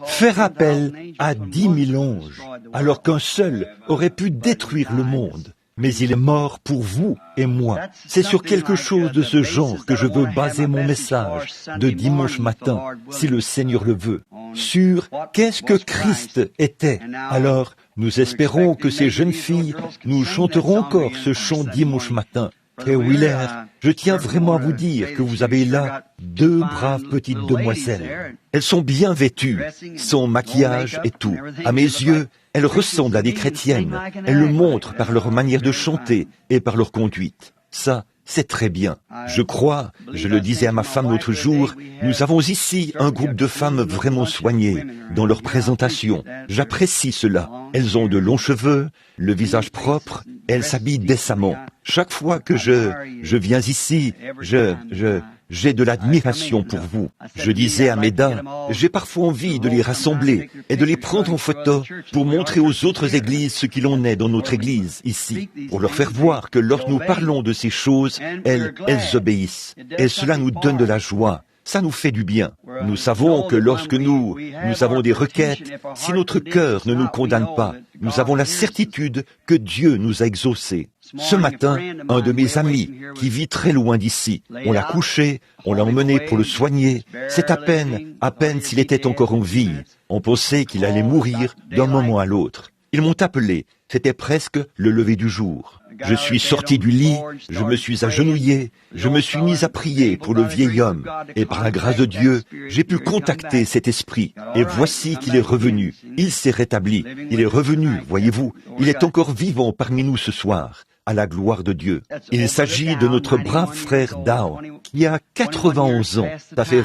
Faire appel à 10 000 anges, alors qu'un seul aurait pu détruire le monde. Mais il est mort pour vous et moi. C'est sur quelque chose de ce genre que je veux baser mon message de dimanche matin, si le Seigneur le veut. Sur qu'est-ce que Christ était. Alors, nous espérons que ces jeunes filles nous chanteront encore ce chant dimanche matin. Et Wheeler, je tiens vraiment à vous dire que vous avez là 2 braves petites demoiselles. Elles sont bien vêtues, son maquillage et tout. À mes yeux, elles ressemblent à des chrétiennes. Elles le montrent par leur manière de chanter et par leur conduite. Ça, c'est très bien. Je crois, je le disais à ma femme l'autre jour, nous avons ici un groupe de femmes vraiment soignées dans leur présentation. J'apprécie cela. Elles ont de longs cheveux, le visage propre, et elles s'habillent décemment. Chaque fois que je viens ici, j'ai de l'admiration pour vous. Je disais à Méda, j'ai parfois envie de les rassembler et de les prendre en photo pour montrer aux autres églises ce qu'il en est dans notre église ici, pour leur faire voir que lorsque nous parlons de ces choses, elles obéissent. Et cela nous donne de la joie. Ça nous fait du bien. Nous savons que lorsque nous avons des requêtes, si notre cœur ne nous condamne pas, nous avons la certitude que Dieu nous a exaucés. Ce matin, un de mes amis, qui vit très loin d'ici, on l'a couché, on l'a emmené pour le soigner. C'est à peine s'il était encore en vie. On pensait qu'il allait mourir d'un moment à l'autre. Ils m'ont appelé, c'était presque le lever du jour. Je suis sorti du lit, je me suis agenouillé, je me suis mis à prier pour le vieil homme, et par la grâce de Dieu, j'ai pu contacter cet esprit, et voici qu'il est revenu, il s'est rétabli, il est revenu, voyez-vous, il est encore vivant parmi nous ce soir, à la gloire de Dieu. Il s'agit de notre brave frère Dow, qui a 91 ans, ça fait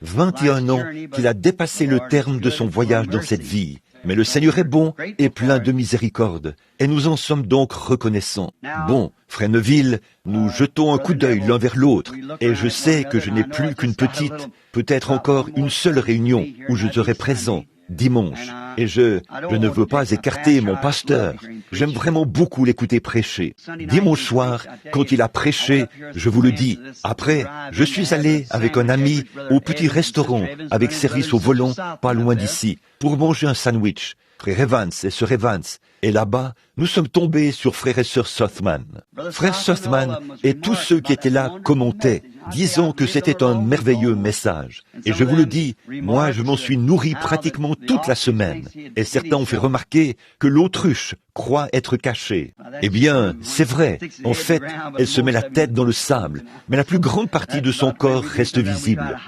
21 ans qu'il a dépassé le terme de son voyage dans cette vie. Mais le Seigneur est bon et plein de miséricorde, et nous en sommes donc reconnaissants. Bon, frère Neville, nous jetons un coup d'œil l'un vers l'autre, et je sais que je n'ai plus qu'une petite, peut-être encore une seule réunion où je serai présent, dimanche. Et je ne veux pas écarter mon pasteur. J'aime vraiment beaucoup l'écouter prêcher. Dimanche soir, quand il a prêché, je vous le dis, après, je suis allé avec un ami au petit restaurant avec service au volant, pas loin d'ici, pour manger un sandwich. Frère Evans et sœur Evans. Et là-bas, nous sommes tombés sur frère et sœur Sothman. Frère Sothman et tous ceux qui étaient là commentaient, disant que c'était un merveilleux message. Et je vous le dis, moi je m'en suis nourri pratiquement toute la semaine. Et certains ont fait remarquer que l'autruche croit être cachée. Eh bien, c'est vrai. En fait, elle se met la tête dans le sable, mais la plus grande partie de son corps reste visible.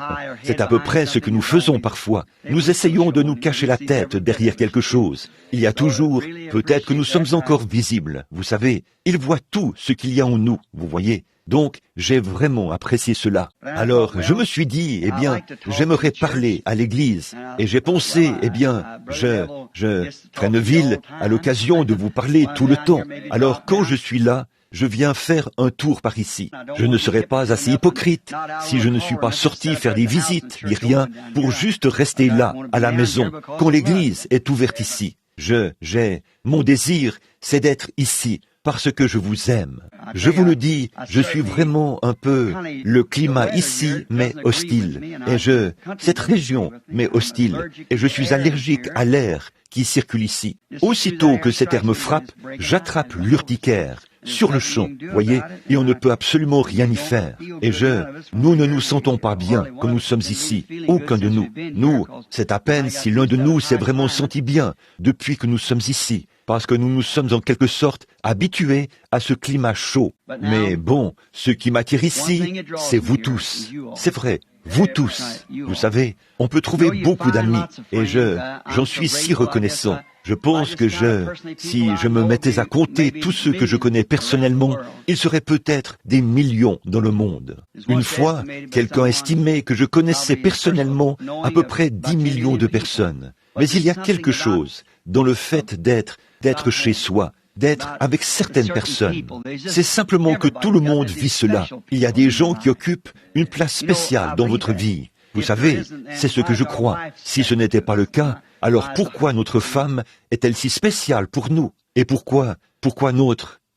C'est à peu près ce que nous faisons parfois. Nous essayons de nous cacher la tête derrière quelque chose. Il y a toujours, peut-être que nous sommes encore visibles. Vous savez, il voit tout ce qu'il y a en nous, vous voyez. Donc, j'ai vraiment apprécié cela. Alors, je me suis dit, eh bien, j'aimerais parler à l'église. Et j'ai pensé, eh bien, frère Neville, à l'occasion de vous parler tout le temps. Alors, quand je suis là, je viens faire un tour par ici. Je ne serai pas assez hypocrite si je ne suis pas sorti faire des visites, ni rien, pour juste rester là, à la maison, quand l'église est ouverte ici. Mon désir, c'est d'être ici, parce que je vous aime. Je vous le dis, je suis vraiment un peu le climat ici, mais hostile. Et cette région, mais hostile. Et je suis allergique à l'air qui circule ici. Aussitôt que cet air me frappe, j'attrape l'urticaire. Sur le champ, voyez, et on ne peut absolument rien y faire. Et nous ne nous sentons pas bien quand nous sommes ici, aucun de nous. Nous, c'est à peine si l'un de nous s'est vraiment senti bien depuis que nous sommes ici, parce que nous nous sommes en quelque sorte habitués à ce climat chaud. Mais bon, ce qui m'attire ici, c'est vous tous. C'est vrai. Vous tous, vous savez, on peut trouver beaucoup d'amis, et j'en suis si reconnaissant. Je pense que si je me mettais à compter tous ceux que je connais personnellement, il serait peut-être des millions dans le monde. Une fois, quelqu'un estimait que je connaissais personnellement à peu près 10 millions de personnes. Mais il y a quelque chose dans le fait d'être chez soi, d'être avec certaines personnes. C'est simplement que tout le monde vit cela. Il y a des gens qui occupent une place spéciale dans votre vie. Vous savez, c'est ce que je crois. Si ce n'était pas le cas, alors pourquoi notre femme est-elle si spéciale pour nous? Et pourquoi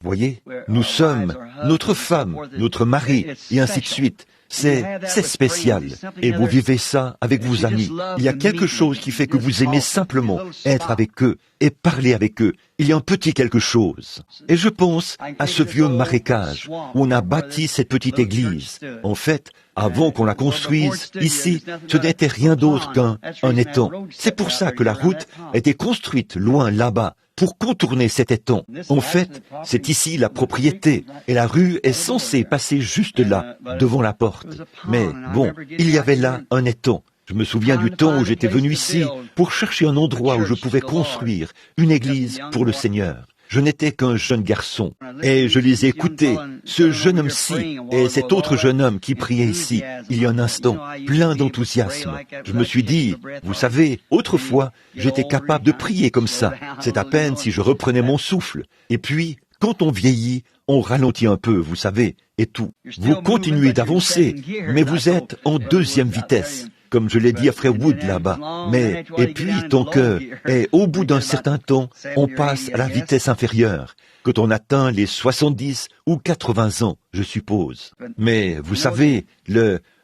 voyez, nous sommes notre femme, notre mari, et ainsi de suite. C'est spécial. Et vous vivez ça avec vos amis. Il y a quelque chose qui fait que vous aimez simplement être avec eux et parler avec eux. Il y a un petit quelque chose. Et je pense à ce vieux marécage où on a bâti cette petite église. En fait, avant qu'on la construise, ici, ce n'était rien d'autre qu'un étang. C'est pour ça que la route a été construite loin là-bas, pour contourner cet étang. En fait, c'est ici la propriété, et la rue est censée passer juste là, devant la porte. Mais bon, il y avait là un étang. Je me souviens du temps où j'étais venu ici pour chercher un endroit où je pouvais construire une église pour le Seigneur. Je n'étais qu'un jeune garçon, et je les ai écoutés, ce jeune homme-ci et cet autre jeune homme qui priait ici, il y a un instant, plein d'enthousiasme. Je me suis dit, vous savez, autrefois, j'étais capable de prier comme ça. C'est à peine si je reprenais mon souffle. Et puis, quand on vieillit, on ralentit un peu, vous savez, et tout. Vous continuez d'avancer, mais vous êtes en deuxième vitesse. Comme je l'ai dit à Frère Wood là-bas. Mais, et puis, ton cœur, et au bout d'un certain temps, on passe à la vitesse inférieure, quand on atteint les 70 ou 80 ans, je suppose. Mais, vous savez,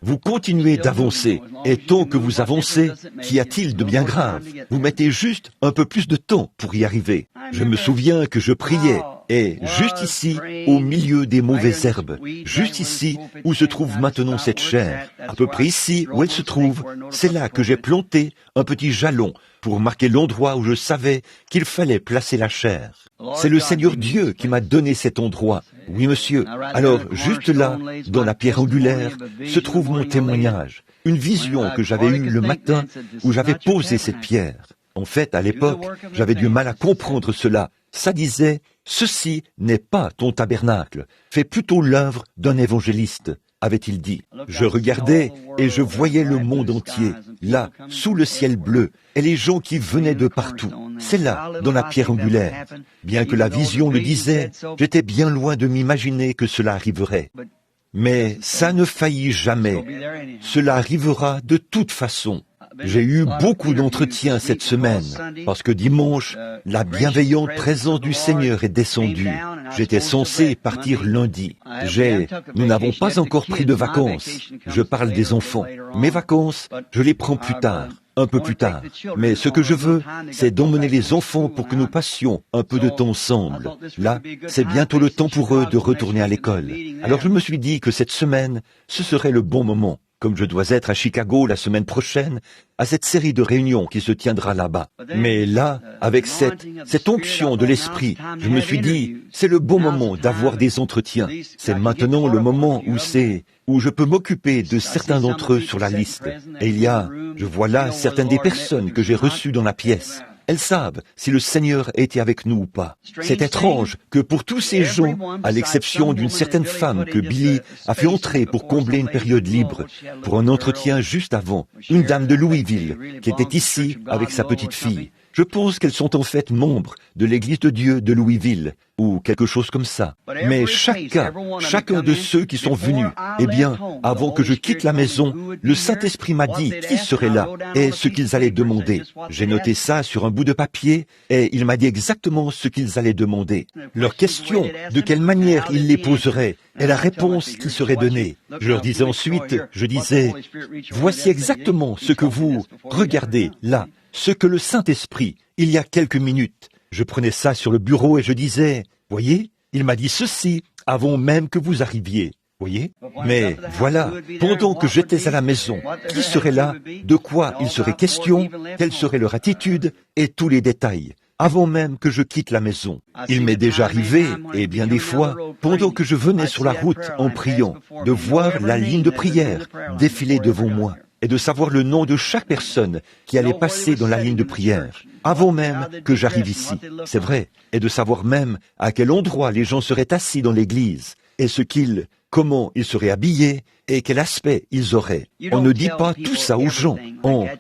vous continuez d'avancer, et tant que vous avancez, qu'y a-t-il de bien grave? Vous mettez juste un peu plus de temps pour y arriver. Je me souviens que je priais, et juste ici, au milieu des mauvaises herbes, juste ici où se trouve maintenant cette chair, à peu près ici où elle se trouve, c'est là que j'ai planté un petit jalon pour marquer l'endroit où je savais qu'il fallait placer la chair. C'est le Seigneur Dieu qui m'a donné cet endroit. Oui, monsieur. Alors, juste là, dans la pierre angulaire, se trouve mon témoignage, une vision que j'avais eue le matin où j'avais posé cette pierre. En fait, à l'époque, j'avais du mal à comprendre cela. Ça disait, ceci n'est pas ton tabernacle, fais plutôt l'œuvre d'un évangéliste, avait-il dit. Je regardais et je voyais le monde entier, là, sous le ciel bleu, et les gens qui venaient de partout. C'est là, dans la pierre angulaire. Bien que la vision le disait, j'étais bien loin de m'imaginer que cela arriverait. Mais ça ne faillit jamais. Cela arrivera de toute façon. J'ai eu beaucoup d'entretiens cette semaine, parce que dimanche, la bienveillante présence du Seigneur est descendue. J'étais censé partir lundi. Nous n'avons pas encore pris de vacances. Je parle des enfants. Mes vacances, je les prends plus tard, un peu plus tard. Mais ce que je veux, c'est d'emmener les enfants pour que nous passions un peu de temps ensemble. Là, c'est bientôt le temps pour eux de retourner à l'école. Alors je me suis dit que cette semaine, ce serait le bon moment. Comme je dois être à Chicago la semaine prochaine, à cette série de réunions qui se tiendra là-bas. Mais là, avec cette onction de l'esprit, je me suis dit, c'est le bon moment d'avoir des entretiens. C'est maintenant le moment où je peux m'occuper de certains d'entre eux sur la liste. Et je vois là certaines des personnes que j'ai reçues dans la pièce. Elles savent si le Seigneur était avec nous ou pas. C'est étrange que pour tous ces gens, à l'exception d'une certaine femme que Billy a fait entrer pour combler une période libre, pour un entretien juste avant, une dame de Louisville, qui était ici avec sa petite fille. Je pense qu'elles sont en fait membres de l'Église de Dieu de Louisville, ou quelque chose comme ça. Mais chacun de ceux qui sont venus, avant que je quitte la maison, le Saint-Esprit m'a dit qui serait là et ce qu'ils allaient demander. J'ai noté ça sur un bout de papier et il m'a dit exactement ce qu'ils allaient demander. Leurs questions, de quelle manière ils les poseraient et la réponse qui serait donnée. Je leur disais ensuite, voici exactement ce que vous regardez là. Ce que le Saint-Esprit, il y a quelques minutes, je prenais ça sur le bureau et je disais, voyez, il m'a dit ceci avant même que vous arriviez, voyez. Mais voilà, pendant que j'étais à la maison, qui serait là, de quoi il serait question, quelle serait leur attitude et tous les détails, avant même que je quitte la maison. Il m'est déjà arrivé, et bien des fois, pendant que je venais sur la route en priant, de voir la ligne de prière défiler devant moi. Et de savoir le nom de chaque personne qui allait passer dans la ligne de prière, avant même que j'arrive ici, c'est vrai, et de savoir même à quel endroit les gens seraient assis dans l'église, et comment ils seraient habillés, et quel aspect ils auraient. On ne dit pas tout ça aux gens.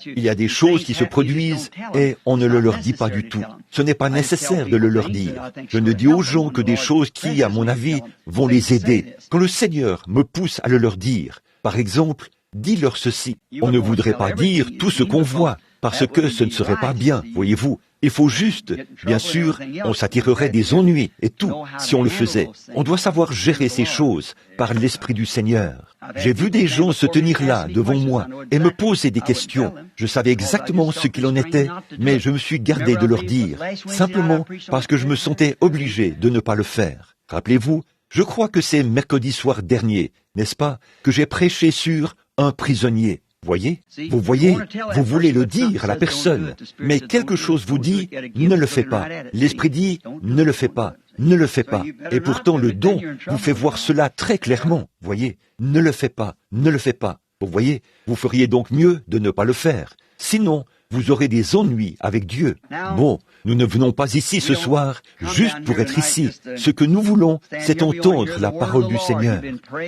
Il y a des choses qui se produisent, et on ne le leur dit pas du tout. Ce n'est pas nécessaire de le leur dire. Je ne dis aux gens que des choses qui, à mon avis, vont les aider. Quand le Seigneur me pousse à le leur dire, par exemple, dis-leur ceci. On ne voudrait pas dire tout ce qu'on voit, parce que ce ne serait pas bien, voyez-vous. Il faut juste, bien sûr, on s'attirerait des ennuis et tout, si on le faisait. On doit savoir gérer ces choses par l'Esprit du Seigneur. J'ai vu des gens se tenir là, devant moi, et me poser des questions. Je savais exactement ce qu'il en était, mais je me suis gardé de leur dire, simplement parce que je me sentais obligé de ne pas le faire. Rappelez-vous, je crois que c'est mercredi soir dernier, n'est-ce pas, que j'ai prêché sur un prisonnier. Vous voyez, vous voulez le dire à la personne, mais quelque chose vous dit, ne le fais pas. L'Esprit dit, ne le fais pas, ne le fais pas. Et pourtant le don vous fait voir cela très clairement, voyez, ne le fais pas, ne le fais pas. Vous voyez, vous feriez donc mieux de ne pas le faire. Sinon, vous aurez des ennuis avec Dieu. Bon, nous ne venons pas ici ce soir juste pour être ici. Ce que nous voulons, c'est entendre la parole du Seigneur.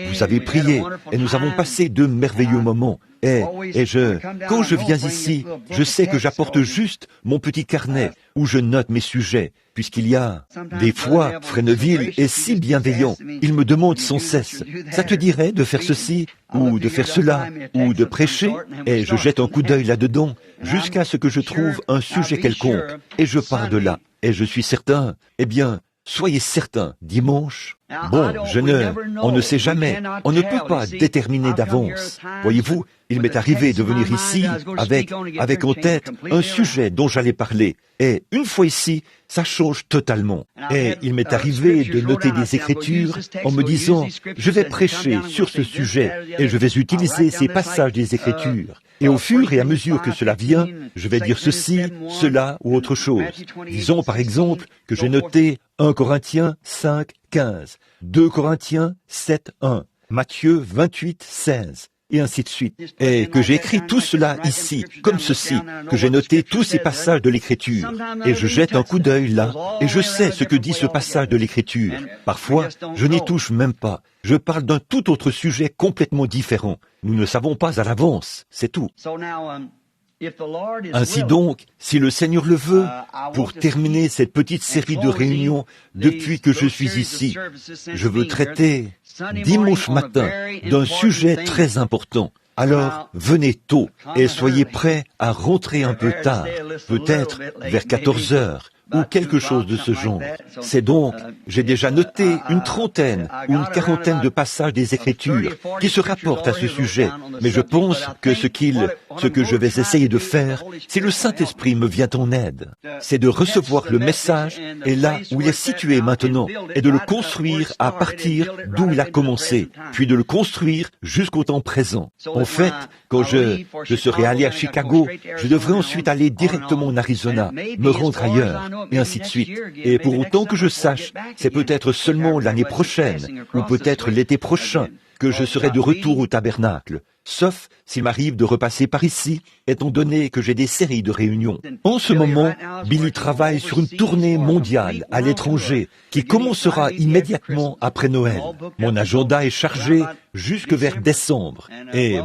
Vous avez prié et nous avons passé de merveilleux moments. Quand je viens ici, je sais que j'apporte juste mon petit carnet où je note mes sujets, puisqu'il y a des fois, Frère Neville est si bienveillant, il me demande sans cesse, ça te dirait de faire ceci, ou de faire cela, ou de prêcher, et je jette un coup d'œil là-dedans, jusqu'à ce que je trouve un sujet quelconque, et je pars de là, et je suis certain, soyez certain, dimanche, on ne sait jamais, on ne peut pas déterminer d'avance. Voyez-vous, il m'est arrivé de venir ici avec en tête un sujet dont j'allais parler. Et une fois ici, ça change totalement. Et il m'est arrivé de noter des écritures en me disant, je vais prêcher sur ce sujet et je vais utiliser ces passages des écritures. Et au fur et à mesure que cela vient, je vais dire ceci, cela ou autre chose. Disons par exemple que j'ai noté 1 Corinthiens 5, 15, 2 Corinthiens 7, 1, Matthieu 28, 16, et ainsi de suite. Et que j'ai écrit tout cela ici, comme ceci, que j'ai noté tous ces passages de l'Écriture. Et je jette un coup d'œil là, et je sais ce que dit ce passage de l'Écriture. Parfois, je n'y touche même pas. Je parle d'un tout autre sujet complètement différent. Nous ne savons pas à l'avance, c'est tout. Ainsi donc, si le Seigneur le veut, pour terminer cette petite série de réunions depuis que je suis ici, je veux traiter dimanche matin d'un sujet très important. Alors, venez tôt et soyez prêts à rentrer un peu tard, peut-être vers 14 heures. Ou quelque chose de ce genre. C'est donc, j'ai déjà noté une trentaine ou une quarantaine de passages des Écritures qui se rapportent à ce sujet, mais je pense que ce que je vais essayer de faire, si le Saint-Esprit me vient en aide, c'est de recevoir le message et là où il est situé maintenant, et de le construire à partir d'où il a commencé, puis de le construire jusqu'au temps présent. En fait, quand je serai allé à Chicago, je devrais ensuite aller directement en Arizona, me rendre ailleurs, et ainsi de suite. Et pour autant que je sache, c'est peut-être seulement l'année prochaine, ou peut-être l'été prochain, que je serai de retour au tabernacle, sauf s'il m'arrive de repasser par ici, étant donné que j'ai des séries de réunions. En ce moment, Billy travaille sur une tournée mondiale à l'étranger, qui commencera immédiatement après Noël. Mon agenda est chargé jusque vers décembre. Et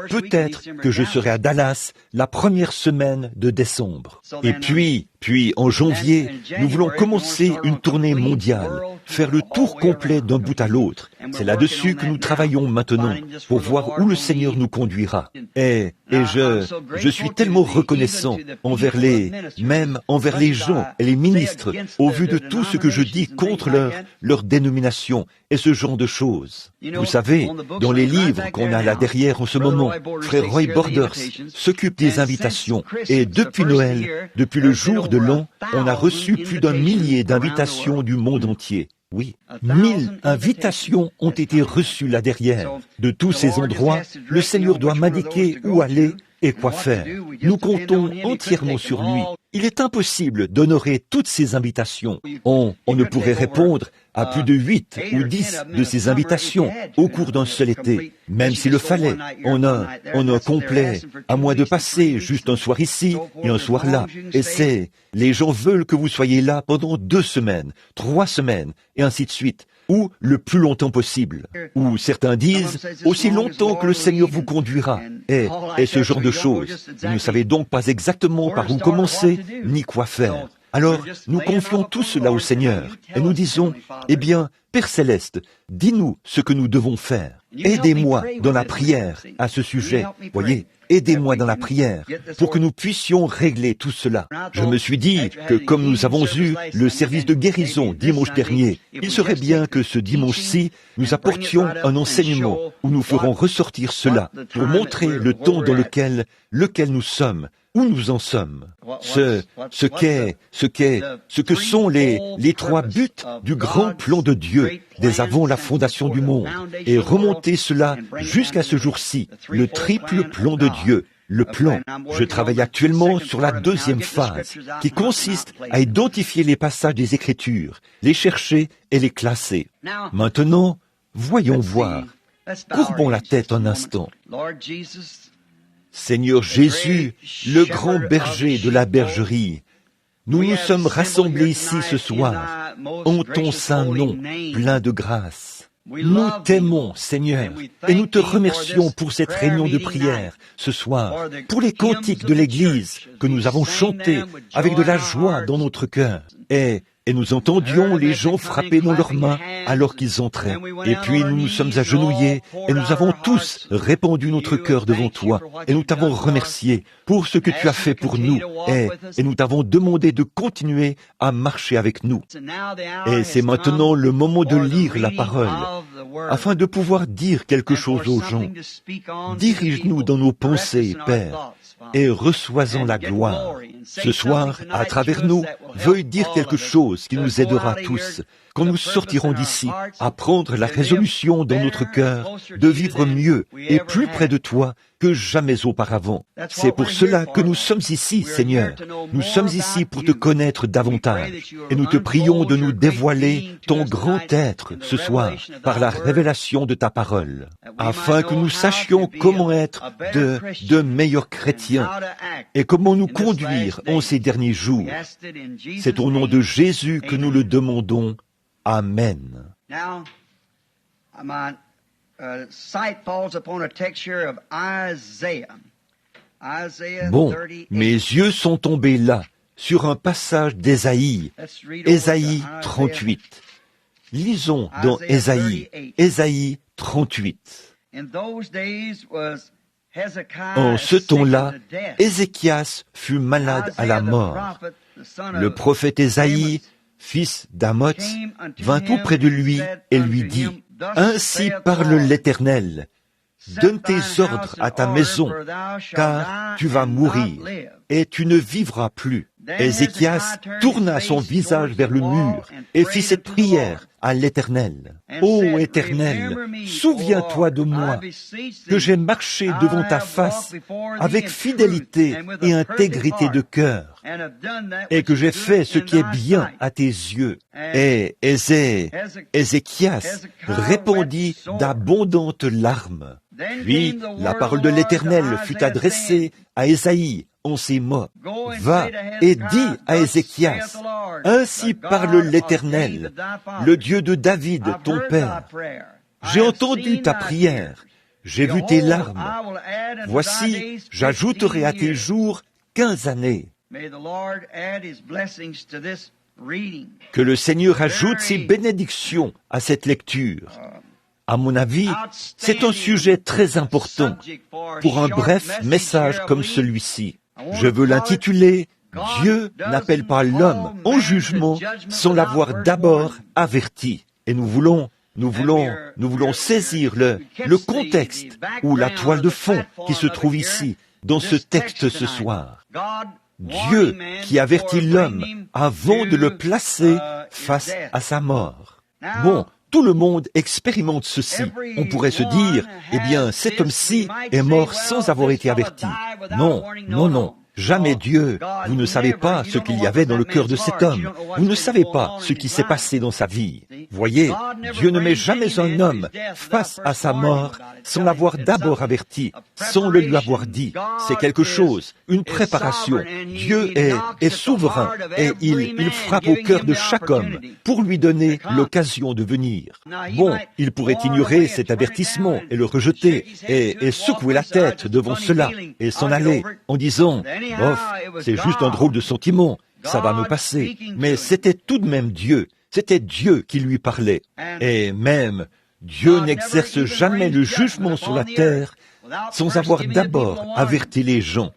peut-être que je serai à Dallas la première semaine de décembre. Et puis en janvier, nous voulons commencer une tournée mondiale, faire le tour complet d'un bout à l'autre. C'est là-dessus que nous travaillons maintenant, pour voir où le Seigneur nous conduira. Et je suis tellement reconnaissant envers les gens et les ministres, au vu de tout ce que je dis contre leur dénomination et ce genre de choses. Vous savez, dans les livres qu'on a là derrière en ce moment, Frère Roy Borders s'occupe des invitations. Et depuis Noël, depuis le jour de l'an, on a reçu plus d'1 millier d'invitations du monde entier. Oui, 1000 invitations ont été reçues là derrière. De tous ces endroits, le Seigneur doit m'indiquer où aller et quoi faire. Nous comptons entièrement sur lui. Il est impossible d'honorer toutes ces invitations. On ne pourrait répondre à plus de 8 ou 10 de ces invitations au cours d'un seul été, même s'il le fallait, en un complet, à moins de passer juste un soir ici et un soir là. Et les gens veulent que vous soyez là pendant 2 semaines, 3 semaines, et ainsi de suite, ou le plus longtemps possible. Ou certains disent, aussi longtemps que le Seigneur vous conduira, et ce genre de choses. Vous ne savez donc pas exactement par où commencer, ni quoi faire. Alors, nous confions tout cela au Seigneur et nous disons, eh bien, Père Céleste, dis-nous ce que nous devons faire. Aidez-moi dans la prière à ce sujet. Voyez, aidez-moi dans la prière pour que nous puissions régler tout cela. Je me suis dit que comme nous avons eu le service de guérison dimanche dernier, il serait bien que ce dimanche-ci, nous apportions un enseignement où nous ferons ressortir cela pour montrer le temps dans lequel nous sommes, où nous en sommes, ce que sont les trois buts du grand plan de Dieu dès avant la fondation du monde, et remonter cela jusqu'à ce jour-ci, le triple plan de Dieu. Le plan. Je travaille actuellement sur la deuxième phase, qui consiste à identifier les passages des Écritures, les chercher et les classer. Maintenant, voyons voir. Courbons la tête un instant. Seigneur Jésus, le grand berger de la bergerie, nous nous sommes rassemblés ici ce soir en ton saint nom, plein de grâce. Nous t'aimons, Seigneur, et nous te remercions pour cette réunion de prière ce soir, pour les cantiques de l'Église que nous avons chantés avec de la joie dans notre cœur. Et nous entendions les gens frapper dans leurs mains alors qu'ils entraient. Et puis nous nous sommes agenouillés et nous avons tous répandu notre cœur devant toi. Et nous t'avons remercié pour ce que tu as fait pour nous. Et nous t'avons demandé de continuer à marcher avec nous. Et c'est maintenant le moment de lire la parole, afin de pouvoir dire quelque chose aux gens. Dirige-nous dans nos pensées, Père, et reçois-en la gloire. Ce soir, à travers nous, veuille dire quelque chose qui nous aidera tous, quand nous sortirons d'ici, à prendre la résolution dans notre cœur de vivre mieux et plus près de toi que jamais auparavant. C'est pour cela que nous sommes ici, Seigneur. Nous sommes ici pour te connaître davantage. Et nous te prions de nous dévoiler ton grand être ce soir par la révélation de ta parole, afin que nous sachions comment être de meilleurs chrétiens et comment nous conduire en ces derniers jours. C'est au nom de Jésus que nous le demandons. Amen. Bon, mes yeux sont tombés là, sur un passage d'Ésaïe, Ésaïe 38. Lisons dans Ésaïe 38. En ce temps-là, Ézéchias fut malade à la mort. Le prophète Ésaïe, fils d'Amoz, vint auprès de lui et lui dit, « Ainsi parle l'Éternel, donne tes ordres à ta maison, car tu vas mourir, et tu ne vivras plus. » Ézéchias tourna son visage vers le mur et fit cette prière à l'Éternel. « Ô Éternel, souviens-toi de moi, que j'ai marché devant ta face avec fidélité et intégrité de cœur, et que j'ai fait ce qui est bien à tes yeux. » Et Ézéchias répandit d'abondantes larmes. Puis la parole de l'Éternel fut adressée à Ésaïe en ces mots. « Va et dis à Ézéchias, ainsi parle l'Éternel, le Dieu de David, ton père. J'ai entendu ta prière, j'ai vu tes larmes. Voici, j'ajouterai à tes jours 15 années. » Que le Seigneur ajoute ses bénédictions à cette lecture. À mon avis, c'est un sujet très important pour un bref message comme celui-ci. Je veux l'intituler « Dieu n'appelle pas l'homme en jugement sans l'avoir d'abord averti ». Et nous voulons saisir le contexte ou la toile de fond qui se trouve ici, dans ce texte ce soir. Dieu qui avertit l'homme avant de le placer face à sa mort. Bon, tout le monde expérimente ceci. On pourrait se dire, eh bien, cet homme-ci est mort sans avoir été averti. Non, non, non. Jamais Dieu, vous ne savez pas ce qu'il y avait dans le cœur de cet homme. Vous ne savez pas ce qui s'est passé dans sa vie. Voyez, Dieu ne met jamais un homme face à sa mort sans l'avoir d'abord averti, sans le lui avoir dit. C'est quelque chose, une préparation. Dieu est souverain et il frappe au cœur de chaque homme pour lui donner l'occasion de venir. Bon, il pourrait ignorer cet avertissement et le rejeter et secouer la tête devant cela et s'en aller en disant « Bof, c'est juste un drôle de sentiment. ça va me passer. Mais c'était tout de même Dieu. C'était Dieu qui lui parlait. Et même, Dieu n'exerce jamais le jugement sur la terre sans avoir d'abord averti les gens.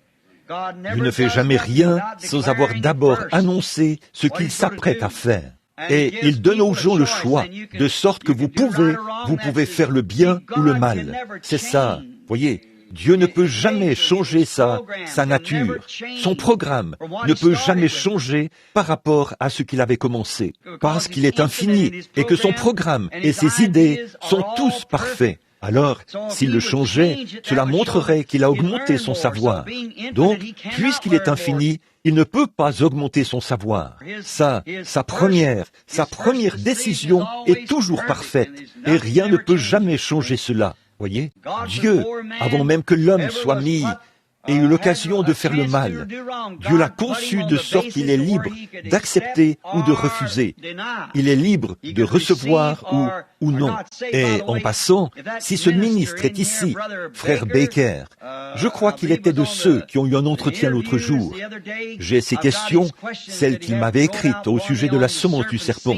Dieu ne fait jamais rien sans avoir d'abord annoncé ce qu'il s'apprête à faire. Et il donne aux gens le choix, de sorte que vous pouvez faire le bien ou le mal. C'est ça, voyez. Dieu ne peut jamais changer sa nature. Son programme ne peut jamais changer par rapport à ce qu'il avait commencé, parce qu'il est infini et que son programme et ses idées sont tous parfaits. Alors, s'il le changeait, cela montrerait qu'il a augmenté son savoir. Donc, puisqu'il est infini, il ne peut pas augmenter son savoir. Sa première décision est toujours parfaite, et rien ne peut jamais changer cela. Voyez, Dieu, avant même que l'homme soit mis et eu l'occasion de faire le mal, Dieu l'a conçu de sorte qu'il est libre d'accepter ou de refuser. Il est libre de recevoir ou non. Et en passant, si ce ministre est ici, frère Baker, je crois qu'il était de ceux qui ont eu un entretien l'autre jour. J'ai ces questions, celles qu'il m'avait écrites au sujet de la semence du serpent.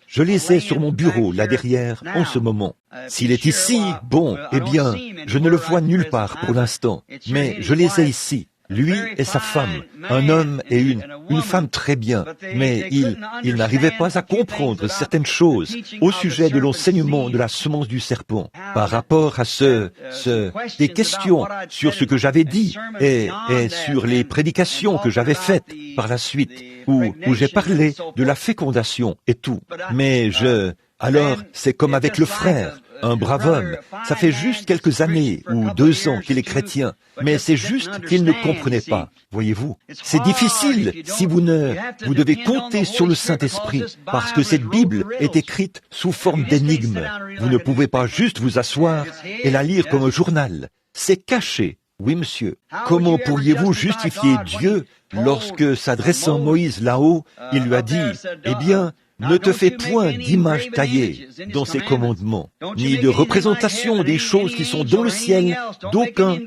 Je les ai sur mon bureau, là derrière, en ce moment. S'il est ici, bon, eh bien, je ne le vois nulle part pour l'instant, mais je les ai ici. Lui et sa femme, un homme et une femme très bien, mais il n'arrivait pas à comprendre certaines choses au sujet de l'enseignement de la semence du serpent par rapport à des questions sur ce que j'avais dit et sur les prédications que j'avais faites par la suite, où j'ai parlé de la fécondation et tout. Mais alors, c'est comme avec le frère, un brave homme. Ça fait juste quelques années ou 2 ans qu'il est chrétien, mais c'est juste qu'il ne comprenait pas. Voyez-vous, c'est difficile si vous devez compter sur le Saint-Esprit, parce que cette Bible est écrite sous forme d'énigme. Vous ne pouvez pas juste vous asseoir et la lire comme un journal. C'est caché. Oui, monsieur. Comment pourriez-vous justifier Dieu lorsque, s'adressant Moïse là-haut, il lui a dit, « Eh bien, ne te fais point d'image taillée dans ses commandements, ni de représentation des choses qui sont dans le ciel, d'aucun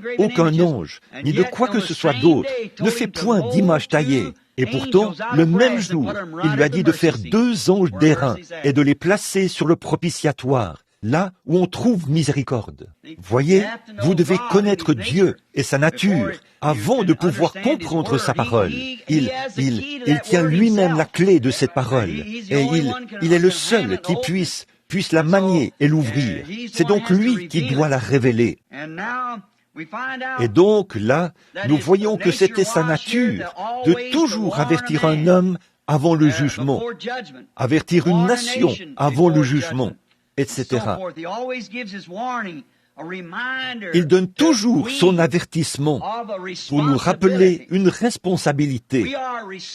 ange, ni de quoi que ce soit d'autre. Ne fais point d'image taillée. » Et pourtant, le même jour, il lui a dit de faire 2 anges d'airain et de les placer sur le propitiatoire, là où on trouve miséricorde. Voyez, vous devez connaître Dieu et sa nature avant de pouvoir comprendre sa parole. Il tient lui-même la clé de cette parole et il est le seul qui puisse la manier et l'ouvrir. C'est donc lui qui doit la révéler. Et donc là, nous voyons que c'était sa nature de toujours avertir un homme avant le jugement, avertir une nation avant le jugement, etc. Il donne toujours son avertissement pour nous rappeler une responsabilité.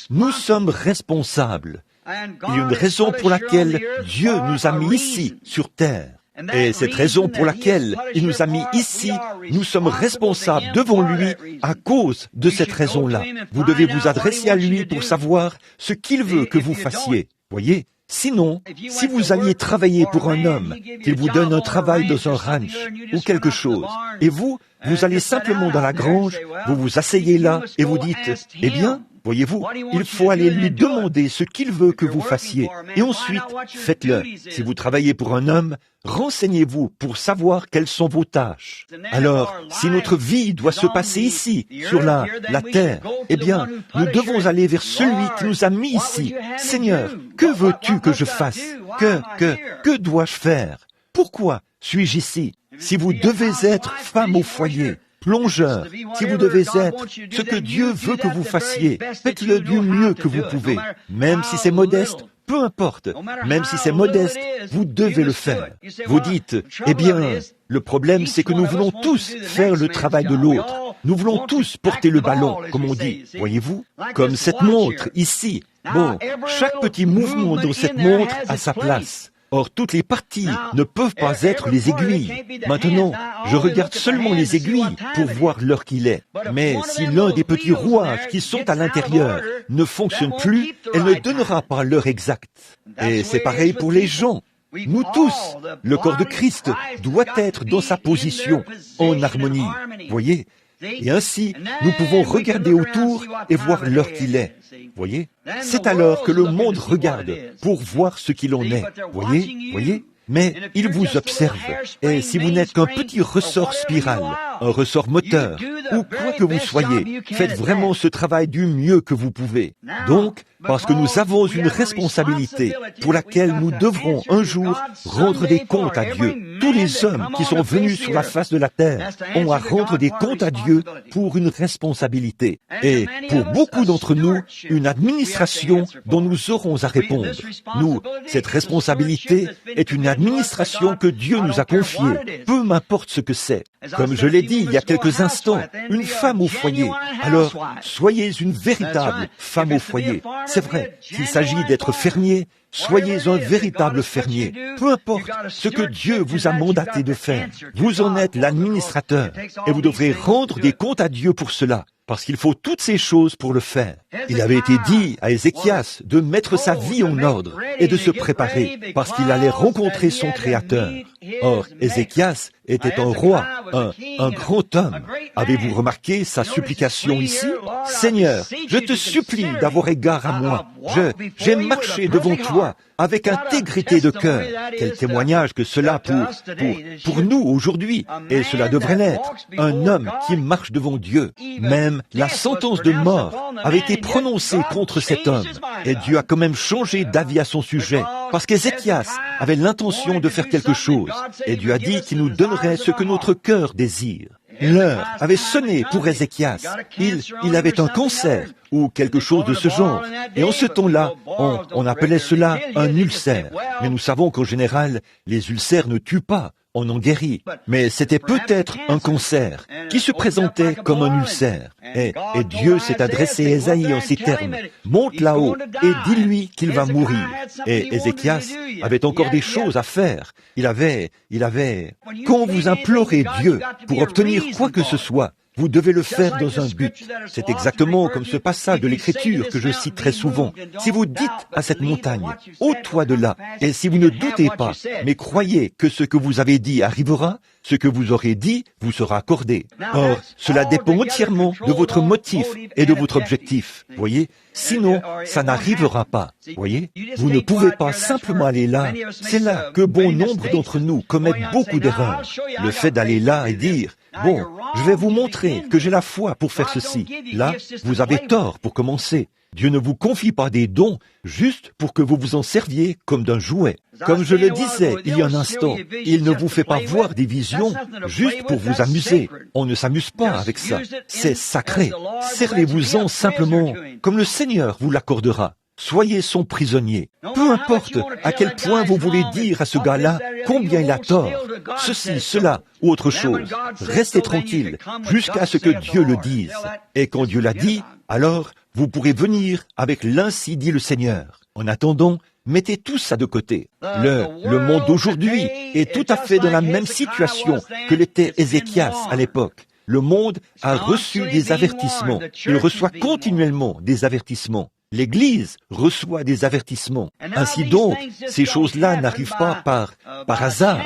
Nous sommes responsables. Il y a une raison pour laquelle Dieu nous a mis ici, sur terre. Et cette raison pour laquelle il nous a mis ici, nous sommes responsables devant lui à cause de cette raison-là. Vous devez vous adresser à lui pour savoir ce qu'il veut que vous fassiez. Voyez ? Sinon, si vous alliez travailler pour un homme, qu'il vous donne un travail dans un ranch ou quelque chose, et vous allez simplement dans la grange, vous vous asseyez là et vous dites, eh bien, voyez-vous, il faut aller lui demander ce qu'il veut que vous fassiez. Et ensuite, faites-le. Si vous travaillez pour un homme, renseignez-vous pour savoir quelles sont vos tâches. Alors, si notre vie doit se passer ici, sur la terre, eh bien, nous devons aller vers celui qui nous a mis ici. Seigneur, que veux-tu que je fasse? Que dois-je faire? Pourquoi suis-je ici? Si vous devez être femme au foyer, plongeur, si vous devez être ce que Dieu veut que vous fassiez, faites-le du mieux que vous pouvez. Même si c'est modeste, peu importe. Même si c'est modeste, vous devez le faire. Vous dites, eh bien, le problème c'est que nous voulons tous faire le travail de l'autre. Nous voulons tous porter le ballon, comme on dit. Voyez-vous? Comme cette montre ici. Bon, chaque petit mouvement dans cette montre a sa place. Or, toutes les parties ne peuvent pas être les aiguilles. Maintenant, je regarde seulement les aiguilles pour voir l'heure qu'il est. Mais si l'un des petits rouages qui sont à l'intérieur ne fonctionne plus, elle ne donnera pas l'heure exacte. Et c'est pareil pour les gens. Nous tous, le corps de Christ doit être dans sa position, en harmonie. Voyez? Et ainsi, nous pouvons regarder autour et voir l'heure qu'il est. voyez. C'est alors que le monde regarde pour voir ce qu'il en est, voyez. Mais il vous observe, et si vous n'êtes qu'un petit ressort spiral, un ressort moteur, ou quoi que vous soyez, faites vraiment ce travail du mieux que vous pouvez. Donc, parce que nous avons une responsabilité pour laquelle nous devrons un jour rendre des comptes à Dieu. Tous les hommes qui sont venus sur la face de la terre ont à rendre des comptes à Dieu pour une responsabilité. Et pour beaucoup d'entre nous, une administration dont nous aurons à répondre. Nous, cette responsabilité est une administration que Dieu nous a confiée, peu m'importe ce que c'est. Comme je l'ai dit il y a quelques instants, une femme au foyer. Alors, soyez une véritable femme au foyer. C'est vrai, s'il s'agit d'être fermier, soyez un véritable fermier. Peu importe ce que Dieu vous a mandaté de faire, vous en êtes l'administrateur et vous devrez rendre des comptes à Dieu pour cela. Parce qu'il faut toutes ces choses pour le faire. Il avait été dit à Ézéchias de mettre sa vie en ordre et de se préparer parce qu'il allait rencontrer son Créateur. Or, Ézéchias était un roi, un grand homme. Avez-vous remarqué sa supplication ici? Seigneur, je te supplie d'avoir égard à moi. J'ai marché devant toi avec intégrité de cœur. Quel témoignage que cela pour nous aujourd'hui. Et cela devrait l'être. Un homme qui marche devant Dieu. Même la sentence de mort avait été prononcée contre cet homme. Et Dieu a quand même changé d'avis à son sujet. Parce qu'Ézéchias avait l'intention de faire quelque chose. Et Dieu a dit qu'il nous donnerait ce que notre cœur désire. L'heure avait sonné pour Ézéchias. Il avait un cancer ou quelque chose de ce genre. Et en ce temps-là, on appelait cela un ulcère. Mais nous savons qu'en général, les ulcères ne tuent pas. On en guérit. Mais c'était peut-être un cancer qui se présentait comme un ulcère. Et Dieu s'est adressé à Ésaïe en ces termes. Monte là-haut et dis-lui qu'il va mourir. Et Ézéchias avait encore des choses à faire. Il avait, quand vous implorez Dieu pour obtenir quoi que ce soit, vous devez le faire dans un but. C'est exactement comme ce passage de l'Écriture que je cite très souvent. Si vous dites à cette montagne, ôte-toi de là, et si vous ne doutez pas, mais croyez que ce que vous avez dit arrivera, ce que vous aurez dit vous sera accordé. Or, cela dépend entièrement de votre motif et de votre objectif. Voyez? Sinon, ça n'arrivera pas. Voyez? Vous ne pouvez pas simplement aller là. C'est là que bon nombre d'entre nous commettent beaucoup d'erreurs. Le fait d'aller là et dire, bon, je vais vous montrer que j'ai la foi pour faire ceci. Là, vous avez tort pour commencer. Dieu ne vous confie pas des dons juste pour que vous vous en serviez comme d'un jouet. Comme je le disais il y a un instant, il ne vous fait pas voir des visions juste pour vous amuser. On ne s'amuse pas avec ça. C'est sacré. Servez-vous-en simplement comme le Seigneur vous l'accordera. Soyez son prisonnier. Peu importe à quel point vous voulez dire à ce gars-là combien il a tort, ceci, cela ou autre chose. Restez tranquille jusqu'à ce que Dieu le dise. Et quand Dieu l'a dit, alors vous pourrez venir avec l'ainsi dit le Seigneur. En attendant, mettez tout ça de côté. Le monde d'aujourd'hui est tout à fait dans la même situation que l'était Ézéchias à l'époque. Le monde a reçu des avertissements. Il reçoit continuellement des avertissements. L'Église reçoit des avertissements. Ainsi donc, ces choses-là n'arrivent pas par hasard.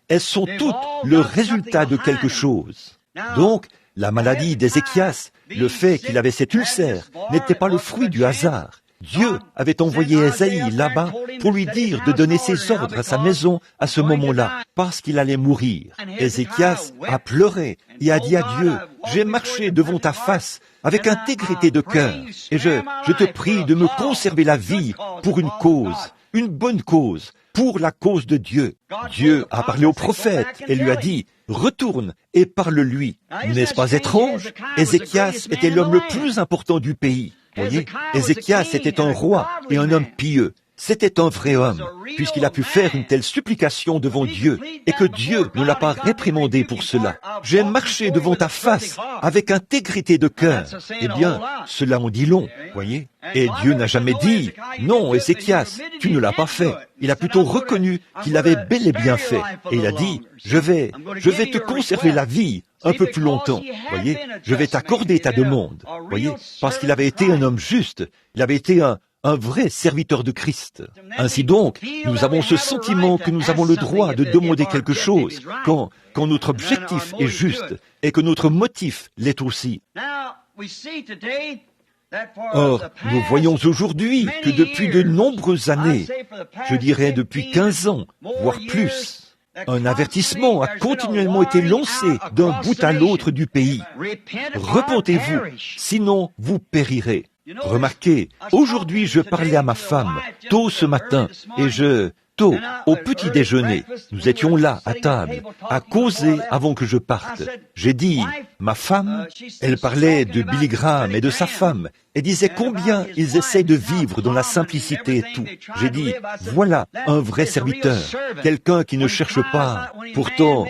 Elles sont toutes le résultat de quelque chose. Donc, la maladie d'Ézéchias, le fait qu'il avait cet ulcère, n'était pas le fruit du hasard. Dieu avait envoyé Ésaïe là-bas pour lui dire de donner ses ordres à sa maison à ce moment-là, parce qu'il allait mourir. Ézéchias a pleuré et a dit à Dieu, « J'ai marché devant ta face avec intégrité de cœur, et je te prie de me conserver la vie pour une cause, une bonne cause, pour la cause de Dieu. » Dieu a parlé au prophète et lui a dit, « Retourne et parle-lui. » N'est-ce pas étrange? Ézéchias était l'homme le plus important du pays. Voyez, Ézéchias était un roi et un homme pieux. C'était un vrai homme, puisqu'il a pu faire une telle supplication devant Dieu, et que Dieu ne l'a pas réprimandé pour cela. « J'ai marché devant ta face avec intégrité de cœur. » Eh bien, cela en dit long, voyez. Et Dieu n'a jamais dit, « Non, Ézéchias, tu ne l'as pas fait. » Il a plutôt reconnu qu'il l'avait bel et bien fait. Et il a dit, « Je vais te conserver la vie un peu plus longtemps. » Voyez, je vais t'accorder ta demande. Voyez, parce qu'il avait été un homme juste. Il avait été un vrai serviteur de Christ. Ainsi donc, nous avons ce sentiment que nous avons le droit de demander quelque chose quand notre objectif est juste et que notre motif l'est aussi. Or, nous voyons aujourd'hui que depuis de nombreuses années, je dirais depuis 15 ans, voire plus, un avertissement a continuellement été lancé d'un bout à l'autre du pays. Repentez-vous, sinon vous périrez. Remarquez, aujourd'hui je parlais à ma femme, tôt ce matin, et tôt, au petit déjeuner, nous étions là, à table, à causer avant que je parte. J'ai dit, ma femme, elle parlait de Billy Graham et de sa femme, et disait combien ils essayent de vivre dans la simplicité et tout. J'ai dit, voilà un vrai serviteur, quelqu'un qui ne cherche pas. Pourtant,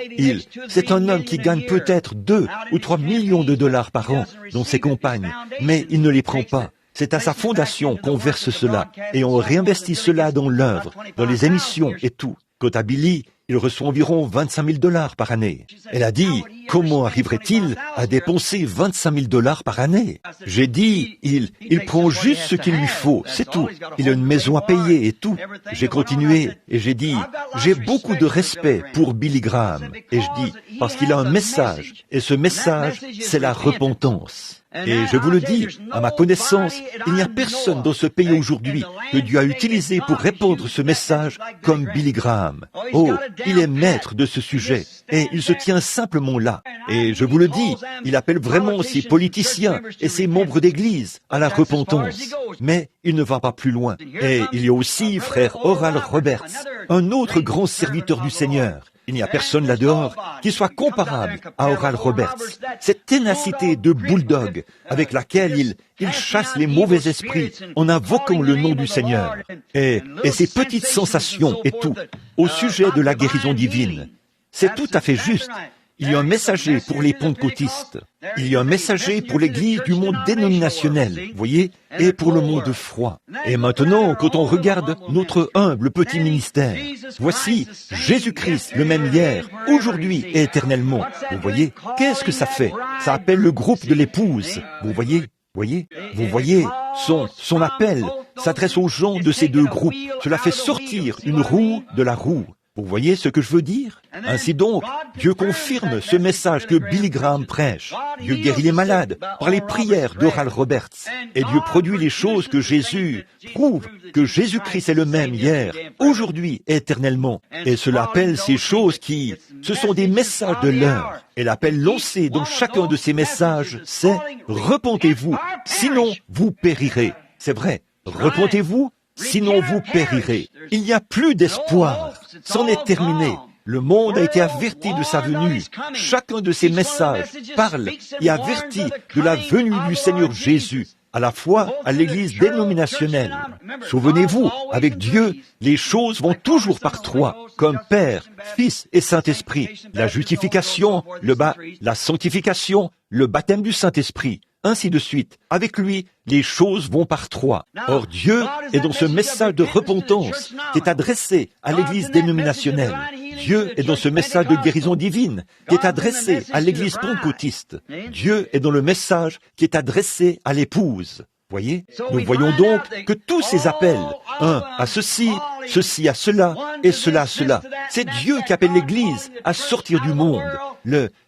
c'est un homme qui gagne peut-être 2 ou 3 millions de dollars par an, dont ses compagnes, mais il ne les prend pas. C'est à sa fondation qu'on verse cela, et on réinvestit cela dans l'œuvre, dans les émissions et tout. Quant à Billy, il reçoit environ 25 000 dollars par année. Elle a dit, comment arriverait-il à dépenser 25 000 dollars par année? J'ai dit, il prend juste ce qu'il lui faut, c'est tout. Il a une maison à payer et tout. J'ai continué et j'ai dit, j'ai beaucoup de respect pour Billy Graham. Et je dis, parce qu'il a un message, et ce message, c'est la repentance. Et je vous le dis, à ma connaissance, il n'y a personne dans ce pays aujourd'hui que Dieu a utilisé pour répandre ce message comme Billy Graham. Oh, il est maître de ce sujet et il se tient simplement là. Et je vous le dis, il appelle vraiment ses politiciens et ses membres d'église à la repentance. Mais il ne va pas plus loin. Et il y a aussi frère Oral Roberts, un autre grand serviteur du Seigneur. Il n'y a personne là-dehors qui soit comparable à Oral Roberts. Cette ténacité de bulldog avec laquelle il chasse les mauvais esprits en invoquant le nom du Seigneur. Et ces petites sensations et tout, au sujet de la guérison divine. C'est tout à fait juste. Il y a un messager pour les pentecôtistes. Il y a un messager pour l'Église du monde dénominationnel, voyez, et pour le monde froid. Et maintenant, quand on regarde notre humble petit ministère, voici Jésus-Christ, le même hier, aujourd'hui et éternellement. Vous voyez, qu'est-ce que ça fait? Ça appelle le groupe de l'épouse. Vous voyez, son appel s'adresse aux gens de ces deux groupes. Cela fait sortir une roue de la roue. Vous voyez ce que je veux dire? Ainsi donc, Dieu confirme ce message que Billy Graham prêche. Dieu guérit les malades par les prières d'Oral Roberts. Et Dieu produit les choses que Jésus prouve que Jésus-Christ est le même hier, aujourd'hui et éternellement. Et cela appelle ces choses ce sont des messages de l'heure. Et l'appel lancé dans chacun de ces messages, c'est « Repentez-vous, sinon vous périrez ». C'est vrai, repentez-vous, sinon vous périrez. Il n'y a plus d'espoir. C'en est terminé. Le monde a été averti de sa venue. Chacun de ces messages parle et avertit de la venue du Seigneur Jésus, à la fois à l'Église dénominationnelle. Souvenez-vous, avec Dieu, les choses vont toujours par 3, comme Père, Fils et Saint-Esprit. La justification, la sanctification, le baptême du Saint-Esprit. Ainsi de suite. Avec lui, les choses vont par 3. Or, Dieu est dans ce message de repentance qui est adressé à l'Église dénominationnelle. Dieu est dans ce message de guérison divine qui est adressé à l'Église pentecôtiste. Dieu est dans le message qui est adressé à l'épouse. Voyez, nous voyons donc que tous ces appels, un à ceci, ceci à cela, et cela à cela, c'est Dieu qui appelle l'Église à sortir du monde.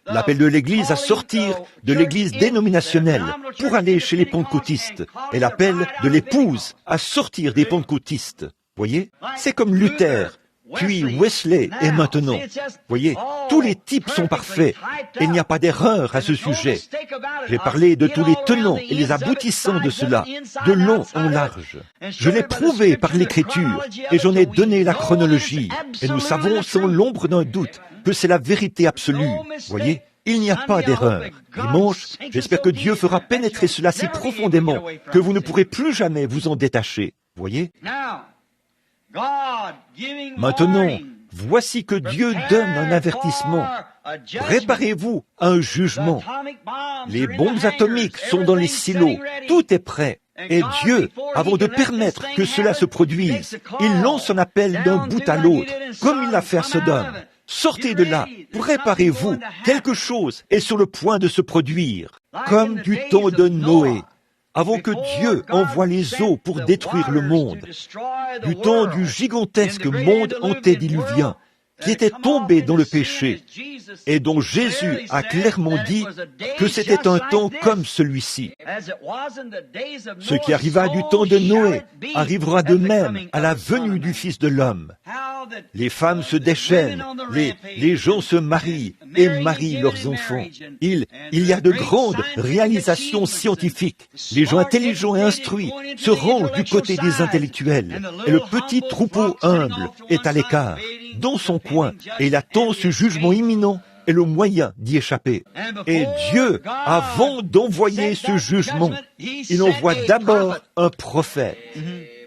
L'appel de l'Église à sortir de l'Église dénominationnelle pour aller chez les pentecôtistes, et l'appel de l'épouse à sortir des pentecôtistes. Voyez, c'est comme Luther, puis Wesley et maintenant. Voyez, tous les types sont parfaits et il n'y a pas d'erreur à ce sujet. J'ai parlé de tous les tenants et les aboutissants de cela, de long en large. Je l'ai prouvé par l'Écriture et j'en ai donné la chronologie. Et nous savons sans l'ombre d'un doute que c'est la vérité absolue. Voyez, il n'y a pas d'erreur. Dimanche, j'espère que Dieu fera pénétrer cela si profondément que vous ne pourrez plus jamais vous en détacher. Voyez? Maintenant, voici que Dieu donne un avertissement. Préparez-vous à un jugement. Les bombes atomiques sont dans les silos. Tout est prêt. Et Dieu, avant de permettre que cela se produise, il lance un appel d'un bout à l'autre, comme il l'a fait à Sodome. Sortez de là, préparez-vous, quelque chose est sur le point de se produire, comme du temps de Noé. Avant que Dieu envoie les eaux pour détruire le monde, du temps du gigantesque monde antédiluvien, qui étaient tombés dans le péché et dont Jésus a clairement dit que c'était un temps comme celui-ci. Ce qui arriva du temps de Noé arrivera de même à la venue du Fils de l'homme. Les femmes se déchaînent, les gens se marient et marient leurs enfants. Il y a de grandes réalisations scientifiques. Les gens intelligents et instruits se rangent du côté des intellectuels et le petit troupeau humble est à l'écart, dans son coin, et il attend ce jugement imminent et le moyen d'y échapper. Et Dieu, avant d'envoyer ce jugement, il envoie d'abord un prophète.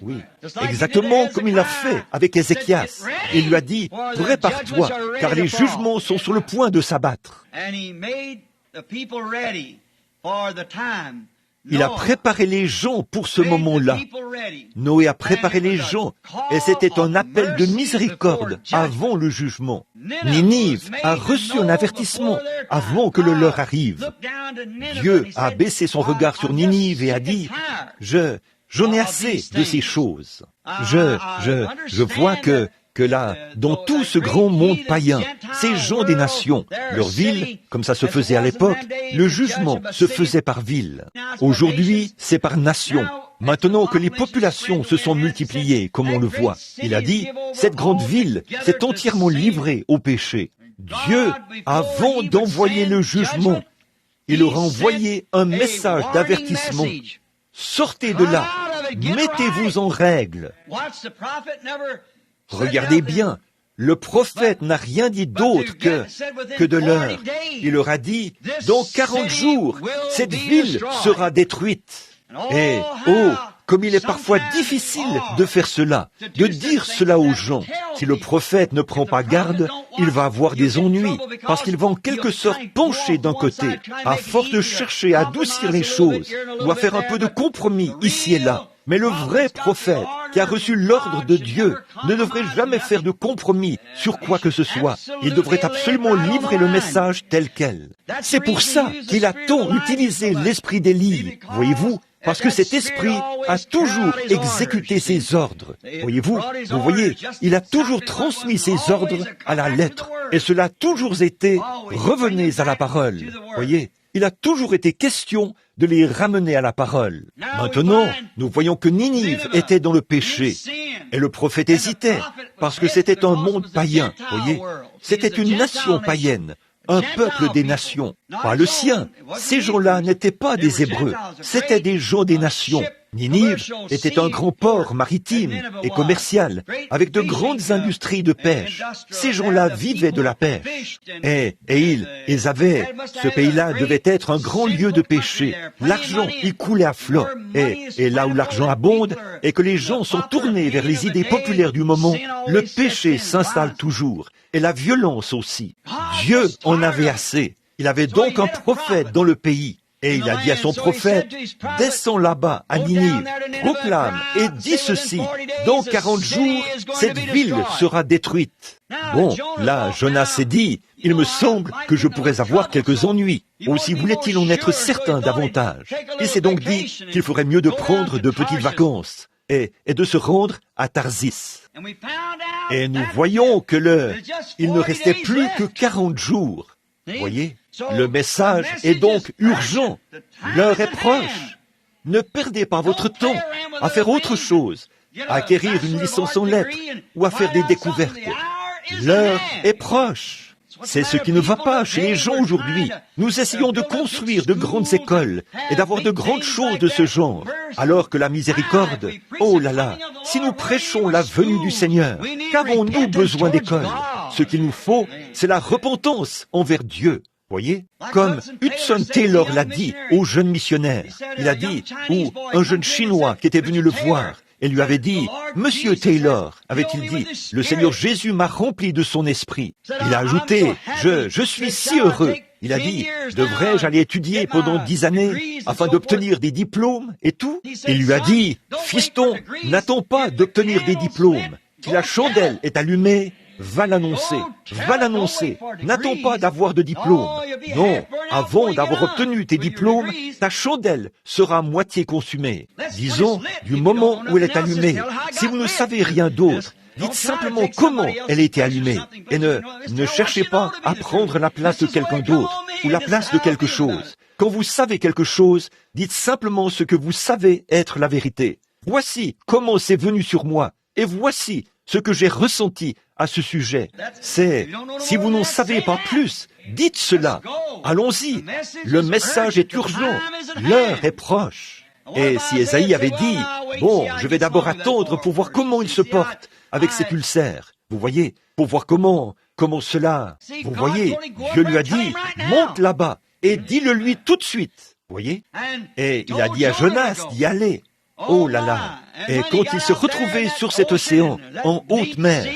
Oui, exactement comme il l'a fait avec Ézéchias. Il lui a dit, « Prépare-toi, car les jugements sont sur le point de s'abattre. » Il a préparé les gens pour ce moment-là. Noé a préparé les gens, et c'était un appel de miséricorde avant le jugement. Ninive a reçu un avertissement avant que le leur arrive. Dieu a baissé son regard sur Ninive et a dit, « J'en ai assez de ces choses. Je vois que là, dans tout ce grand monde païen, ces gens des nations, leur ville, comme ça se faisait à l'époque, le jugement se faisait par ville. Aujourd'hui, c'est par nation. Maintenant que les populations se sont multipliées, comme on le voit, il a dit, cette grande ville s'est entièrement livrée au péché. Dieu, avant d'envoyer le jugement, il aura envoyé un message d'avertissement. Sortez de là, mettez-vous en règle. Regardez bien, le prophète n'a rien dit d'autre que de l'heure. Il leur a dit, dans 40 jours, cette ville sera détruite. Et, comme il est parfois difficile de faire cela, de dire cela aux gens. Si le prophète ne prend pas garde, il va avoir des ennuis, parce qu'il va en quelque sorte pencher d'un côté, à force de chercher à adoucir les choses, ou à faire un peu de compromis ici et là. Mais le vrai prophète, qui a reçu l'ordre de Dieu, ne devrait jamais faire de compromis sur quoi que ce soit. Il devrait absolument livrer le message tel quel. C'est pour ça qu'il a tant utilisé l'esprit d'Élie, voyez-vous, parce que cet esprit a toujours exécuté ses ordres. Voyez-vous, vous voyez, il a toujours transmis ses ordres à la lettre. Et cela a toujours été « revenez à la parole ». Voyez, il a toujours été question de les ramener à la parole. Maintenant, nous voyons que Ninive était dans le péché. Et le prophète hésitait, parce que c'était un monde païen, voyez. C'était une nation païenne, un peuple des nations, pas le sien. Ces gens-là n'étaient pas des Hébreux, c'étaient des gens des nations. Ninive était un grand port maritime et commercial, avec de grandes industries de pêche. Ces gens-là vivaient de la pêche. Et ce pays-là devait être un grand lieu de péché. L'argent y coulait à flot. Et là où l'argent abonde, et que les gens sont tournés vers les idées populaires du moment, le péché s'installe toujours. Et la violence aussi. Dieu en avait assez. Il avait donc un prophète dans le pays. Et il a dit à son prophète, « Descends là-bas à Ninive, proclame et dis ceci, dans 40 jours, cette ville sera détruite. » Bon, là, Jonas s'est dit, « Il me semble que je pourrais avoir quelques ennuis. » Aussi voulait-il en être certain davantage. Il s'est donc dit qu'il ferait mieux de prendre de petites vacances et de se rendre à Tarsis. Et nous voyons que il ne restait plus que 40 jours. Voyez, le message est donc urgent. L'heure est proche. Ne perdez pas votre temps à faire autre chose, à acquérir une licence en lettres ou à faire des découvertes. L'heure est proche. C'est ce qui ne va pas chez les gens aujourd'hui. Nous essayons de construire de grandes écoles et d'avoir de grandes choses de ce genre, alors que la miséricorde, oh là là, si nous prêchons la venue du Seigneur, qu'avons-nous besoin d'écoles? Ce qu'il nous faut, c'est la repentance envers Dieu. Voyez, comme Hudson Taylor l'a dit aux jeunes missionnaires, il a dit, ou un jeune Chinois qui était venu le voir, et lui avait dit, « Monsieur Taylor, avait-il dit, le Seigneur Jésus m'a rempli de son esprit. » Il a ajouté, « Je suis si heureux. » Il a dit, « Devrais-je aller étudier pendant 10 années afin d'obtenir des diplômes et tout ?» Il lui a dit, « Fiston, n'attends pas d'obtenir des diplômes. Si la chandelle est allumée, va l'annoncer, n'attends pas d'avoir de diplôme. Non, avant d'avoir obtenu tes diplômes, ta chandelle sera à moitié consumée. Disons, du moment où elle est allumée, si vous ne savez rien d'autre, Dites simplement comment elle a été allumée. Et ne cherchez pas à prendre la place de quelqu'un d'autre ou la place de quelque chose. Quand vous savez quelque chose, dites simplement ce que vous savez être la vérité. Voici comment c'est venu sur moi. Et voici ce que j'ai ressenti à ce sujet. Si vous n'en savez pas plus, dites cela. Allons-y. Le message est urgent. L'heure est proche. Et si Ésaïe avait dit, bon, je vais d'abord attendre pour voir comment il se porte avec ses pulsaires. Vous voyez, pour voir comment cela. Vous voyez, Dieu lui a dit, monte là-bas et dis-le lui tout de suite. Vous voyez? Et il a dit à Jonas d'y aller. Oh là là! Et quand il se retrouvait sur cet océan, en haute mer,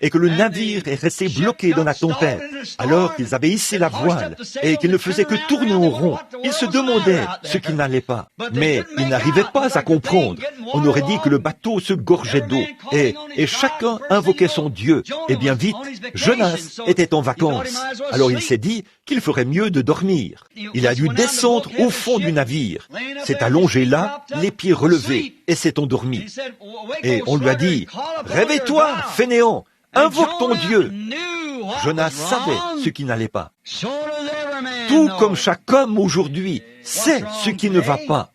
et que le navire est resté bloqué dans la tempête, alors qu'ils avaient hissé la voile, et qu'ils ne faisaient que tourner en rond, ils se demandaient ce qui n'allait pas. Mais ils n'arrivaient pas à comprendre. On aurait dit que le bateau se gorgeait d'eau, et chacun invoquait son Dieu. Et bien vite, Jonas était en vacances. Alors il s'est dit qu'il ferait mieux de dormir. Il a dû descendre au fond du navire, s'est allongé là, les pieds relevés, et s'est endormi. Et on lui a dit, « Réveille-toi, fainéant, invoque ton Dieu !» Jonas savait ce qui n'allait pas. Tout comme chaque homme aujourd'hui sait ce qui ne va pas.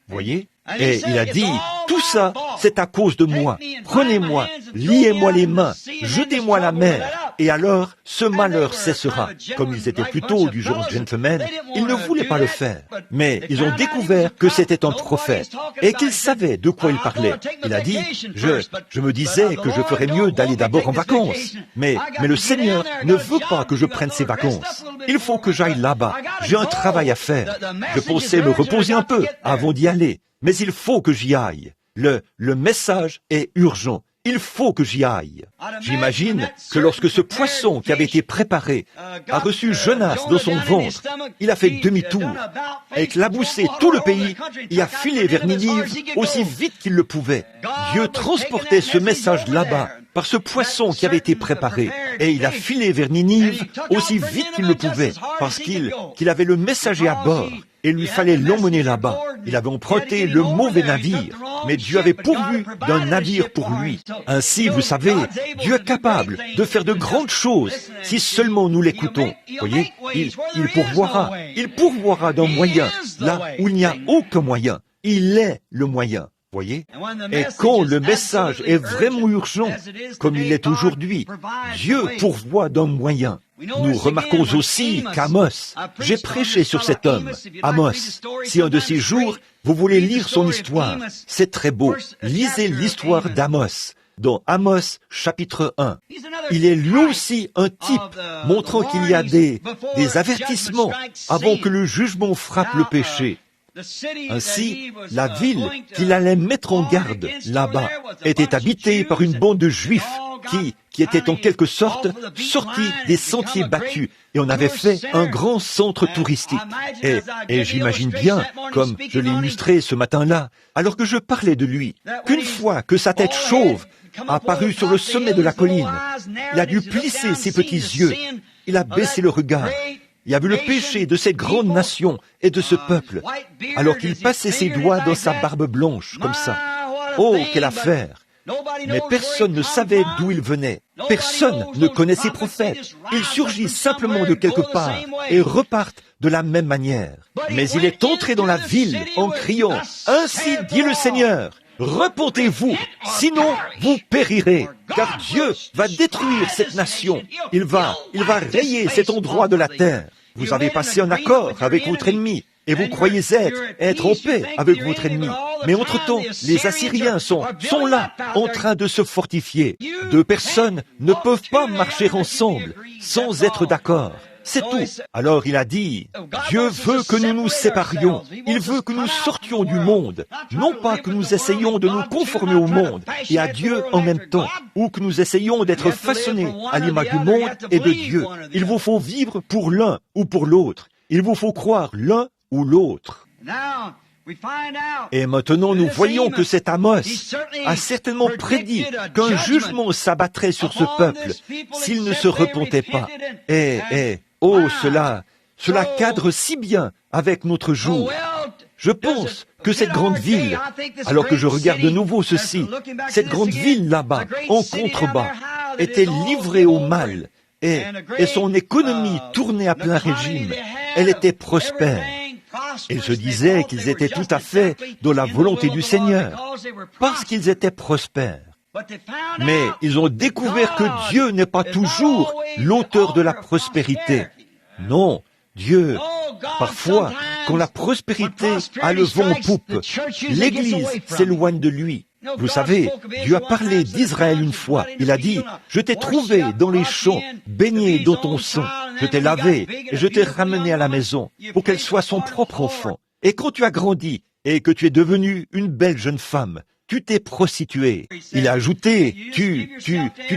Voyez? Et il a dit, tout ça, c'est à cause de moi. Prenez-moi, liez-moi les mains, jetez-moi à la mer, et alors ce malheur cessera. Comme ils étaient plutôt du genre gentleman, ils ne voulaient pas le faire. Mais ils ont découvert que c'était un prophète, et qu'il savait de quoi il parlait. Il a dit, je me disais que je ferais mieux d'aller d'abord en vacances. Mais le Seigneur ne veut pas que je prenne ces vacances. Il faut que j'aille là-bas. J'ai un travail à faire. Je pensais me reposer un peu avant d'y aller. Mais il faut que j'y aille. Le message est urgent. Il faut que j'y aille. J'imagine que lorsque ce poisson qui avait été préparé a reçu Jonas dans son ventre, il a fait demi-tour, a éclaboussé tout le pays et a filé vers Ninive aussi vite qu'il le pouvait. Dieu transportait ce message là-bas par ce poisson qui avait été préparé, et il a filé vers Ninive aussi vite qu'il le pouvait, parce qu'il avait le messager à bord. Et il lui fallait l'emmener là-bas. Il avait emprunté le mauvais navire, mais Dieu avait pourvu d'un navire pour lui. Ainsi, vous savez, Dieu est capable de faire de grandes choses si seulement nous l'écoutons. Voyez, il pourvoira d'un moyen là où il n'y a aucun moyen. Il est le moyen. Voyez? Et quand le message est vraiment urgent, comme il est aujourd'hui, Dieu pourvoit d'un moyen. Nous remarquons aussi qu'Amos, j'ai prêché sur cet homme, Amos. Si un de ces jours, vous voulez lire son histoire, c'est très beau. Lisez l'histoire d'Amos, dans Amos chapitre 1. Il est lui aussi un type montrant qu'il y a des avertissements avant que le jugement frappe le péché. Ainsi, la ville qu'il allait mettre en garde là-bas était habitée par une bande de Juifs qui étaient en quelque sorte sortis des sentiers battus, et on avait fait un grand centre touristique. Et j'imagine bien, comme je l'ai illustré ce matin-là, alors que je parlais de lui, qu'une fois que sa tête chauve a apparu sur le sommet de la colline, il a dû plisser ses petits yeux, il a baissé le regard. Il a vu le péché de cette grande nation et de ce peuple, alors qu'il passait ses doigts dans sa barbe blanche, comme ça. Oh, quelle affaire! Mais personne ne savait d'où il venait. Personne ne connaissait ses prophètes. Ils surgissent simplement de quelque part et repartent de la même manière. Mais il est entré dans la ville en criant, « Ainsi dit le Seigneur, repentez-vous, sinon vous périrez, car Dieu va détruire cette nation. Il va rayer cet endroit de la terre. Vous avez passé un accord avec votre ennemi, et vous croyez être en paix avec votre ennemi. Mais entre-temps, les Assyriens sont là, en train de se fortifier. Deux personnes ne peuvent pas marcher ensemble sans être d'accord. C'est tout. Alors il a dit, Dieu veut que nous nous séparions. Il veut que nous sortions du monde. Non pas que nous essayions de nous conformer au monde et à Dieu en même temps, ou que nous essayions d'être façonnés à l'image du monde et de Dieu. Il vous faut vivre pour l'un ou pour l'autre. Il vous faut croire l'un ou l'autre. Et maintenant, nous voyons que cet Amos a certainement prédit qu'un jugement s'abattrait sur ce peuple s'il ne se repentait pas. Oh, cela cadre si bien avec notre jour. Je pense que cette grande ville, alors que je regarde de nouveau ceci, cette grande ville là-bas, en contrebas, était livrée au mal et son économie tournait à plein régime. Elle était prospère. Ils se disaient qu'ils étaient tout à fait dans la volonté du Seigneur, parce qu'ils étaient prospères. Mais ils ont découvert que Dieu n'est pas toujours l'auteur de la prospérité. Non, Dieu, parfois, quand la prospérité a le vent en poupe, l'Église s'éloigne de lui. Vous savez, Dieu a parlé d'Israël une fois. Il a dit, « Je t'ai trouvé dans les champs, baigné dans ton sang. Je t'ai lavé et je t'ai ramené à la maison pour qu'elle soit son propre enfant. Et quand tu as grandi et que tu es devenue une belle jeune femme, tu t'es prostituée. » Il a ajouté, tu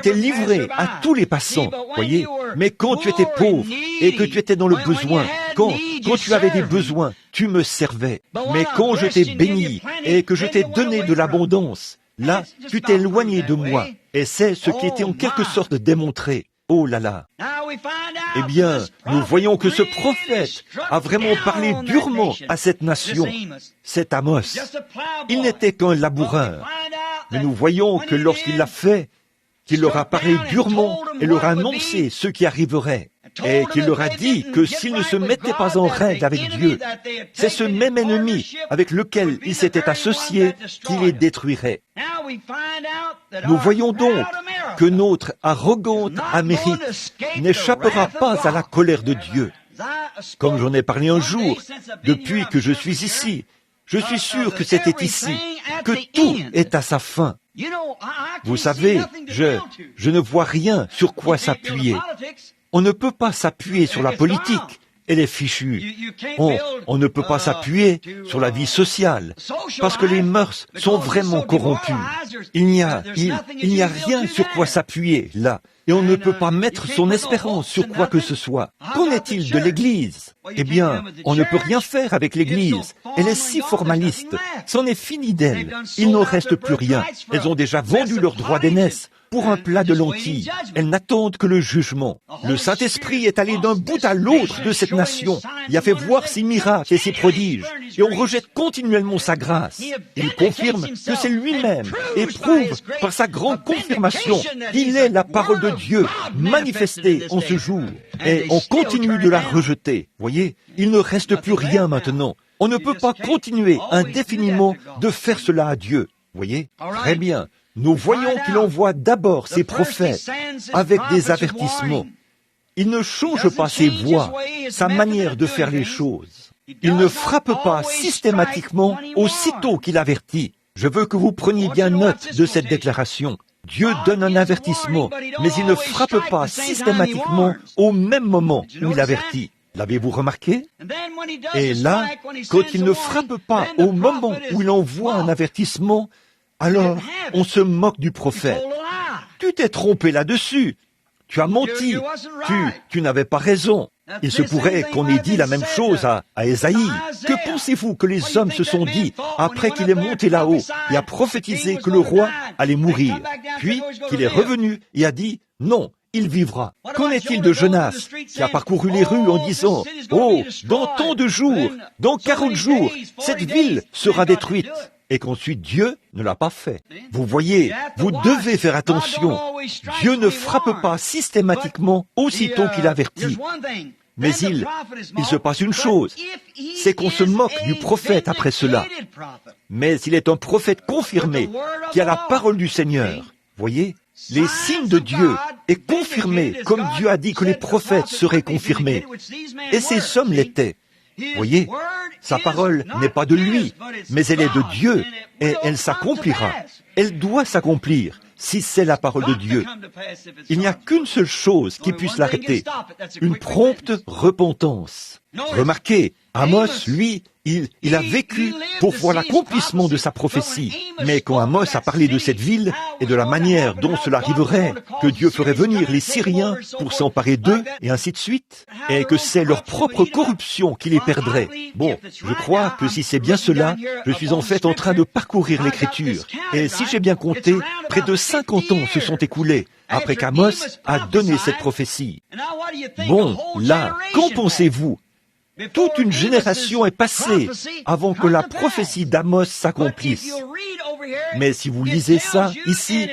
t'es livré à tous les passants, voyez. Mais quand tu étais pauvre et que tu étais dans le besoin, quand tu avais des besoins, tu me servais. Mais quand je t'ai béni et que je t'ai donné de l'abondance, là, tu t'es éloigné de moi. Et c'est ce qui était en quelque sorte démontré. Oh là là! Eh bien, nous voyons que ce prophète a vraiment parlé durement à cette nation. C'est Amos. Il n'était qu'un laboureur. Mais nous voyons que lorsqu'il l'a fait, qu'il leur a parlé durement et leur a annoncé ce qui arriverait. Et qu'il leur a dit que s'ils ne se mettaient pas en règle avec Dieu, c'est ce même ennemi avec lequel ils s'étaient associés qui les détruirait. Nous voyons donc que notre arrogante Amérique n'échappera pas à la colère de Dieu. Comme j'en ai parlé un jour, depuis que je suis ici, je suis sûr que c'était ici, que tout est à sa fin. Vous savez, je ne vois rien sur quoi s'appuyer. On ne peut pas s'appuyer sur la politique, elle est fichue. On ne peut pas s'appuyer sur la vie sociale, parce que les mœurs sont vraiment corrompues. Il n'y a rien sur quoi s'appuyer, là. Et on ne peut pas mettre son espérance sur quoi que ce soit. Qu'en est-il de l'Église? Eh bien, on ne peut rien faire avec l'Église. Elle est si formaliste. C'en est fini d'elle. Il n'en reste plus rien. Elles ont déjà vendu leurs droits d'aînesse pour un plat de lentilles. Elles n'attendent que le jugement. Le Saint-Esprit est allé d'un bout à l'autre de cette nation. Il a fait voir ses miracles et ses prodiges. Et on rejette continuellement sa grâce. Il confirme que c'est lui-même et prouve par sa grande confirmation qu'il est la parole de Dieu manifestée en ce jour. Et on continue de la rejeter. Voyez, il ne reste plus rien maintenant. On ne peut pas continuer indéfiniment de faire cela à Dieu. Voyez, très bien. Nous voyons qu'il envoie d'abord ses prophètes avec des avertissements. Il ne change pas ses voies, sa manière de faire les choses. Il ne frappe pas systématiquement aussitôt qu'il avertit. Je veux que vous preniez bien note de cette déclaration. Dieu donne un avertissement, mais il ne frappe pas systématiquement au même moment où il avertit. L'avez-vous remarqué? Et là, quand il ne frappe pas au moment où il envoie un avertissement, alors on se moque du prophète. Tu t'es trompé là-dessus. Tu as menti. Tu n'avais pas raison. Il se pourrait qu'on ait dit la même chose à Ésaïe. Que pensez-vous que les hommes se sont dit après qu'il est monté là-haut et a prophétisé que le roi allait mourir, puis qu'il est revenu et a dit « Non, il vivra ». Qu'en est-il de Jonas qui a parcouru les rues en disant « Oh, dans tant de jours, dans 40 jours, cette ville sera détruite ». Et qu'ensuite Dieu ne l'a pas fait. Vous voyez, vous devez faire attention. Dieu ne frappe pas systématiquement aussitôt qu'il avertit. Mais il se passe une chose, c'est qu'on se moque du prophète après cela. Mais il est un prophète confirmé qui a la parole du Seigneur. Voyez, les signes de Dieu est confirmé comme Dieu a dit que les prophètes seraient confirmés. Et ces hommes l'étaient. Voyez, sa parole n'est pas de lui, mais elle est de Dieu, et elle s'accomplira. Elle doit s'accomplir, si c'est la parole de Dieu. Il n'y a qu'une seule chose qui puisse l'arrêter, une prompte repentance. Remarquez, Amos, lui, il a vécu pour voir l'accomplissement de sa prophétie. Mais quand Amos a parlé de cette ville et de la manière dont cela arriverait, que Dieu ferait venir les Syriens pour s'emparer d'eux, et ainsi de suite, et que c'est leur propre corruption qui les perdrait. Bon, je crois que si c'est bien cela, je suis en fait en train de parcourir l'Écriture. Et si j'ai bien compté, près de 50 ans se sont écoulés après qu'Amos a donné cette prophétie. Bon, là, qu'en pensez-vous? Toute une génération est passée avant que la prophétie d'Amos s'accomplisse. Mais si vous lisez ça ici,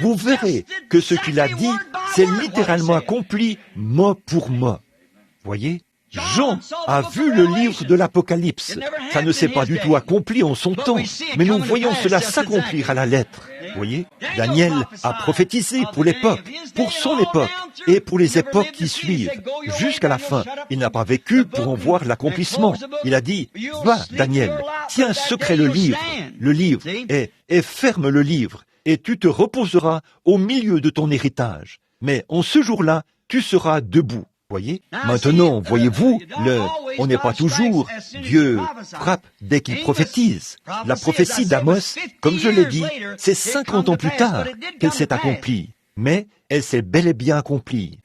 vous verrez que ce qu'il a dit, c'est littéralement accompli mot pour mot. Voyez ? Jean a vu le livre de l'Apocalypse. Ça ne s'est pas du tout accompli en son temps, mais nous voyons cela s'accomplir à la lettre. Voyez, Daniel a prophétisé pour l'époque, pour son époque, et pour les époques qui suivent, jusqu'à la fin. Il n'a pas vécu pour en voir l'accomplissement. Il a dit, va, Daniel, tiens secret le livre, et ferme le livre, et tu te reposeras au milieu de ton héritage. Mais en ce jour-là, tu seras debout. Voyez? Maintenant, voyez-vous, on n'est pas toujours, Dieu frappe dès qu'il prophétise. La prophétie d'Amos, comme je l'ai dit, c'est 50 ans plus tard qu'elle s'est accomplie. Mais elle s'est bel et bien accomplie.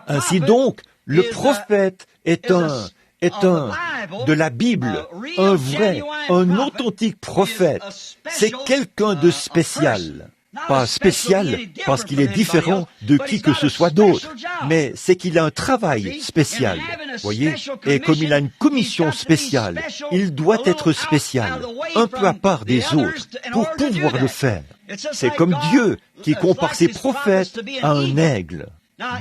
Ainsi donc, le prophète est de la Bible, un vrai, un authentique prophète. C'est quelqu'un de spécial. Pas spécial parce qu'il est différent de qui que ce soit d'autre, mais c'est qu'il a un travail spécial, voyez, et comme il a une commission spéciale, il doit être spécial, un peu à part des autres, pour pouvoir le faire. C'est comme Dieu qui compare ses prophètes à un aigle.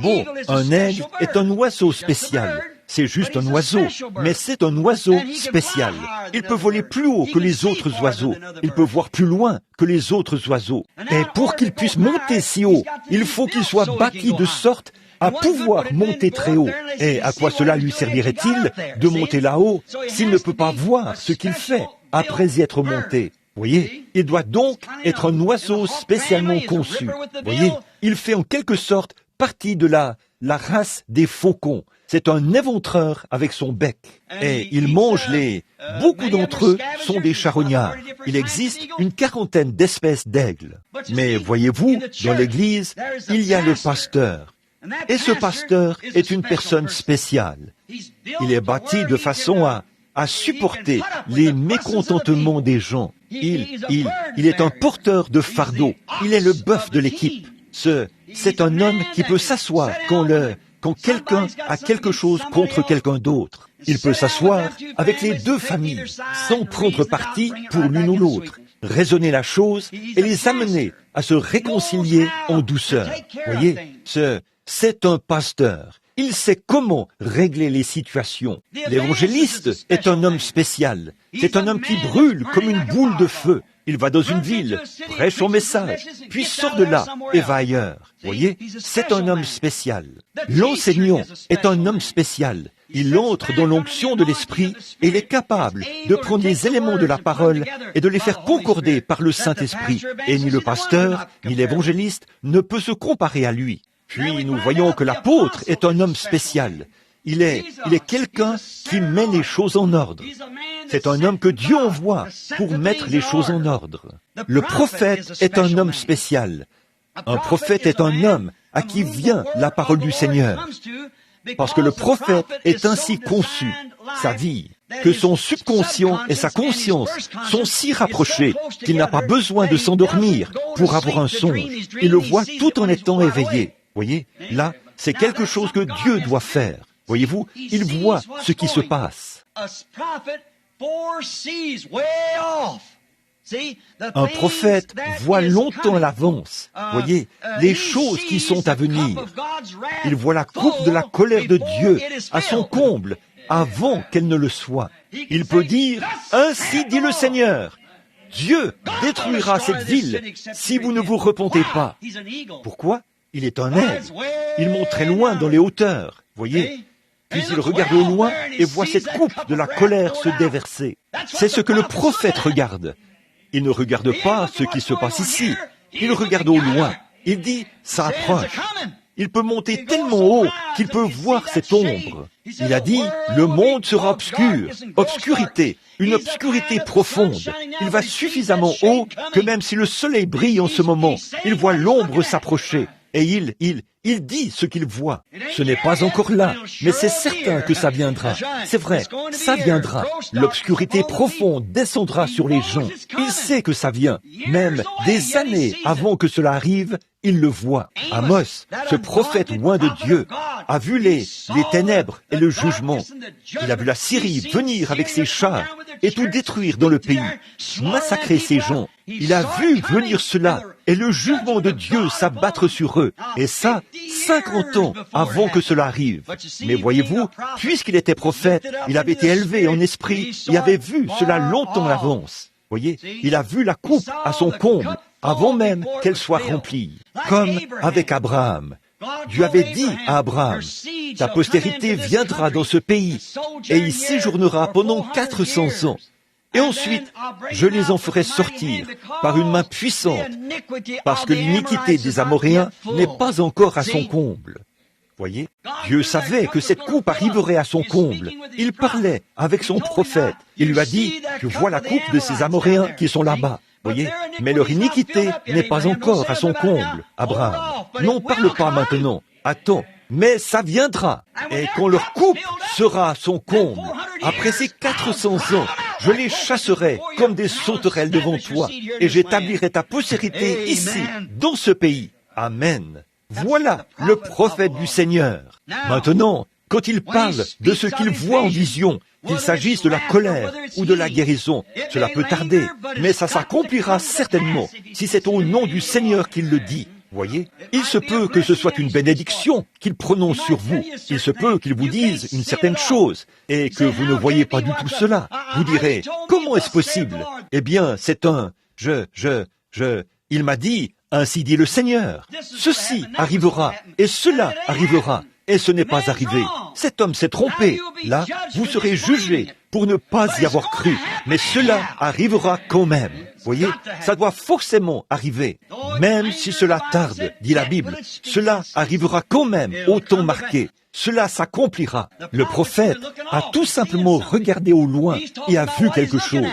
Bon, un aigle est un oiseau spécial. C'est juste un oiseau, mais c'est un oiseau spécial. Il peut voler plus haut que les autres oiseaux. Il peut voir plus loin que les autres oiseaux. Et pour qu'il puisse monter si haut, il faut qu'il soit bâti de sorte à pouvoir monter très haut. Et à quoi cela lui servirait-il de monter là-haut s'il ne peut pas voir ce qu'il fait après y être monté? Voyez, il doit donc être un oiseau spécialement conçu. Voyez, il fait en quelque sorte partie de la race des faucons. C'est un éventreur avec son bec. Et il mange beaucoup d'entre eux sont des charognards. Il existe une 40aine d'espèces d'aigles. Mais voyez-vous, dans l'Église, il y a le pasteur. Et ce pasteur est une personne spéciale. Il est bâti de façon à supporter les mécontentements des gens. Il est un porteur de fardeau. Il est le bœuf de l'équipe. C'est un homme qui peut s'asseoir quand quelqu'un a quelque chose contre quelqu'un d'autre. Il peut s'asseoir avec les deux familles, sans prendre parti pour l'une ou l'autre, raisonner la chose et les amener à se réconcilier en douceur. Voyez, c'est un pasteur. Il sait comment régler les situations. L'évangéliste est un homme spécial. C'est un homme qui brûle comme une boule de feu. Il va dans une ville, prêche son message, puis sort de là et va ailleurs. Voyez, c'est un homme spécial. L'enseignant est un homme spécial. Il entre dans l'onction de l'Esprit et il est capable de prendre les éléments de la parole et de les faire concorder par le Saint-Esprit. Et ni le pasteur, ni l'évangéliste ne peut se comparer à lui. Puis nous voyons que l'apôtre est un homme spécial. Il est quelqu'un qui met les choses en ordre. C'est un homme que Dieu envoie pour mettre les choses en ordre. Le prophète est un homme spécial. Un prophète est un homme à qui vient la parole du Seigneur. Parce que le prophète est ainsi conçu, sa vie, que son subconscient et sa conscience sont si rapprochés qu'il n'a pas besoin de s'endormir pour avoir un songe. Il le voit tout en étant éveillé. Voyez, là, c'est quelque chose que Dieu doit faire. Voyez-vous, il voit ce qui se passe. Un prophète voit longtemps à l'avance, voyez, les choses qui sont à venir. Il voit la coupe de la colère de Dieu à son comble avant qu'elle ne le soit. Il peut dire, ainsi dit le Seigneur, Dieu détruira cette ville si vous ne vous repentez pas. Pourquoi? Il est un aigle. Il monte très loin dans les hauteurs, voyez. Puis il regarde au loin et voit cette coupe de la colère se déverser. C'est ce que le prophète regarde. Il ne regarde pas ce qui se passe ici. Il regarde au loin. Il dit, ça approche. Il peut monter tellement haut qu'il peut voir cette ombre. Il a dit, le monde sera obscur, obscurité, une obscurité profonde. Il va suffisamment haut que même si le soleil brille en ce moment, il voit l'ombre s'approcher. Et il dit ce qu'il voit. Ce n'est pas encore là, mais c'est certain que ça viendra. C'est vrai, ça viendra. L'obscurité profonde descendra sur les gens. Il sait que ça vient. Même des années avant que cela arrive, il le voit. Amos, ce prophète loin de Dieu, a vu les ténèbres et le jugement. Il a vu la Syrie venir avec ses chars et tout détruire dans le pays, massacrer ses gens. Il a vu venir cela et le jugement de Dieu s'abattre sur eux. Et ça, 50 ans avant que cela arrive. Mais voyez-vous, puisqu'il était prophète, il avait été élevé en esprit et avait vu cela longtemps à l'avance. Voyez, il a vu la coupe à son comble avant même qu'elle soit remplie. Comme avec Abraham. Dieu avait dit à Abraham, « Ta postérité viendra dans ce pays et y séjournera pendant 400 ans. Et ensuite, je les en ferai sortir par une main puissante, parce que l'iniquité des Amoréens n'est pas encore à son comble. » Voyez, Dieu savait que cette coupe arriverait à son comble. Il parlait avec son prophète. Il lui a dit, « Je vois la coupe de ces Amoréens qui sont là-bas. » Voyez, mais leur iniquité n'est pas encore à son comble, Abraham. N'en parle pas maintenant. Attends, mais ça viendra. Et quand leur coupe sera à son comble, après ces 400 ans, je les chasserai comme des sauterelles devant toi, et j'établirai ta postérité ici, dans ce pays. Amen. Voilà le prophète du Seigneur. Maintenant, quand il parle de ce qu'il voit en vision, qu'il s'agisse de la colère ou de la guérison, cela peut tarder, mais ça s'accomplira certainement si c'est au nom du Seigneur qu'il le dit. Voyez, il se peut que ce soit une bénédiction qu'il prononce sur vous. Il se peut qu'il vous dise une certaine chose et que vous ne voyez pas du tout cela. Vous direz, comment est-ce possible? Eh bien, c'est il m'a dit, ainsi dit le Seigneur. Ceci arrivera et cela arrivera. Et ce n'est pas arrivé. Cet homme s'est trompé. Là, vous serez jugés pour ne pas y avoir cru. Mais cela arrivera quand même. Voyez, ça doit forcément arriver. Même si cela tarde, dit la Bible, cela arrivera quand même au temps marqué. Cela s'accomplira. Le prophète a tout simplement regardé au loin et a vu quelque chose.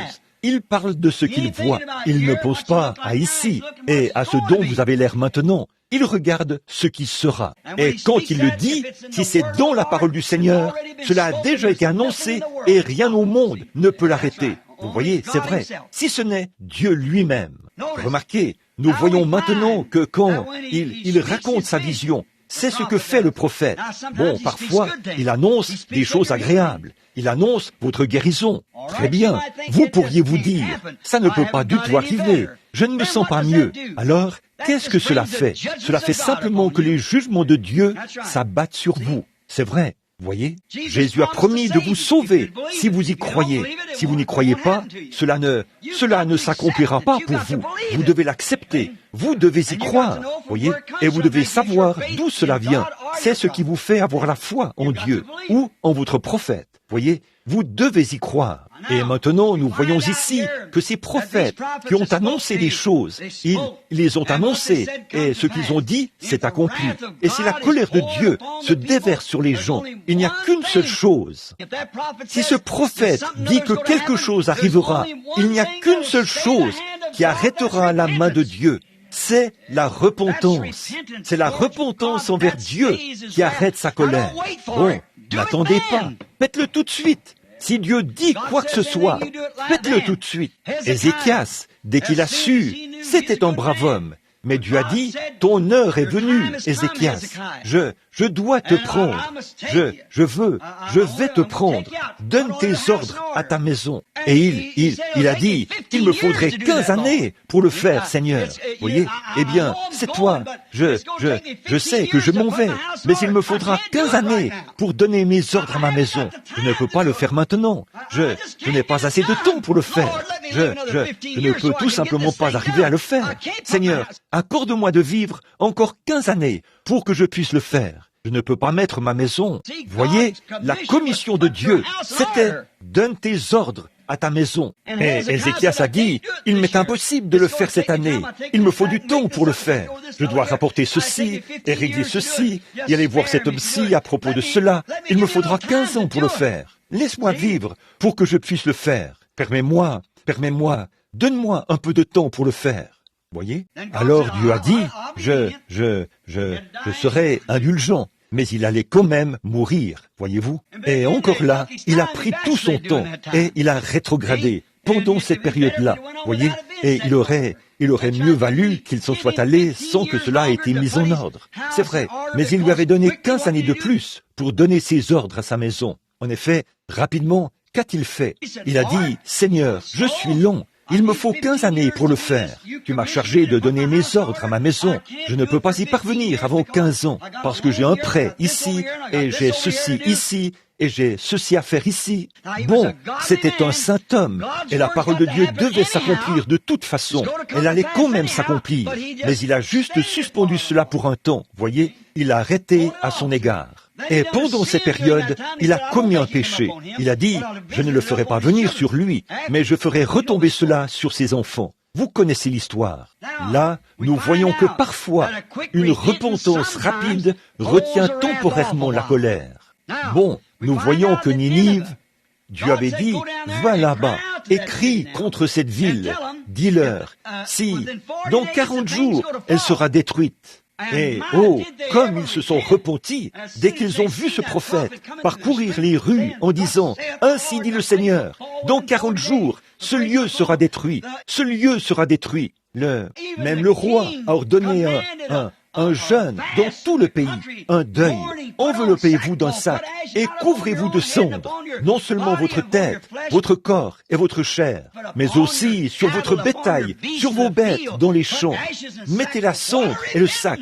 Il parle de ce qu'il voit. Il ne pose pas à ici et à ce dont vous avez l'air maintenant. Il regarde ce qui sera. Et quand il le dit, si c'est dans la parole du Seigneur, cela a déjà été annoncé et rien au monde ne peut l'arrêter. Vous voyez, c'est vrai. Si ce n'est Dieu lui-même. Remarquez, nous voyons maintenant que quand il raconte sa vision, c'est ce que fait le prophète. Bon, parfois, il annonce des choses agréables. Il annonce votre guérison. Très bien. Vous pourriez vous dire, ça ne peut pas du tout arriver. Je ne me sens pas mieux. Alors, qu'est-ce que cela fait? Cela fait simplement que les jugements de Dieu s'abattent sur vous. C'est vrai. Voyez, Jésus a promis de vous sauver si vous y croyez. Si vous n'y croyez pas, cela ne s'accomplira pas pour vous. Vous devez l'accepter. Vous devez y croire. Voyez, et vous devez savoir d'où cela vient. C'est ce qui vous fait avoir la foi en Dieu ou en votre prophète. Voyez, vous devez y croire. Et maintenant, nous voyons ici que ces prophètes qui ont annoncé des choses, ils les ont annoncées, et ce qu'ils ont dit s'est accompli. Et si la colère de Dieu se déverse sur les gens, il n'y a qu'une seule chose. Si ce prophète dit que quelque chose arrivera, il n'y a qu'une seule chose qui arrêtera la main de Dieu. C'est la repentance. C'est la repentance envers Dieu qui arrête sa colère. Bon, n'attendez pas. Faites-le tout de suite. Si Dieu dit quoi que ce soit, faites-le tout de suite. Ézéchias, dès qu'il a su, c'était un brave homme. Mais Dieu a dit, ton heure est venue, Ézéchias. Je dois te prendre. Je vais te prendre. Donne tes ordres à ta maison. Et il a dit, il me faudrait 15 années pour le faire, Seigneur. Voyez? Eh bien, c'est toi. Je sais que je m'en vais, mais il me faudra 15 années pour donner mes ordres à ma maison. Je ne peux pas le faire maintenant. Je n'ai pas assez de temps pour le faire. Je ne peux tout simplement pas arriver à le faire. Seigneur, accorde-moi de vivre encore 15 années pour que je puisse le faire. Je ne peux pas mettre ma maison. Voyez, la commission de Dieu, c'était « donne tes ordres à ta maison ». Et Ézéchias a dit « il m'est impossible de le faire cette année. Il me faut du temps pour le faire. Je dois rapporter ceci et régler ceci et aller voir cet homme-ci à propos de cela. Il me faudra 15 ans pour le faire. Laisse-moi vivre pour que je puisse le faire. Permets-moi, donne-moi un peu de temps pour le faire. » Voyez? Alors Dieu a dit, je serai indulgent. Mais il allait quand même mourir, voyez-vous. Et encore là, il a pris tout son temps et il a rétrogradé pendant cette période-là, voyez. Et il aurait mieux valu qu'il s'en soit allé sans que cela ait été mis en ordre. C'est vrai, mais il lui avait donné 15 années de plus pour donner ses ordres à sa maison. En effet, rapidement, qu'a-t-il fait? Il a dit, « Seigneur, je suis long. Il me faut 15 années pour le faire. Tu m'as chargé de donner mes ordres à ma maison. Je ne peux pas y parvenir avant 15 ans, parce que j'ai un prêt ici, et j'ai ceci ici, et j'ai ceci à faire ici. » Bon, c'était un saint homme, et la parole de Dieu devait s'accomplir de toute façon. Elle allait quand même s'accomplir, mais il a juste suspendu cela pour un temps, voyez. Il a arrêté à son égard. Et pendant cette période, il a commis un péché. Il a dit, je ne le ferai pas venir sur lui, mais je ferai retomber cela sur ses enfants. Vous connaissez l'histoire. Là, nous voyons que parfois, une repentance rapide retient temporairement la colère. Bon, nous voyons que Ninive, Dieu avait dit, va là-bas et crie contre cette ville. Dis-leur, si, dans 40 jours, elle sera détruite. Et, oh, comme ils se sont repentis dès qu'ils ont vu ce prophète parcourir les rues en disant « Ainsi dit le Seigneur, dans 40 jours, ce lieu sera détruit, ce lieu sera détruit. » Même le roi a ordonné un jeûne dans tout le pays, un deuil. Enveloppez-vous d'un sac et couvrez-vous de cendres, non seulement votre tête, votre corps et votre chair, mais aussi sur votre bétail, sur vos bêtes dans les champs. Mettez la cendre et le sac.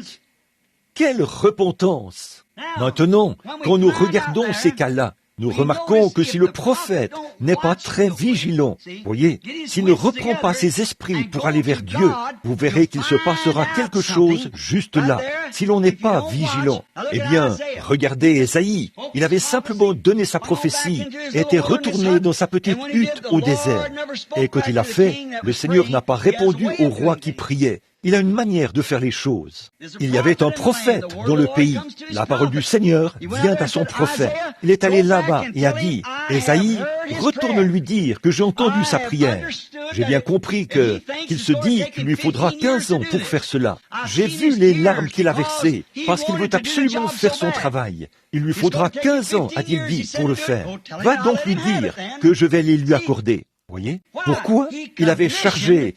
Quelle repentance! Maintenant, quand nous regardons ces cas-là, nous remarquons que si le prophète n'est pas très vigilant, voyez, s'il ne reprend pas ses esprits pour aller vers Dieu, vous verrez qu'il se passera quelque chose juste là. Si l'on n'est pas vigilant, eh bien, regardez Ésaïe, il avait simplement donné sa prophétie et était retourné dans sa petite hutte au désert. Et quand il a fait, le Seigneur n'a pas répondu au roi qui priait. Il a une manière de faire les choses. Il y avait un prophète dans le pays. La parole du Seigneur vient à son prophète. Il est allé là-bas et a dit, « Ésaïe, retourne lui dire que j'ai entendu sa prière. J'ai bien compris qu'il se dit qu'il lui faudra 15 ans pour faire cela. J'ai vu les larmes qu'il a versées parce qu'il veut absolument faire son travail. Il lui faudra 15 ans, a-t-il dit, pour le faire. Va donc lui dire que je vais les lui accorder. » Voyez? Pourquoi? Il avait chargé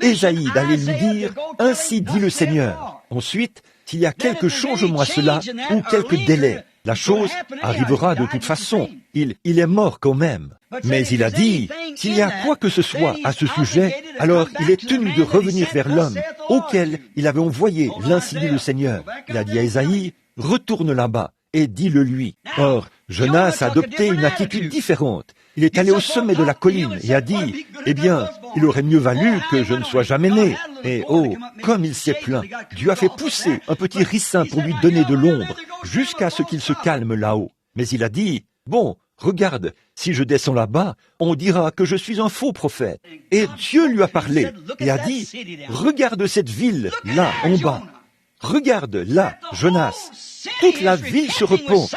Ésaïe d'aller lui dire « Ainsi dit le Seigneur ». Ensuite, s'il y a quelque changement à cela ou quelque délai, la chose arrivera de toute façon. Il est mort quand même. Mais il a dit, s'il y a quoi que ce soit à ce sujet, alors il est tenu de revenir vers l'homme auquel il avait envoyé l'ainsi dit le Seigneur. Il a dit à Ésaïe, retourne là-bas et dis-le lui. Or, Jonas a adopté une attitude différente. Il est allé au sommet de la colline et a dit, eh bien, il aurait mieux valu que je ne sois jamais né. Et oh, comme il s'est plaint, Dieu a fait pousser un petit ricin pour lui donner de l'ombre, jusqu'à ce qu'il se calme là-haut. Mais il a dit, bon, regarde, si je descends là-bas, on dira que je suis un faux prophète. Et Dieu lui a parlé et a dit, regarde cette ville, là, en bas. Regarde, là, Jonas, toute la ville se repent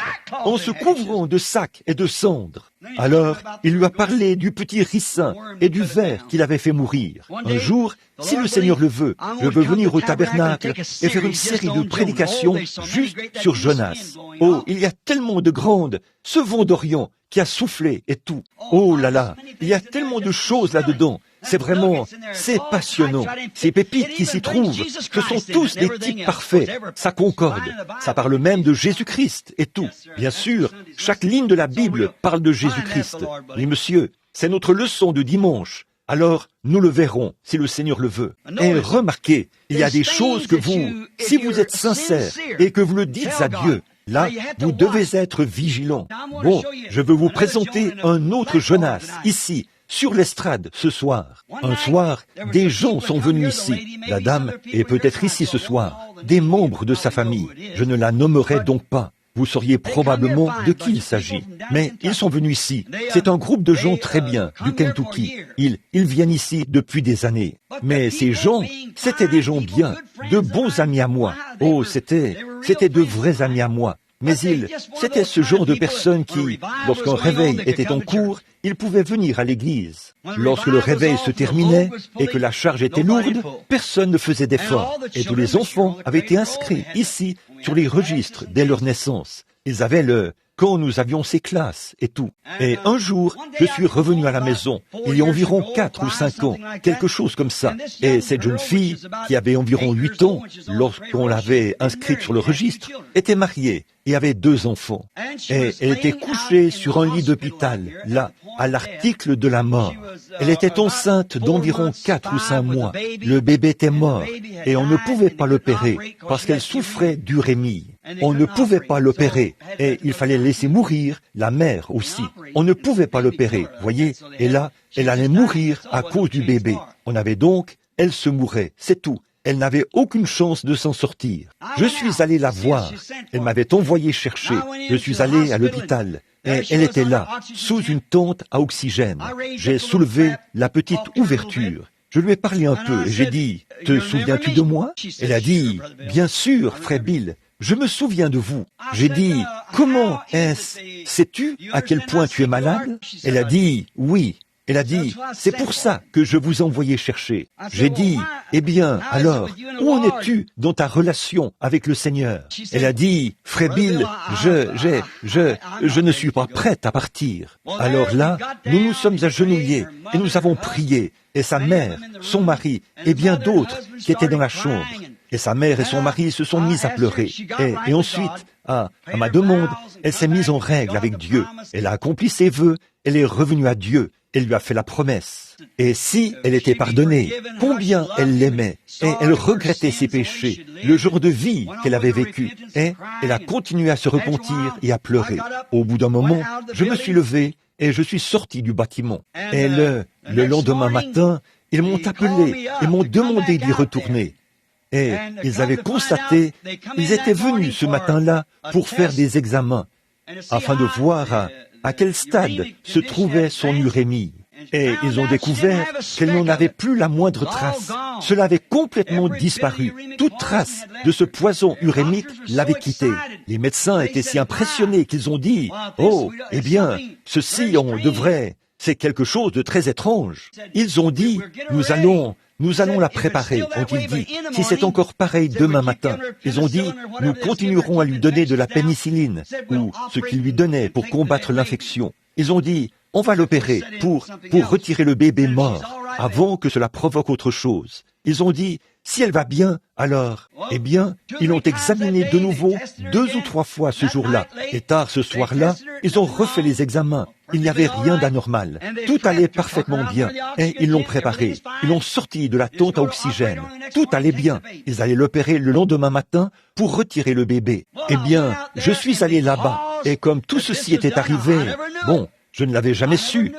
en se couvrant de sacs et de cendres. Alors, il lui a parlé du petit ricin et du ver qu'il avait fait mourir. Un jour, si le Seigneur le veut, je veux venir au tabernacle et faire une série de prédications juste sur Jonas. Oh, il y a tellement de grandes, ce vent d'Orient qui a soufflé et tout. Oh là là, il y a tellement de choses là-dedans. C'est passionnant. Ces pépites qui s'y trouvent, ce sont tous des types parfaits. Ça concorde. Ça parle même de Jésus-Christ et tout. Bien sûr, chaque ligne de la Bible parle de Jésus-Christ. Oui, monsieur, c'est notre leçon de dimanche. Alors, nous le verrons, si le Seigneur le veut. Et remarquez, il y a des choses que vous, si vous êtes sincère et que vous le dites à Dieu, là, vous devez être vigilant. Bon, je veux vous présenter un autre Jonas, ici, sur l'estrade, ce soir. Un soir, des gens sont venus ici. La dame est peut-être ici ce soir. Des membres de sa famille. Je ne la nommerai donc pas. Vous sauriez probablement de qui il s'agit. Mais ils sont venus ici. C'est un groupe de gens très bien, du Kentucky. Ils viennent ici depuis des années. Mais ces gens, c'étaient des gens bien, de bons amis à moi. Oh, c'était de vrais amis à moi. Mais c'était ce genre de personne qui, lorsqu'un réveil était en cours, il pouvait venir à l'église. Lorsque le réveil se terminait et que la charge était lourde, personne ne faisait d'effort. Et tous les enfants avaient été inscrits ici sur les registres dès leur naissance. Ils avaient quand nous avions ces classes et tout. Et un jour, je suis revenu à la maison, il y a environ 4 ou 5 ans, quelque chose comme ça. Et cette jeune fille, qui avait environ 8 ans, lorsqu'on l'avait inscrite sur le registre, était mariée et avait 2 enfants. Et elle était couchée sur un lit d'hôpital, là, à l'article de la mort. Elle était enceinte d'environ 4 ou 5 mois. Le bébé était mort et on ne pouvait pas l'opérer parce qu'elle souffrait d'urémie. On ne pouvait pas l'opérer et il fallait laisser mourir la mère aussi. On ne pouvait pas l'opérer, voyez. Et là, elle allait mourir à cause du bébé. Elle se mourait, c'est tout. Elle n'avait aucune chance de s'en sortir. Je suis allé la voir. Elle m'avait envoyé chercher. Je suis allé à l'hôpital. Et elle était là, sous une tente à oxygène. J'ai soulevé la petite ouverture. Je lui ai parlé un peu et j'ai dit, « Te souviens-tu de moi ?» Elle a dit, « Bien sûr, frère Bill, je me souviens de vous. » J'ai dit, « Comment est-ce? Sais-tu à quel point tu es malade ?» Elle a dit, « Oui. » Elle a dit, « C'est pour ça que je vous envoyais chercher. » J'ai dit, « Eh bien, alors, où en es-tu dans ta relation avec le Seigneur ?» Elle a dit, « Frère Bill, je ne suis pas prête à partir. » Alors là, nous nous sommes agenouillés et nous avons prié. Et sa mère, son mari et bien d'autres qui étaient dans la chambre. Et sa mère et son mari se sont mis à pleurer. Et ensuite, à ma demande, elle s'est mise en règle avec Dieu. Elle a accompli ses vœux, elle est revenue à Dieu. Elle lui a fait la promesse. Et si elle était pardonnée, combien elle l'aimait, et elle regrettait ses péchés, le genre de vie qu'elle avait vécu, et elle a continué à se repentir et à pleurer. Au bout d'un moment, je me suis levé et je suis sorti du bâtiment. Et le lendemain matin, ils m'ont appelé et m'ont demandé d'y retourner. Et ils avaient constaté, ils étaient venus ce matin-là pour faire des examens, afin de voir à quel stade se trouvait son urémie. Et ils ont découvert qu'elle n'en avait plus la moindre trace. Cela avait complètement disparu. Toute trace de ce poison urémique l'avait quitté. Les médecins étaient si impressionnés qu'ils ont dit « Oh, eh bien, ceci, c'est quelque chose de très étrange. » Ils ont dit « Nous allons la préparer, ont-ils dit. Si c'est encore pareil demain matin, ils ont dit, nous continuerons à lui donner de la pénicilline, ou ce qu'ils lui donnaient pour combattre l'infection. Ils ont dit, on va l'opérer pour retirer le bébé mort, avant que cela provoque autre chose. Ils ont dit, si elle va bien, alors, eh bien, ils l'ont examinée de nouveau 2 ou 3 fois ce jour-là. Et tard ce soir-là, ils ont refait les examens. Il n'y avait rien d'anormal. Tout allait parfaitement bien. Et ils l'ont préparé. Ils l'ont sorti de la tente à oxygène. Tout allait bien. Ils allaient l'opérer le lendemain matin pour retirer le bébé. Eh bien, je suis allé là-bas. Et comme tout ceci était arrivé, je ne l'avais jamais su.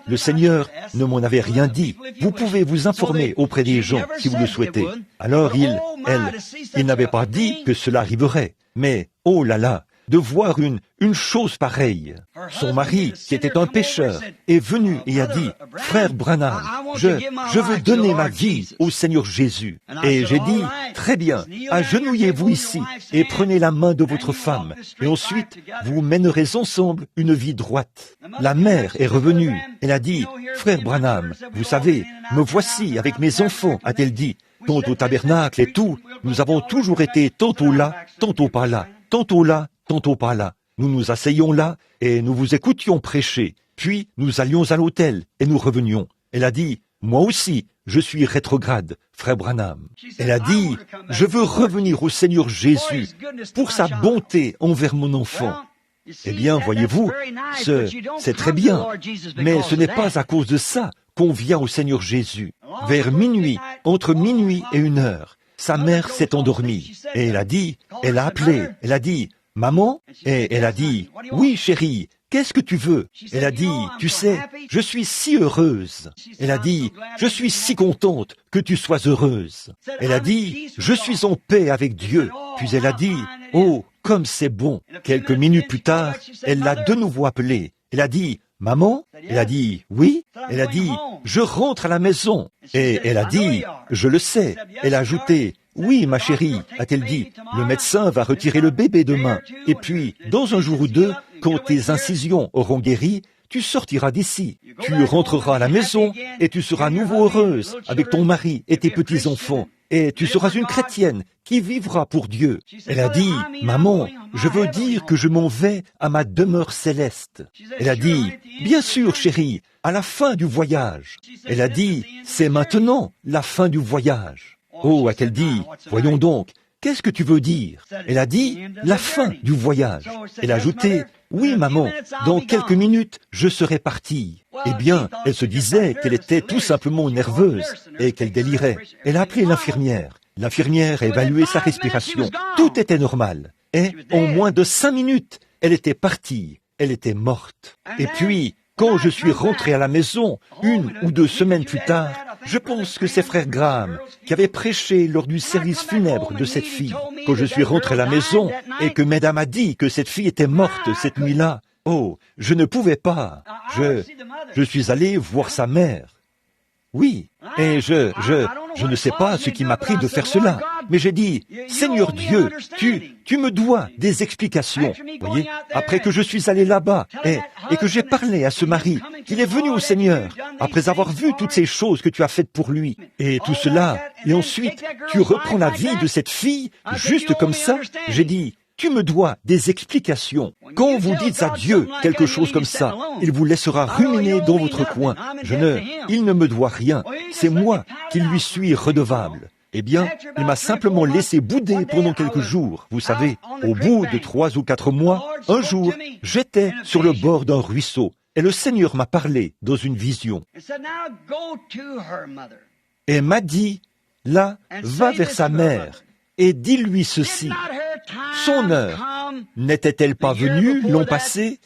Le Seigneur ne m'en avait rien dit. Vous pouvez vous informer auprès des gens si vous le souhaitez. Alors il n'avait pas dit que cela arriverait. Mais, oh là là, de voir une chose pareille. Son mari, qui était un pécheur, est venu et a dit, « Frère Branham, je veux donner ma vie au Seigneur Jésus. » Et j'ai dit, « Très bien, agenouillez-vous ici et prenez la main de votre femme. Et ensuite, vous mènerez ensemble une vie droite. » La mère est revenue. Elle a dit, « Frère Branham, vous savez, me voici avec mes enfants, a-t-elle dit. Quant au tabernacle et tout, nous avons toujours été tantôt là, tantôt pas là, tantôt là, tantôt pas là. Nous nous asseyions là et nous vous écoutions prêcher. Puis nous allions à l'hôtel et nous revenions. Elle a dit, moi aussi, je suis rétrograde, frère Branham. Elle a dit, je veux revenir au Seigneur Jésus pour sa bonté envers mon enfant. Eh bien, voyez-vous, c'est très bien, mais ce n'est pas à cause de ça qu'on vient au Seigneur Jésus. Vers minuit, entre minuit et 1h, sa mère s'est endormie et elle a appelé, elle a dit, maman, et elle a dit, oui chérie, qu'est-ce que tu veux? Elle a dit, tu sais, je suis si heureuse. Elle a dit, je suis si contente que tu sois heureuse. Elle a dit, je suis en paix avec Dieu. Puis elle a dit, oh, comme c'est bon. Quelques minutes plus tard, elle l'a de nouveau appelée. Elle a dit, maman? Elle a dit, oui. Elle a dit, je rentre à la maison. Et elle a dit, je le sais. Elle a ajouté, Oui, ma chérie, a-t-elle dit, le médecin va retirer le bébé demain. Et puis, dans un jour ou deux, quand tes incisions auront guéri, tu sortiras d'ici. Tu rentreras à la maison et tu seras à nouveau heureuse avec ton mari et tes petits-enfants. Et tu seras une chrétienne qui vivra pour Dieu. Elle a dit, maman, je veux dire que je m'en vais à ma demeure céleste. Elle a dit, bien sûr, chérie, à la fin du voyage. Elle a dit, c'est maintenant la fin du voyage. Oh, a-t-elle dit, voyons donc, qu'est-ce que tu veux dire? Elle a dit, la fin du voyage. Elle a ajouté, oui, maman, dans quelques minutes, je serai partie. Eh bien, elle se disait qu'elle était tout simplement nerveuse et qu'elle délirait. Elle a appelé l'infirmière. L'infirmière a évalué sa respiration. Tout était normal. Et en moins de 5 minutes, elle était partie. Elle était morte. Et puis, quand je suis rentré à la maison, 1 ou 2 semaines plus tard, je pense que c'est frère Graham qui avait prêché lors du service funèbre de cette fille. Quand je suis rentré à la maison et que mesdames a dit que cette fille était morte cette nuit-là, oh, je ne pouvais pas. Je suis allé voir sa mère. Oui, et je ne sais pas ce qui m'a pris de faire cela, mais j'ai dit, Seigneur Dieu, tu me dois des explications. Voyez, après que je suis allé là-bas et que j'ai parlé à ce mari, qu'il est venu au Seigneur, après avoir vu toutes ces choses que tu as faites pour lui, et tout cela, et ensuite, tu reprends la vie de cette fille, juste comme ça, j'ai dit, tu me dois des explications. Quand vous dites à Dieu quelque chose comme ça, il vous laissera ruminer dans votre coin. Il ne me doit rien. C'est moi qui lui suis redevable. Eh bien, il m'a simplement laissé bouder pendant quelques jours. Vous savez, au bout de 3 ou 4 mois, un jour, j'étais sur le bord d'un ruisseau et le Seigneur m'a parlé dans une vision. Et m'a dit, là, va vers sa mère et dis-lui ceci. Son heure n'était-elle pas venue l'an passé,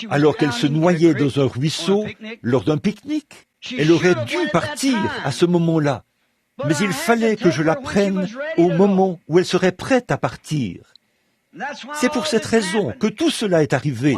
alors qu'elle se noyait dans un ruisseau lors d'un pique-nique? Elle aurait dû partir à ce moment-là, mais il fallait que je la prenne au moment où elle serait prête à partir. C'est pour cette raison que tout cela est arrivé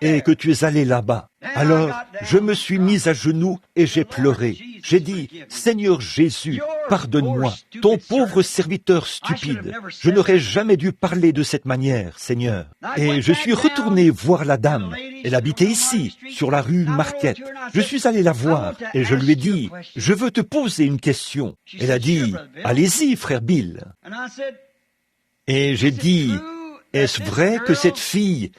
et que tu es allé là-bas. Alors, je me suis mis à genoux et j'ai pleuré. J'ai dit, Seigneur Jésus, pardonne-moi, ton pauvre serviteur stupide. Je n'aurais jamais dû parler de cette manière, Seigneur. Et je suis retourné voir la dame. Elle habitait ici, sur la rue Marquette. Je suis allé la voir et je lui ai dit, je veux te poser une question. Elle a dit, allez-y, frère Bill. Et j'ai dit, est-ce vrai que cette fille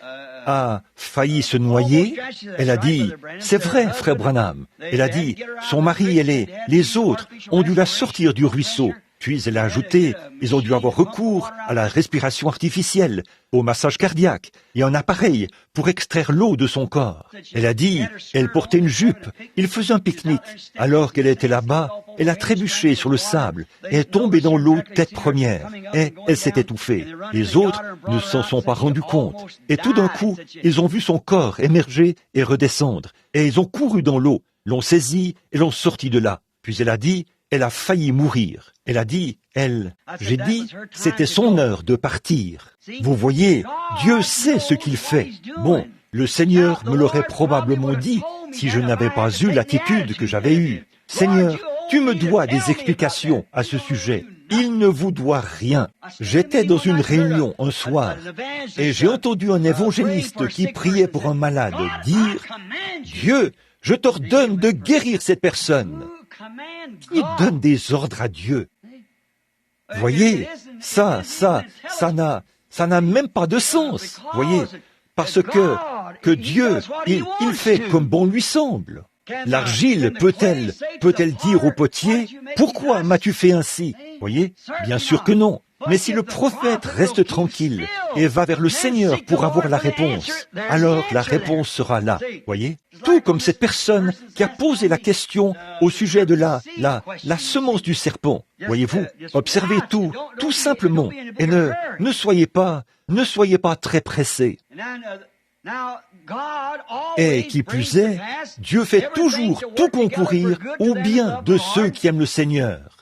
a failli se noyer? Elle a dit, c'est vrai, frère Branham. Elle a dit, son mari et les autres ont dû la sortir du ruisseau. Puis elle a ajouté, ils ont dû avoir recours à la respiration artificielle, au massage cardiaque et un appareil pour extraire l'eau de son corps. Elle a dit, elle portait une jupe, il faisait un pique-nique. Alors qu'elle était là-bas, elle a trébuché sur le sable et est tombée dans l'eau tête première. Et elle s'est étouffée. Les autres ne s'en sont pas rendus compte. Et tout d'un coup, ils ont vu son corps émerger et redescendre. Et ils ont couru dans l'eau, l'ont saisie et l'ont sortie de là. Puis elle a dit, elle a failli mourir. Elle a dit, j'ai dit, c'était son heure de partir. Vous voyez, Dieu sait ce qu'il fait. Bon, le Seigneur me l'aurait probablement dit si je n'avais pas eu l'attitude que j'avais eue. Seigneur, tu me dois des explications à ce sujet. Il ne vous doit rien. J'étais dans une réunion un soir et j'ai entendu un évangéliste qui priait pour un malade dire, Dieu, je t'ordonne de guérir cette personne. Qui donne des ordres à Dieu? Voyez, ça n'a même pas de sens. Voyez, parce que Dieu, il fait comme bon lui semble. L'argile peut-elle dire au potier, pourquoi m'as-tu fait ainsi? Voyez, bien sûr que non. Mais si le prophète reste tranquille et va vers le Seigneur pour avoir la réponse, alors la réponse sera là, voyez? Tout comme cette personne qui a posé la question au sujet de la semence du serpent. Voyez-vous? Observez tout simplement, et ne soyez pas très pressés. Et qui plus est, Dieu fait toujours tout concourir au bien de ceux qui aiment le Seigneur.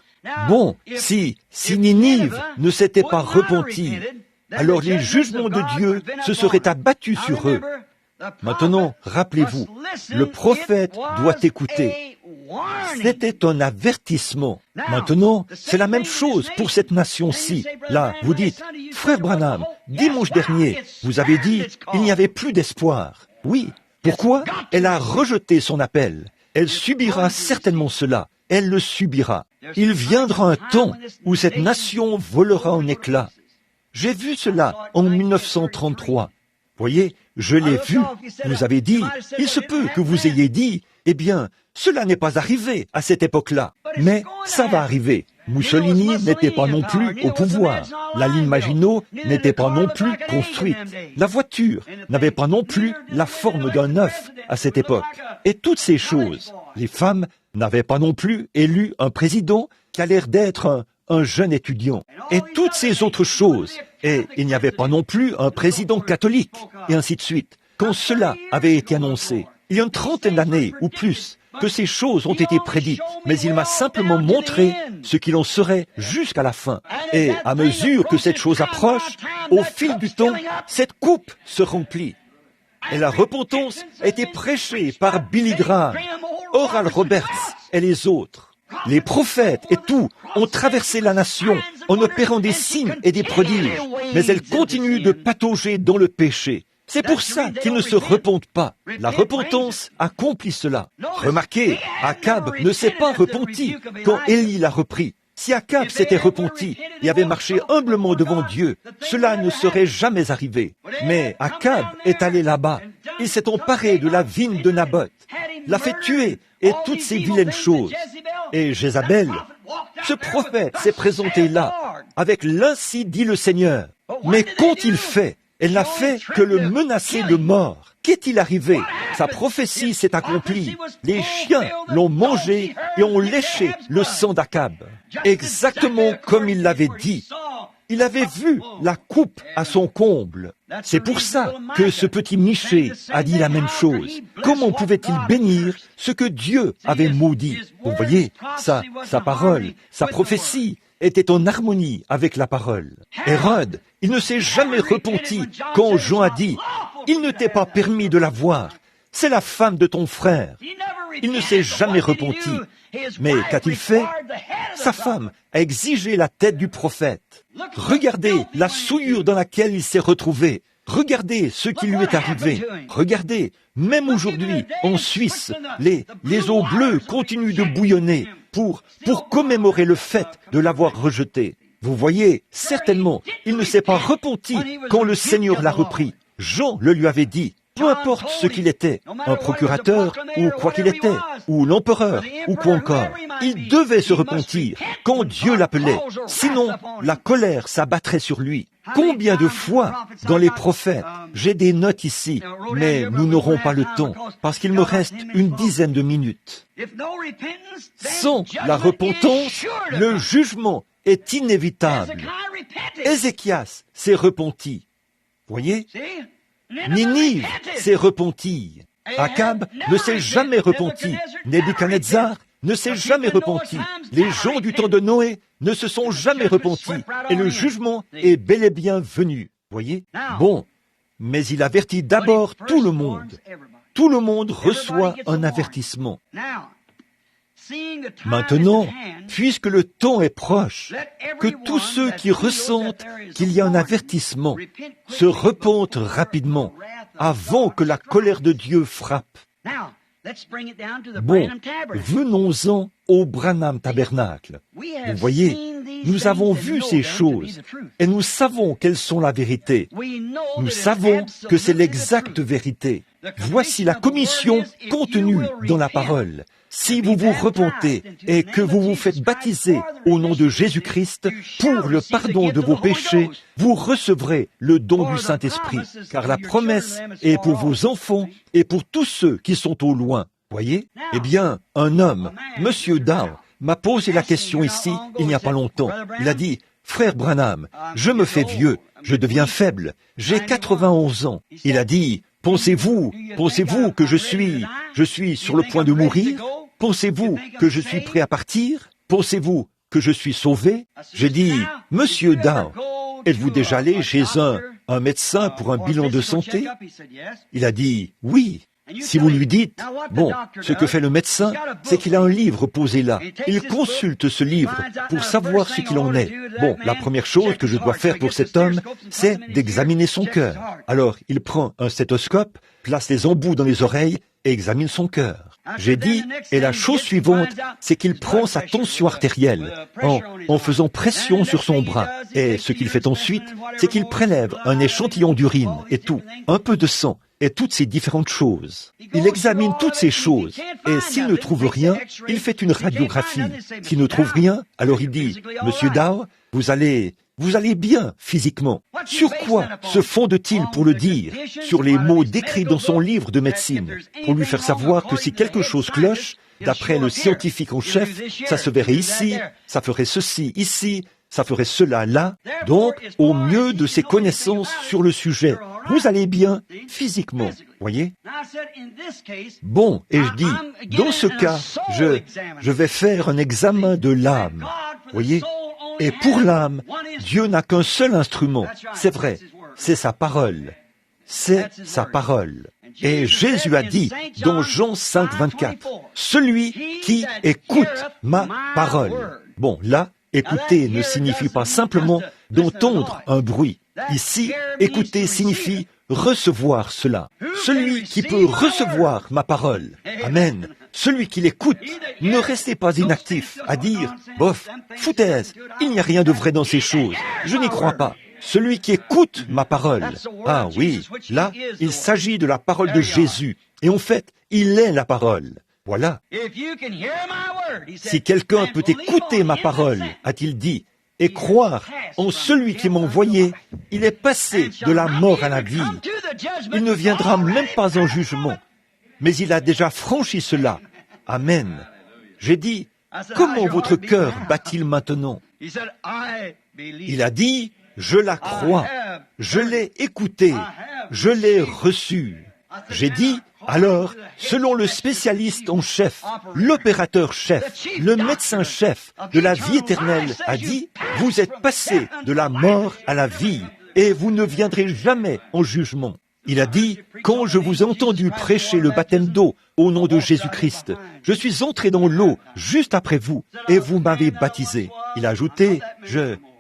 Bon, si Ninive ne s'était pas repentie, alors les jugements de Dieu se seraient abattus sur eux. Maintenant, rappelez-vous, le prophète doit écouter. C'était un avertissement. Maintenant, c'est la même chose pour cette nation-ci. Là, vous dites, « Frère Branham, dimanche dernier, vous avez dit, il n'y avait plus d'espoir. » Oui. Pourquoi? Elle a rejeté son appel. Elle subira certainement cela. Elle le subira. Il viendra un temps où cette nation volera en éclats. J'ai vu cela en 1933. Voyez, je l'ai vu. Vous avez dit, il se peut que vous ayez dit, eh bien, cela n'est pas arrivé à cette époque-là. Mais ça va arriver. Mussolini n'était pas non plus au pouvoir. La ligne Maginot n'était pas non plus construite. La voiture n'avait pas non plus la forme d'un œuf à cette époque. Et toutes ces choses, les femmes n'avaient pas non plus élu un président qui a l'air d'être un jeune étudiant. Et toutes ces autres choses. Et il n'y avait pas non plus un président catholique, et ainsi de suite. Quand cela avait été annoncé, il y a une trentaine d'années ou plus, que ces choses ont été prédites, mais il m'a simplement montré ce qu'il en serait jusqu'à la fin. Et à mesure que cette chose approche, au fil du temps, cette coupe se remplit. Et la repentance a été prêchée par Billy Graham, Oral Roberts et les autres. Les prophètes et tout ont traversé la nation en opérant des signes et des prodiges, mais elles continuent de patauger dans le péché. C'est pour ça qu'ils ne se repentent pas. La repentance accomplit cela. Remarquez, Akab ne s'est pas repenti quand Élie l'a repris. Si Akab s'était repenti et avait marché humblement devant Dieu, cela ne serait jamais arrivé. Mais Akab est allé là-bas. Il s'est emparé de la vigne de Naboth, l'a fait tuer et toutes ces vilaines choses. Et Jézabel, ce prophète s'est présenté là, avec l'ainsi dit le Seigneur. Mais qu'ont-ils fait? Elle n'a fait que le menacer de mort. Qu'est-il arrivé? Sa prophétie s'est accomplie. Les chiens l'ont mangé et ont léché le sang d'Akab. Exactement comme il l'avait dit. Il avait vu la coupe à son comble. C'est pour ça que ce petit Michée a dit la même chose. Comment pouvait-il bénir ce que Dieu avait maudit? Vous voyez, sa parole, sa prophétie était en harmonie avec la parole. Hérode, il ne s'est jamais repenti quand Jean a dit « Il ne t'est pas permis de la voir, c'est la femme de ton frère ». Il ne s'est jamais repenti. Mais qu'a-t-il fait? Sa femme a exigé la tête du prophète. Regardez la souillure dans laquelle il s'est retrouvé. Regardez ce qui lui est arrivé. Regardez, même aujourd'hui, en Suisse, les eaux bleues continuent de bouillonner pour commémorer le fait de l'avoir rejeté. Vous voyez, certainement, il ne s'est pas repenti quand le Seigneur l'a repris. Jean le lui avait dit. Peu importe ce qu'il était, un procurateur, ou quoi qu'il était, ou l'empereur, ou quoi encore, il devait se repentir quand Dieu l'appelait, sinon la colère s'abattrait sur lui. Combien de fois dans les prophètes, j'ai des notes ici, mais nous n'aurons pas le temps, parce qu'il me reste une dizaine de minutes. Sans la repentance, le jugement est inévitable. Ézéchias s'est repenti. Voyez? Ninive s'est repenti. Akab ne s'est jamais repenti. Nebuchadnezzar ne s'est jamais repenti. Les gens du temps de Noé ne se sont jamais repentis. Et le jugement est bel et bien venu. Voyez? Bon, mais il avertit d'abord tout le monde. Tout le monde reçoit un avertissement. Maintenant, puisque le temps est proche, que tous ceux qui ressentent qu'il y a un avertissement se repentent rapidement avant que la colère de Dieu frappe. Bon, venons-en au Branham Tabernacle. Vous voyez, nous avons vu ces choses et nous savons quelles sont la vérité. Nous savons que c'est l'exacte vérité. Voici la commission contenue dans la parole. Si vous vous repentez et que vous vous faites baptiser au nom de Jésus-Christ pour le pardon de vos péchés, vous recevrez le don du Saint-Esprit, car la promesse est pour vos enfants et pour tous ceux qui sont au loin. Voyez? Eh bien, un homme, Monsieur Dow, m'a posé la question ici il n'y a pas longtemps. Il a dit, « Frère Branham, je me fais vieux, je deviens faible, j'ai 91 ans. » Il a dit, « Pensez-vous que je suis sur le point de mourir? Pensez-vous que je suis prêt à partir? Pensez-vous que je suis sauvé? » J'ai dit, « Monsieur Dow, êtes-vous déjà allé chez un médecin pour un bilan de santé? » Il a dit, « Oui. » Si vous lui dites, bon, ce que fait le médecin, c'est qu'il a un livre posé là. Il consulte ce livre pour savoir ce qu'il en est. Bon, la première chose que je dois faire pour cet homme, c'est d'examiner son cœur. Alors, il prend un stéthoscope, place les embouts dans les oreilles et examine son cœur. J'ai dit, et la chose suivante, c'est qu'il prend sa tension artérielle en faisant pression sur son bras. Et ce qu'il fait ensuite, c'est qu'il prélève un échantillon d'urine et tout, un peu de sang, et toutes ces différentes choses. Il examine toutes ces choses, et s'il ne trouve rien, il fait une radiographie. S'il ne trouve rien, alors il dit, « Monsieur Dow, vous allez bien physiquement. » Sur quoi se fonde-t-il pour le dire? Sur les mots décrits dans son livre de médecine, pour lui faire savoir que si quelque chose cloche, d'après le scientifique en chef, ça se verrait ici, ça ferait ceci ici, ça ferait cela là. Donc, au mieux de ses connaissances sur le sujet, vous allez bien physiquement, voyez? Bon, et je dis, dans ce cas, je vais faire un examen de l'âme, voyez? Et pour l'âme, Dieu n'a qu'un seul instrument, c'est vrai, c'est sa parole. C'est sa parole. Et Jésus a dit dans Jean 5, 24, « Celui qui écoute ma parole. » Bon, là, écouter ne signifie pas simplement d'entendre un bruit. Ici, écouter signifie recevoir cela. Celui qui peut recevoir ma parole. Amen. Celui qui l'écoute, ne restez pas inactif à dire, bof, foutaise, il n'y a rien de vrai dans ces choses, je n'y crois pas. Celui qui écoute ma parole. Ah oui, là, il s'agit de la parole de Jésus. Et en fait, il est la parole. Voilà. Si quelqu'un peut écouter ma parole, a-t-il dit, et croire en celui qui m'a envoyé, il est passé de la mort à la vie. Il ne viendra même pas en jugement, mais il a déjà franchi cela. Amen. J'ai dit, comment votre cœur bat-il maintenant? Il a dit, je la crois, je l'ai écoutée, je l'ai reçue. J'ai dit, alors, selon le spécialiste en chef, l'opérateur-chef, le médecin-chef de la vie éternelle a dit, vous êtes passé de la mort à la vie et vous ne viendrez jamais en jugement. Il a dit, quand je vous ai entendu prêcher le baptême d'eau au nom de Jésus-Christ, je suis entré dans l'eau juste après vous et vous m'avez baptisé. Il a ajouté,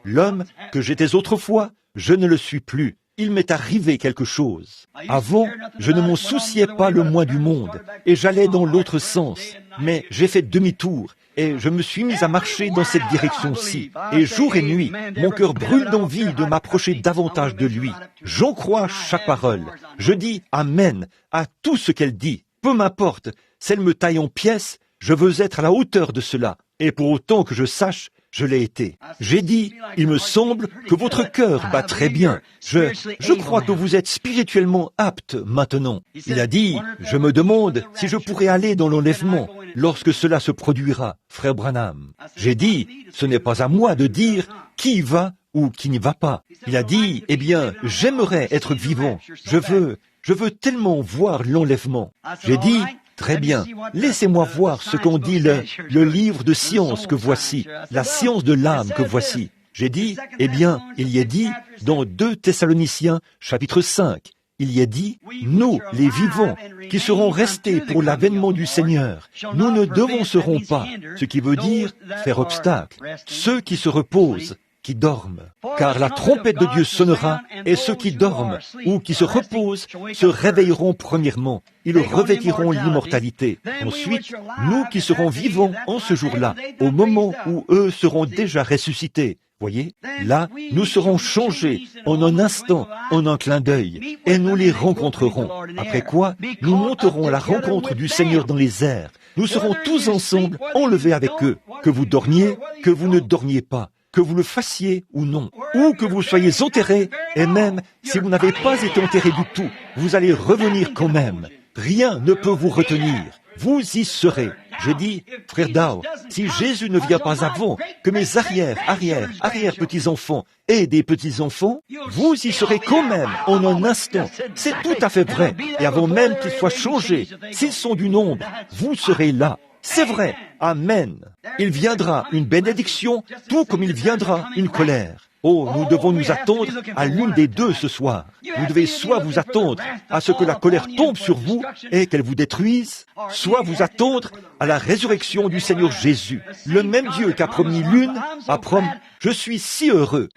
l'homme que j'étais autrefois, je ne le suis plus. Il m'est arrivé quelque chose. Avant, je ne m'en souciais pas le moins du monde, et j'allais dans l'autre sens. Mais j'ai fait demi-tour, et je me suis mis à marcher dans cette direction-ci. Et jour et nuit, mon cœur brûle d'envie de m'approcher davantage de lui. J'en crois chaque parole. Je dis Amen à tout ce qu'elle dit. Peu m'importe, si elle me taille en pièces, je veux être à la hauteur de cela. Et pour autant que je sache, je l'ai été. J'ai dit, il me semble que votre cœur bat très bien. Je crois que vous êtes spirituellement apte maintenant. Il a dit, je me demande si je pourrais aller dans l'enlèvement lorsque cela se produira, frère Branham. J'ai dit, ce n'est pas à moi de dire qui va ou qui n'y va pas. Il a dit, eh bien, j'aimerais être vivant. Je veux tellement voir l'enlèvement. J'ai dit, très bien, laissez-moi voir ce qu'en dit le livre de science que voici, la science de l'âme que voici. J'ai dit, eh bien, il y est dit dans 2 Thessaloniciens, chapitre 5, il y est dit, nous, les vivants, qui serons restés pour l'avènement du Seigneur, nous ne devancerons pas, ce qui veut dire faire obstacle, ceux qui se reposent, qui dorment. Car la trompette de Dieu sonnera, et ceux qui dorment ou qui se reposent se réveilleront premièrement. Ils revêtiront l'immortalité. Ensuite, nous qui serons vivants en ce jour-là, au moment où eux seront déjà ressuscités. Voyez, là, nous serons changés en un instant, en un clin d'œil, et nous les rencontrerons. Après quoi, nous monterons à la rencontre du Seigneur dans les airs. Nous serons tous ensemble enlevés avec eux. Que vous dormiez, que vous ne dormiez pas. Que vous le fassiez ou non, ou que vous soyez enterrés, et même si vous n'avez pas été enterrés du tout, vous allez revenir quand même. Rien ne peut vous retenir. Vous y serez. J'ai dit, frère Dow, si Jésus ne vient pas avant que mes arrière-petits-enfants aient des petits-enfants, vous y serez quand même en un instant. C'est tout à fait vrai. Et avant même qu'ils soient changés, s'ils sont du nombre, vous serez là. C'est vrai. Amen. Il viendra une bénédiction, tout comme il viendra une colère. Oh, nous devons nous attendre à l'une des deux ce soir. Vous devez soit vous attendre à ce que la colère tombe sur vous et qu'elle vous détruise, soit vous attendre à la résurrection du Seigneur Jésus. Le même Dieu qui a promis l'une a promis « Je suis si heureux ».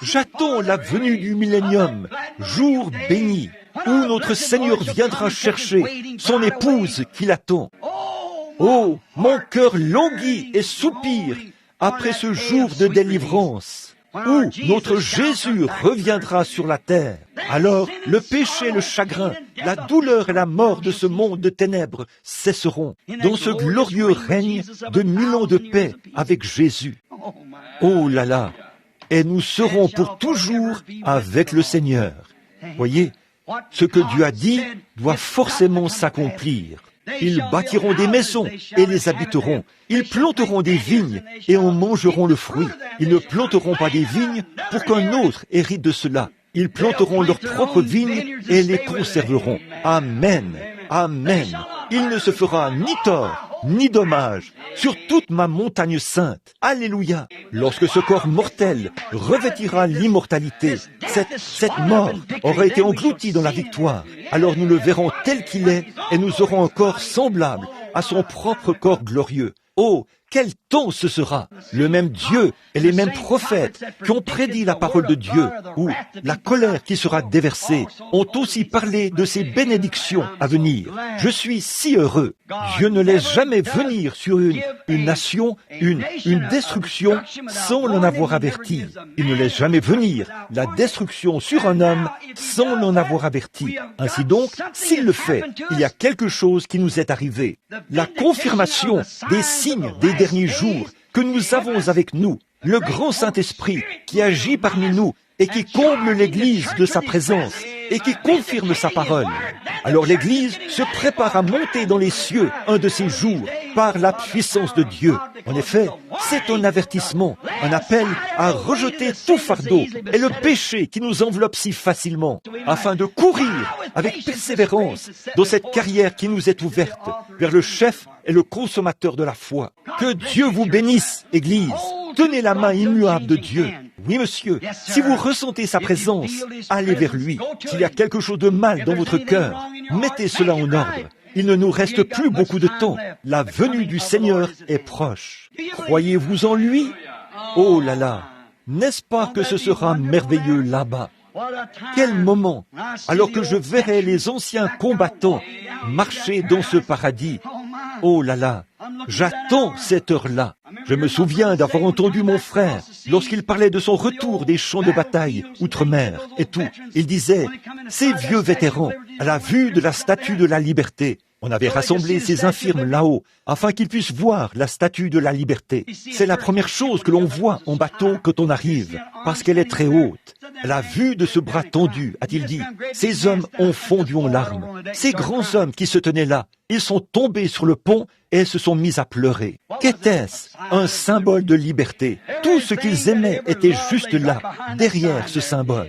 J'attends la venue du millénium, jour béni, où notre Seigneur viendra chercher son épouse qui l'attend. Oh, mon cœur languit et soupire après ce jour de délivrance, où notre Jésus reviendra sur la terre. Alors, le péché, le chagrin, la douleur et la mort de ce monde de ténèbres cesseront dans ce glorieux règne de 1000 ans de paix avec Jésus. Oh là là! Et nous serons pour toujours avec le Seigneur. Voyez, ce que Dieu a dit doit forcément s'accomplir. Ils bâtiront des maisons et les habiteront. Ils planteront des vignes et en mangeront le fruit. Ils ne planteront pas des vignes pour qu'un autre hérite de cela. Ils planteront leurs propres vignes et les conserveront. Amen. Amen. Il ne se fera ni tort ni dommage sur toute ma montagne sainte. Alléluia. Lorsque ce corps mortel revêtira l'immortalité, cette mort aura été engloutie dans la victoire. Alors nous le verrons tel qu'il est et nous aurons un corps semblable à son propre corps glorieux. Oh, quel temps ce sera! Le même Dieu et les mêmes prophètes qui ont prédit la parole de Dieu, ou la colère qui sera déversée, ont aussi parlé de ces bénédictions à venir. Je suis si heureux. Dieu ne laisse jamais venir sur une nation, une destruction sans l'en avoir averti. Il ne laisse jamais venir la destruction sur un homme sans l'en avoir averti. Ainsi donc, s'il le fait, il y a quelque chose qui nous est arrivé. La confirmation des signes des derniers jours que nous avons avec nous, le grand Saint-Esprit qui agit parmi nous et qui comble l'Église de sa présence et qui confirme sa parole. Alors l'Église se prépare à monter dans les cieux un de ces jours par la puissance de Dieu. En effet, c'est un avertissement, un appel à rejeter tout fardeau et le péché qui nous enveloppe si facilement, afin de courir avec persévérance dans cette carrière qui nous est ouverte vers le chef et le consommateur de la foi. Que Dieu vous bénisse, Église. Tenez la main immuable de Dieu. Oui, monsieur, si vous ressentez sa présence, allez vers lui. S'il y a quelque chose de mal dans votre cœur, mettez cela en ordre. Il ne nous reste plus beaucoup de temps. La venue du Seigneur est proche. Croyez-vous en lui? Oh là là, n'est-ce pas que ce sera merveilleux là-bas? Quel moment, alors que je verrai les anciens combattants marcher dans ce paradis. Oh là là, j'attends cette heure-là. Je me souviens d'avoir entendu mon frère, lorsqu'il parlait de son retour des champs de bataille, outre-mer et tout. Il disait, ces vieux vétérans, à la vue de la statue de la liberté, on avait rassemblé ces infirmes là-haut, afin qu'ils puissent voir la statue de la liberté. C'est la première chose que l'on voit en bateau quand on arrive, parce qu'elle est très haute. À la vue de ce bras tendu, a-t-il dit, ces hommes ont fondu en larmes. Ces grands hommes qui se tenaient là, ils sont tombés sur le pont et se sont mis à pleurer. Qu'était-ce? Un symbole de liberté. Tout ce qu'ils aimaient était juste là, derrière ce symbole.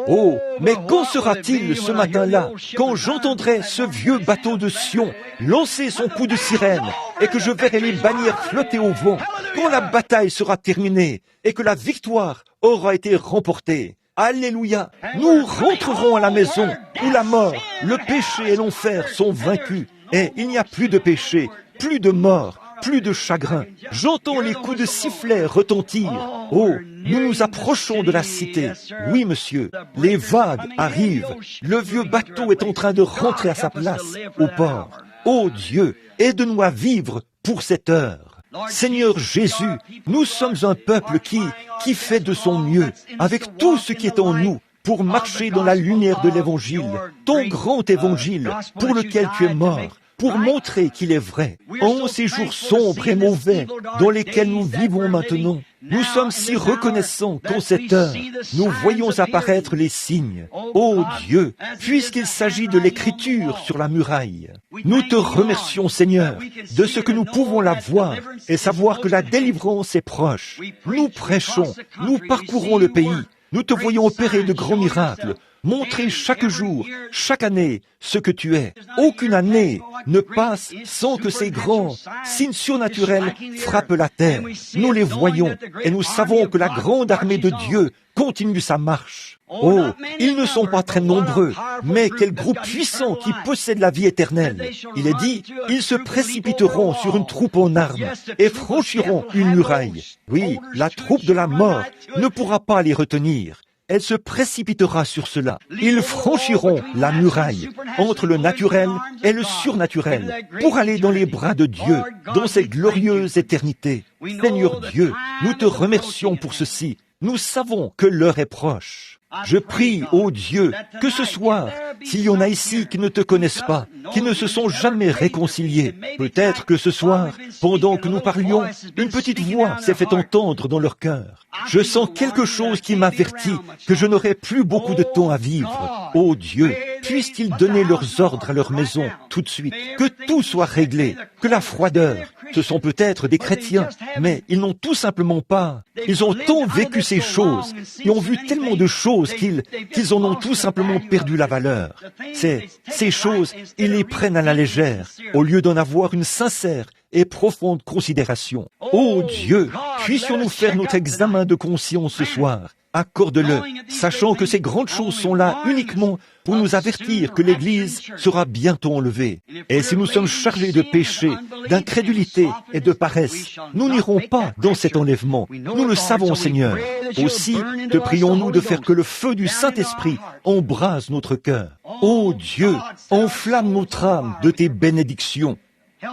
Oh, mais quand sera-t-il ce matin-là, quand j'entendrai ce vieux bateau de Sion lancer son coup de sirène et que je verrai les bannières flotter au vent, quand la bataille sera terminée et que la victoire aura été remportée? Alléluia! Nous rentrerons à la maison où la mort, le péché et l'enfer sont vaincus. Et il n'y a plus de péché, plus de mort, plus de chagrin. J'entends les coups de sifflet retentir. Oh, nous nous approchons de la cité. Oui, monsieur, les vagues arrivent. Le vieux bateau est en train de rentrer à sa place au port. Oh Dieu, aide-nous à vivre pour cette heure. Seigneur Jésus, nous sommes un peuple qui fait de son mieux, avec tout ce qui est en nous, pour marcher dans la lumière de l'Évangile, ton grand Évangile, pour lequel tu es mort, pour montrer qu'il est vrai. En ces jours sombres et mauvais dans lesquels nous vivons maintenant, nous sommes si reconnaissants qu'en cette heure, nous voyons apparaître les signes. Ô Dieu, puisqu'il s'agit de l'écriture sur la muraille, nous te remercions, Seigneur, de ce que nous pouvons la voir et savoir que la délivrance est proche. Nous prêchons, nous parcourons le pays, nous te voyons opérer de grands miracles. montrer chaque jour, chaque année, ce que tu es. Aucune année ne passe sans que ces grands signes surnaturels frappent la terre. Nous les voyons et nous savons que la grande armée de Dieu continue sa marche. Oh, ils ne sont pas très nombreux, mais quel groupe puissant qui possède la vie éternelle. Il est dit, ils se précipiteront sur une troupe en armes et franchiront une muraille. Oui, la troupe de la mort ne pourra pas les retenir. Elle se précipitera sur cela. Ils franchiront la muraille entre le naturel et le surnaturel pour aller dans les bras de Dieu, dans cette glorieuse éternité. Seigneur Dieu, nous te remercions pour ceci. Nous savons que l'heure est proche. Je prie, ô Dieu, que ce soir, s'il y en a ici qui ne te connaissent pas, qui ne se sont jamais réconciliés, peut-être que ce soir, pendant que nous parlions, une petite voix s'est fait entendre dans leur cœur. Je sens quelque chose qui m'avertit que je n'aurai plus beaucoup de temps à vivre. Ô Dieu, puissent-ils donner leurs ordres à leur maison tout de suite, que tout soit réglé, que la froideur, ce sont peut-être des chrétiens, mais ils n'ont tout simplement pas. Ils ont tant vécu ces choses et ont vu tellement de choses qu'ils en ont tout simplement perdu la valeur. Ces choses, ils les prennent à la légère, au lieu d'en avoir une sincère et profonde considération. Ô Dieu, puissions-nous faire notre examen de conscience ce soir. Accorde-le, sachant que ces grandes choses sont là uniquement pour nous avertir que l'Église sera bientôt enlevée. Et si nous sommes chargés de péché, d'incrédulité et de paresse, nous n'irons pas dans cet enlèvement. Nous le savons, Seigneur. Aussi, te prions-nous de faire que le feu du Saint-Esprit embrase notre cœur. Ô Dieu, enflamme notre âme de tes bénédictions.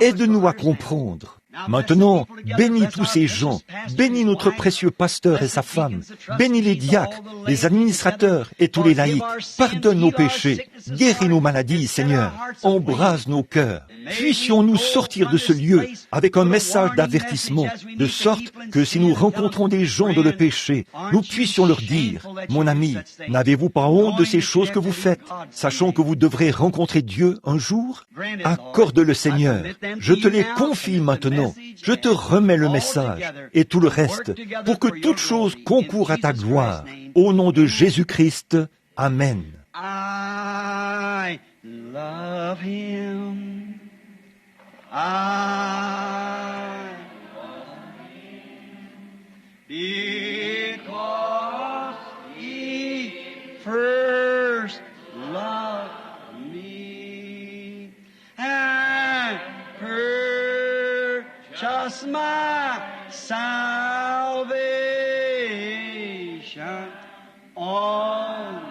Aide-nous à comprendre. Maintenant, bénis tous ces gens, bénis notre précieux pasteur et sa femme, bénis les diacres, les administrateurs et tous les laïcs, pardonne nos péchés, guéris nos maladies, Seigneur, embrase nos cœurs. Puissions-nous sortir de ce lieu avec un message d'avertissement, de sorte que si nous rencontrons des gens dans le péché, nous puissions leur dire, mon ami, n'avez-vous pas honte de ces choses que vous faites, sachant que vous devrez rencontrer Dieu un jour? Accorde-le, Seigneur, je te les confie maintenant. Je te remets le message et tout le reste pour que toute chose concourt à ta gloire. Au nom de Jésus-Christ, Amen. I love him. Because he first loved me and purchased my salvation on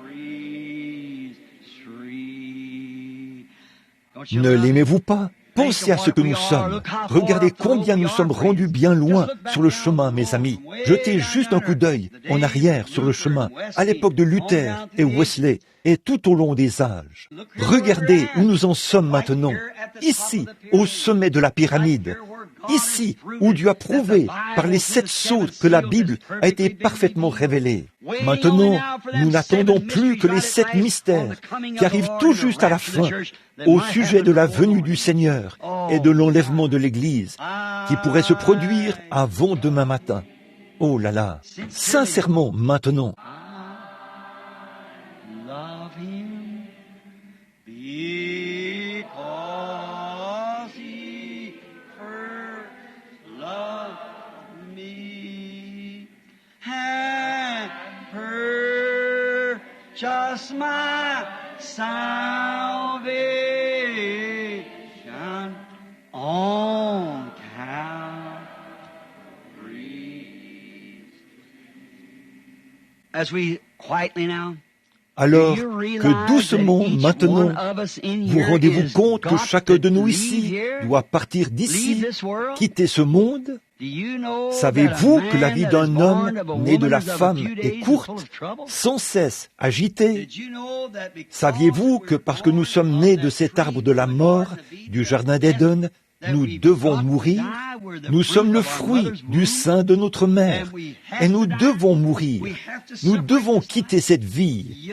Calvary's tree. Ne l'aimez-vous pas? Pensez à ce que nous sommes. Regardez combien nous sommes rendus bien loin sur le chemin, mes amis. Jetez juste un coup d'œil en arrière sur le chemin, à l'époque de Luther et Wesley, et tout au long des âges. Regardez où nous en sommes maintenant, ici, au sommet de la pyramide, ici où Dieu a prouvé par les 7 sceaux que la Bible a été parfaitement révélée. Maintenant, nous n'attendons plus que les 7 mystères qui arrivent tout juste à la fin au sujet de la venue du Seigneur et de l'enlèvement de l'Église qui pourrait se produire avant demain matin. Oh là là, sincèrement maintenant. Just my salvation on Calvary. As we quietly now. Alors que doucement, maintenant, vous rendez-vous compte que chacun de nous ici doit partir d'ici, quitter ce monde? Savez-vous que la vie d'un homme né de la femme est courte, sans cesse agitée? Saviez-vous que parce que nous sommes nés de cet arbre de la mort, du jardin d'Éden, nous devons mourir? Nous sommes le fruit du sein de notre mère et nous devons mourir. Nous devons quitter cette vie.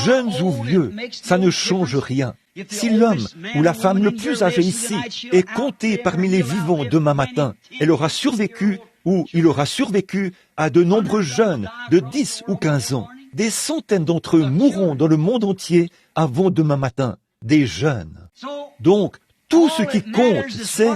Jeunes ou vieux, ça ne change rien. Si l'homme ou la femme le plus âgé ici est compté parmi les vivants demain matin, elle aura survécu où il aura survécu à de nombreux jeunes de 10 ou 15 ans. Des centaines d'entre eux mourront dans le monde entier avant demain matin, des jeunes. Donc, tout ce qui compte, c'est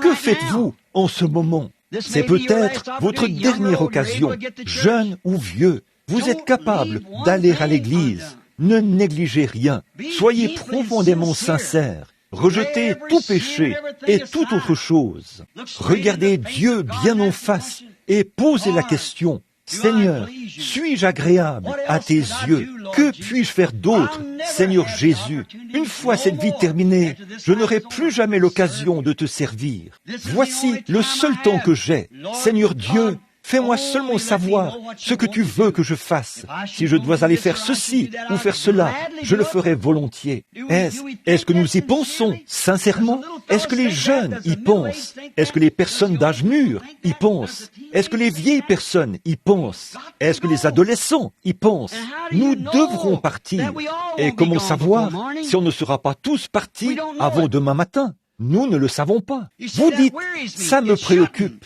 que faites-vous en ce moment? C'est peut-être votre dernière occasion, jeune ou vieux. Vous êtes capable d'aller à l'église. Ne négligez rien. Soyez profondément sincères. Rejetez tout péché et toute autre chose. Regardez Dieu bien en face et posez la question. Seigneur, suis-je agréable à tes yeux? Que puis-je faire d'autre, Seigneur Jésus? Une fois cette vie terminée, je n'aurai plus jamais l'occasion de te servir. Voici le seul temps que j'ai. Seigneur Dieu, fais-moi seulement savoir ce que tu veux que je fasse. Si je dois aller faire ceci ou faire cela, je le ferai volontiers. Est-ce que nous y pensons sincèrement? Est-ce que les jeunes y pensent? Est-ce que les personnes d'âge mûr y pensent? Est-ce que les vieilles personnes y pensent? Est-ce que les adolescents y pensent? Nous devrons partir. Et comment savoir si on ne sera pas tous partis avant demain matin? Nous ne le savons pas. Vous dites, ça me préoccupe.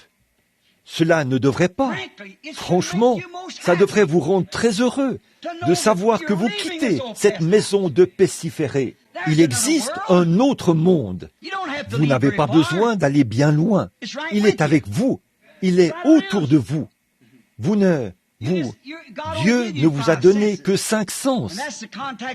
Cela ne devrait pas. Franchement, ça devrait vous rendre très heureux de savoir que vous quittez cette maison de pestiférés. Il existe un autre monde. Vous n'avez pas besoin d'aller bien loin. Il est avec vous. Il est autour de vous. Dieu ne vous a donné que 5 sens.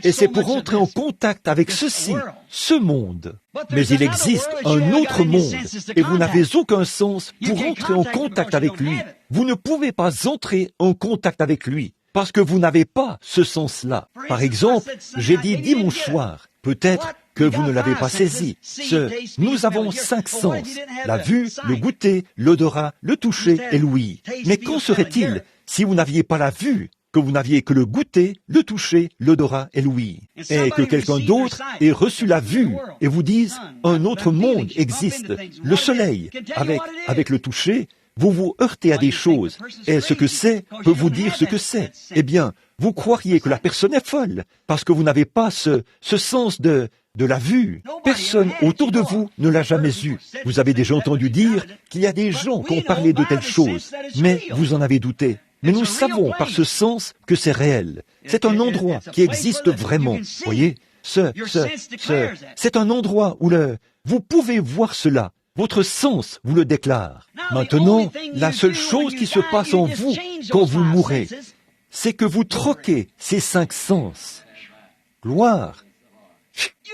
Et c'est pour entrer en contact avec ceci, ce monde. Mais il existe un autre monde, et vous n'avez aucun sens pour entrer en contact avec lui. Vous ne pouvez pas entrer en contact avec lui, parce que vous n'avez pas ce sens-là. Par exemple, j'ai dit dimanche soir, peut-être que vous ne l'avez pas saisi. Nous avons 5 sens, la vue, le goûter, l'odorat, le toucher et l'ouïe. Mais qu'en serait-il si vous n'aviez pas la vue, que vous n'aviez que le goûter, le toucher, l'odorat et l'ouïe, et que quelqu'un d'autre ait reçu la vue et vous dise un autre monde existe, le soleil, avec le toucher, vous vous heurtez à des choses, et ce que c'est peut vous dire ce que c'est. Eh bien, vous croiriez que la personne est folle, parce que vous n'avez pas ce sens de la vue. Personne autour de vous ne l'a jamais eu. Vous avez déjà entendu dire qu'il y a des gens qui ont parlé de telles choses, mais vous en avez douté. Mais nous savons par ce sens que c'est réel. C'est un endroit qui existe vraiment. Voyez, c'est un endroit où vous pouvez voir cela. Votre sens vous le déclare. Maintenant, la seule chose qui se passe en vous quand vous mourrez, c'est que vous troquez ces 5 sens. Gloire.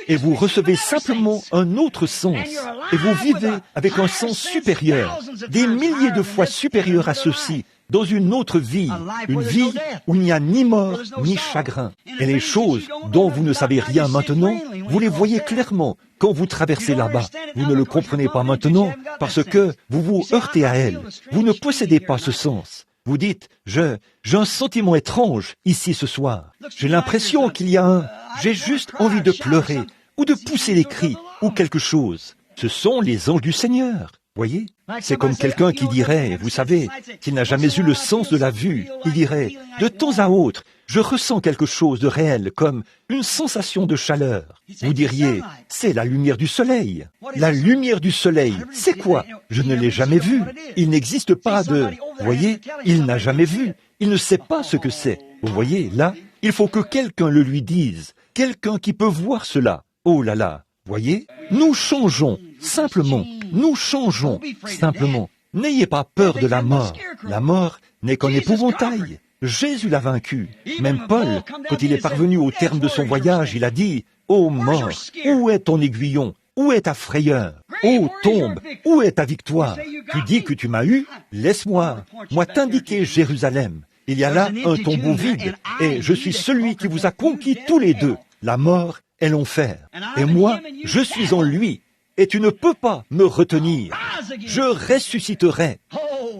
Et vous recevez simplement un autre sens. Et vous vivez avec un sens supérieur, des milliers de fois supérieur à ceci, dans une autre vie, une vie où il n'y a ni mort ni chagrin. Et les choses dont vous ne savez rien maintenant, vous les voyez clairement quand vous traversez là-bas. Vous ne le comprenez pas maintenant parce que vous vous heurtez à elles. Vous ne possédez pas ce sens. Vous dites, j'ai un sentiment étrange ici ce soir. J'ai l'impression qu'il y a j'ai juste envie de pleurer ou de pousser les cris ou quelque chose. Ce sont les anges du Seigneur. Voyez, c'est comme quelqu'un qui dirait, vous savez, qu'il n'a jamais eu le sens de la vue. Il dirait, de temps à autre, je ressens quelque chose de réel, comme une sensation de chaleur. Vous diriez, c'est la lumière du soleil. La lumière du soleil, c'est quoi? Je ne l'ai jamais vu. Il n'existe pas de... Voyez, il n'a jamais vu. Il ne sait pas ce que c'est. Vous voyez, là, il faut que quelqu'un le lui dise. Quelqu'un qui peut voir cela. Oh là là. Voyez, nous changeons, simplement, nous changeons, simplement. N'ayez pas peur de la mort. La mort n'est qu'un épouvantail. Jésus l'a vaincu. Même Paul, quand il est parvenu au terme de son voyage, il a dit, « Ô mort, où est ton aiguillon? Où est ta frayeur? Ô tombe, où est ta victoire? Tu dis que tu m'as eu? Laisse-moi, moi t'indiquer Jérusalem. Il y a là un tombeau vide, et je suis celui qui vous a conquis tous les deux, la mort et l'enfer. Et moi, je suis en lui, et tu ne peux pas me retenir. Je ressusciterai. »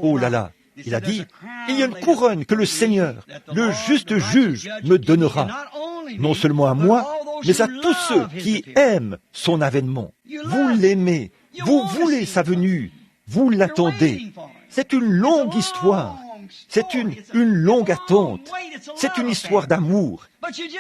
Oh là là, il a dit, il y a une couronne que le Seigneur, le juste juge, me donnera. Non seulement à moi, mais à tous ceux qui aiment son avènement. Vous l'aimez, vous voulez sa venue, vous l'attendez. C'est une longue histoire. C'est une longue attente. C'est une histoire d'amour.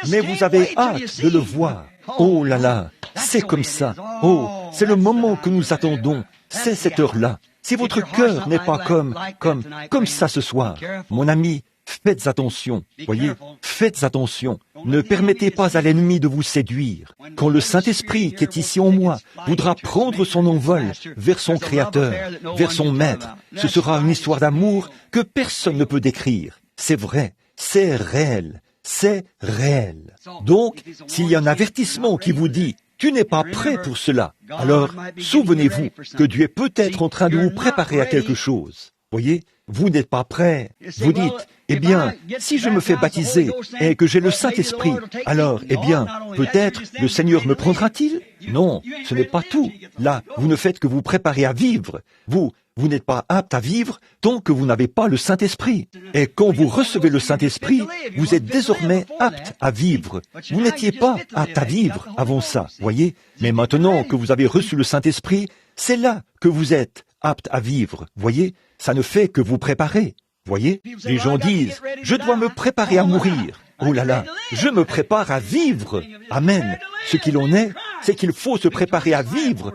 Mais vous avez hâte de le voir. Oh là là, c'est comme ça. Oh, c'est le moment que nous attendons. C'est cette heure-là. Si votre cœur n'est pas comme ça ce soir, mon ami, faites attention, voyez, faites attention. Ne permettez pas à l'ennemi de vous séduire. Quand le Saint-Esprit qui est ici en moi voudra prendre son envol vers son Créateur, vers son Maître, ce sera une histoire d'amour que personne ne peut décrire. C'est vrai, c'est réel, c'est réel. Donc, s'il y a un avertissement qui vous dit « Tu n'es pas prêt pour cela », alors souvenez-vous que Dieu est peut-être en train de vous préparer à quelque chose. Voyez, vous n'êtes pas prêt. Vous dites, eh bien, si je me fais baptiser et que j'ai le Saint-Esprit, alors, eh bien, peut-être le Seigneur me prendra-t-il? Non, ce n'est pas tout. Là, vous ne faites que vous préparer à vivre. Vous n'êtes pas apte à vivre tant que vous n'avez pas le Saint-Esprit. Et quand vous recevez le Saint-Esprit, vous êtes désormais apte à vivre. Vous n'étiez pas apte à vivre avant ça, voyez? Mais maintenant que vous avez reçu le Saint-Esprit, c'est là que vous êtes apte à vivre, voyez? Ça ne fait que vous préparer. Voyez, les gens disent, je dois me préparer à mourir. Oh là là, je me prépare à vivre. Amen. Ce qu'il en est, c'est qu'il faut se préparer à vivre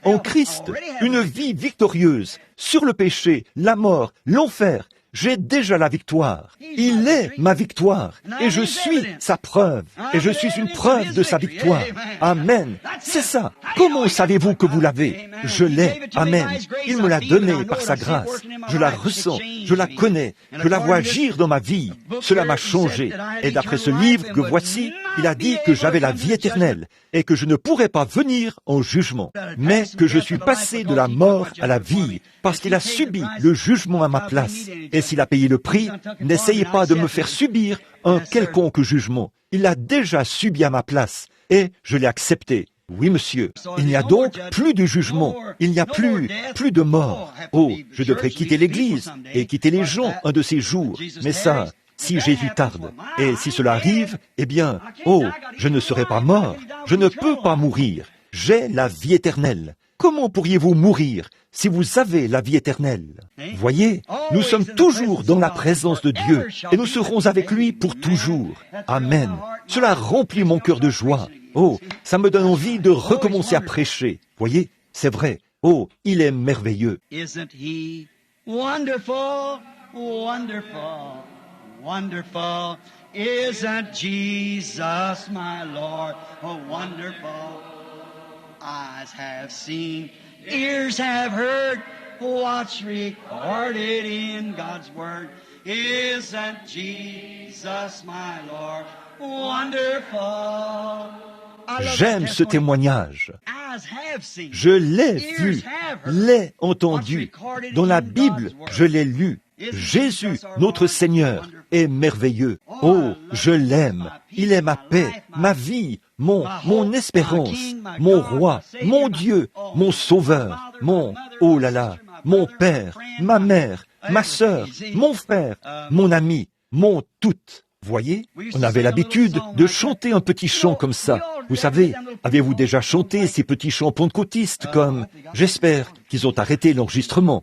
en Christ. Une vie victorieuse sur le péché, la mort, l'enfer. J'ai déjà la victoire. Il est ma victoire. Et je suis sa preuve. Et je suis une preuve de sa victoire. Amen. C'est ça. Comment savez-vous que vous l'avez? Je l'ai. Amen. Il me l'a donnée par sa grâce. Je la ressens. Je la connais. Je la vois agir dans ma vie. Cela m'a changé. Et d'après ce livre que voici, il a dit que j'avais la vie éternelle et que je ne pourrais pas venir en jugement, mais que je suis passé de la mort à la vie parce qu'il a subi le jugement à ma place. Et s'il a payé le prix, n'essayez pas de me faire subir un quelconque jugement. Il l'a déjà subi à ma place et je l'ai accepté. Oui, monsieur. Il n'y a donc plus de jugement. Il n'y a plus de mort. Oh, je devrais quitter l'église et quitter les gens un de ces jours. Mais ça, si Jésus tarde, et si cela arrive, eh bien, oh, je ne serai pas mort. Je ne peux pas mourir. J'ai la vie éternelle. Comment pourriez-vous mourir si vous avez la vie éternelle? Voyez, nous sommes toujours dans la présence de Dieu et nous serons avec lui pour toujours. Amen. Cela remplit mon cœur de joie. Oh, ça me donne envie de recommencer à prêcher. Voyez, c'est vrai. Oh, il est merveilleux. Isn't he wonderful, wonderful, wonderful? Isn't Jesus my Lord? Oh, wonderful. Eyes have seen, ears have heard, what's recorded in God's Word. Isn't Jesus my Lord? Wonderful. J'aime ce témoignage. Je l'ai vu, l'ai entendu. Dans la Bible, je l'ai lu. Jésus, notre Seigneur, est merveilleux. Oh, je l'aime. Il est ma paix, ma vie, mon espérance, mon roi, mon Dieu, mon sauveur, oh là là, mon père, ma mère, ma sœur, mon frère, mon ami, mon tout. Voyez, on avait l'habitude de chanter un petit chant comme ça. Vous savez, avez-vous déjà chanté ces petits chants pentecôtistes comme « J'espère qu'ils ont arrêté l'enregistrement ».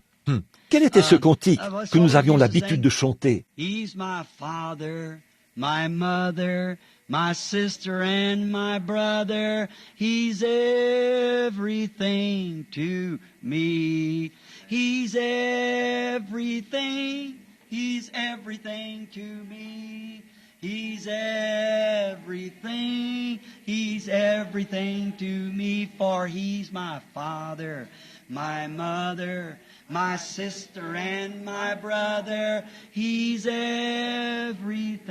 Quel était ce cantique que nous avions l'habitude de chanter? He's my father, my mother, my sister and my brother. He's everything to me. He's everything. He's everything to me. He's everything. He's everything to me. For he's my father, my mother, my sister and my brother. He's everything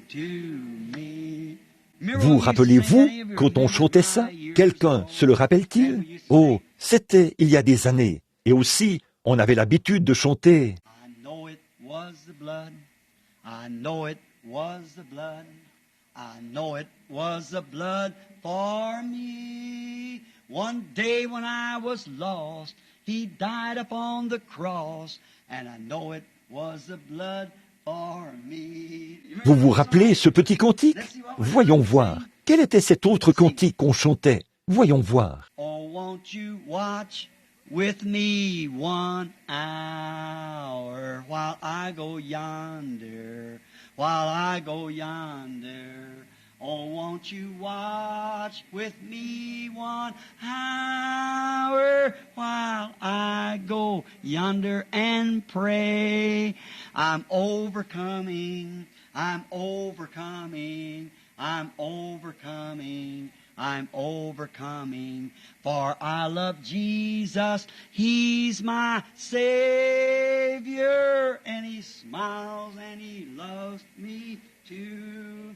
to me. Vous rappelez-vous quand on chantait ça? Quelqu'un se le rappelle-t-il? Oh, c'était il y a des années. Et aussi, on avait l'habitude de chanter. I know it was the blood. I know it was the blood. I know it was the blood for me. One day when I was lost, He died upon the cross, and I know it was the blood for me. Vous vous rappelez ce petit cantique? Voyons voir. Quel était cet autre cantique qu'on chantait? Voyons voir. Oh, won't you watch with me 1 hour while I go yonder, while I go yonder Oh, won't you watch with me 1 hour while I go yonder and pray? I'm overcoming, I'm overcoming, I'm overcoming, I'm overcoming, for I love Jesus, He's my Savior, and He smiles and He loves me too.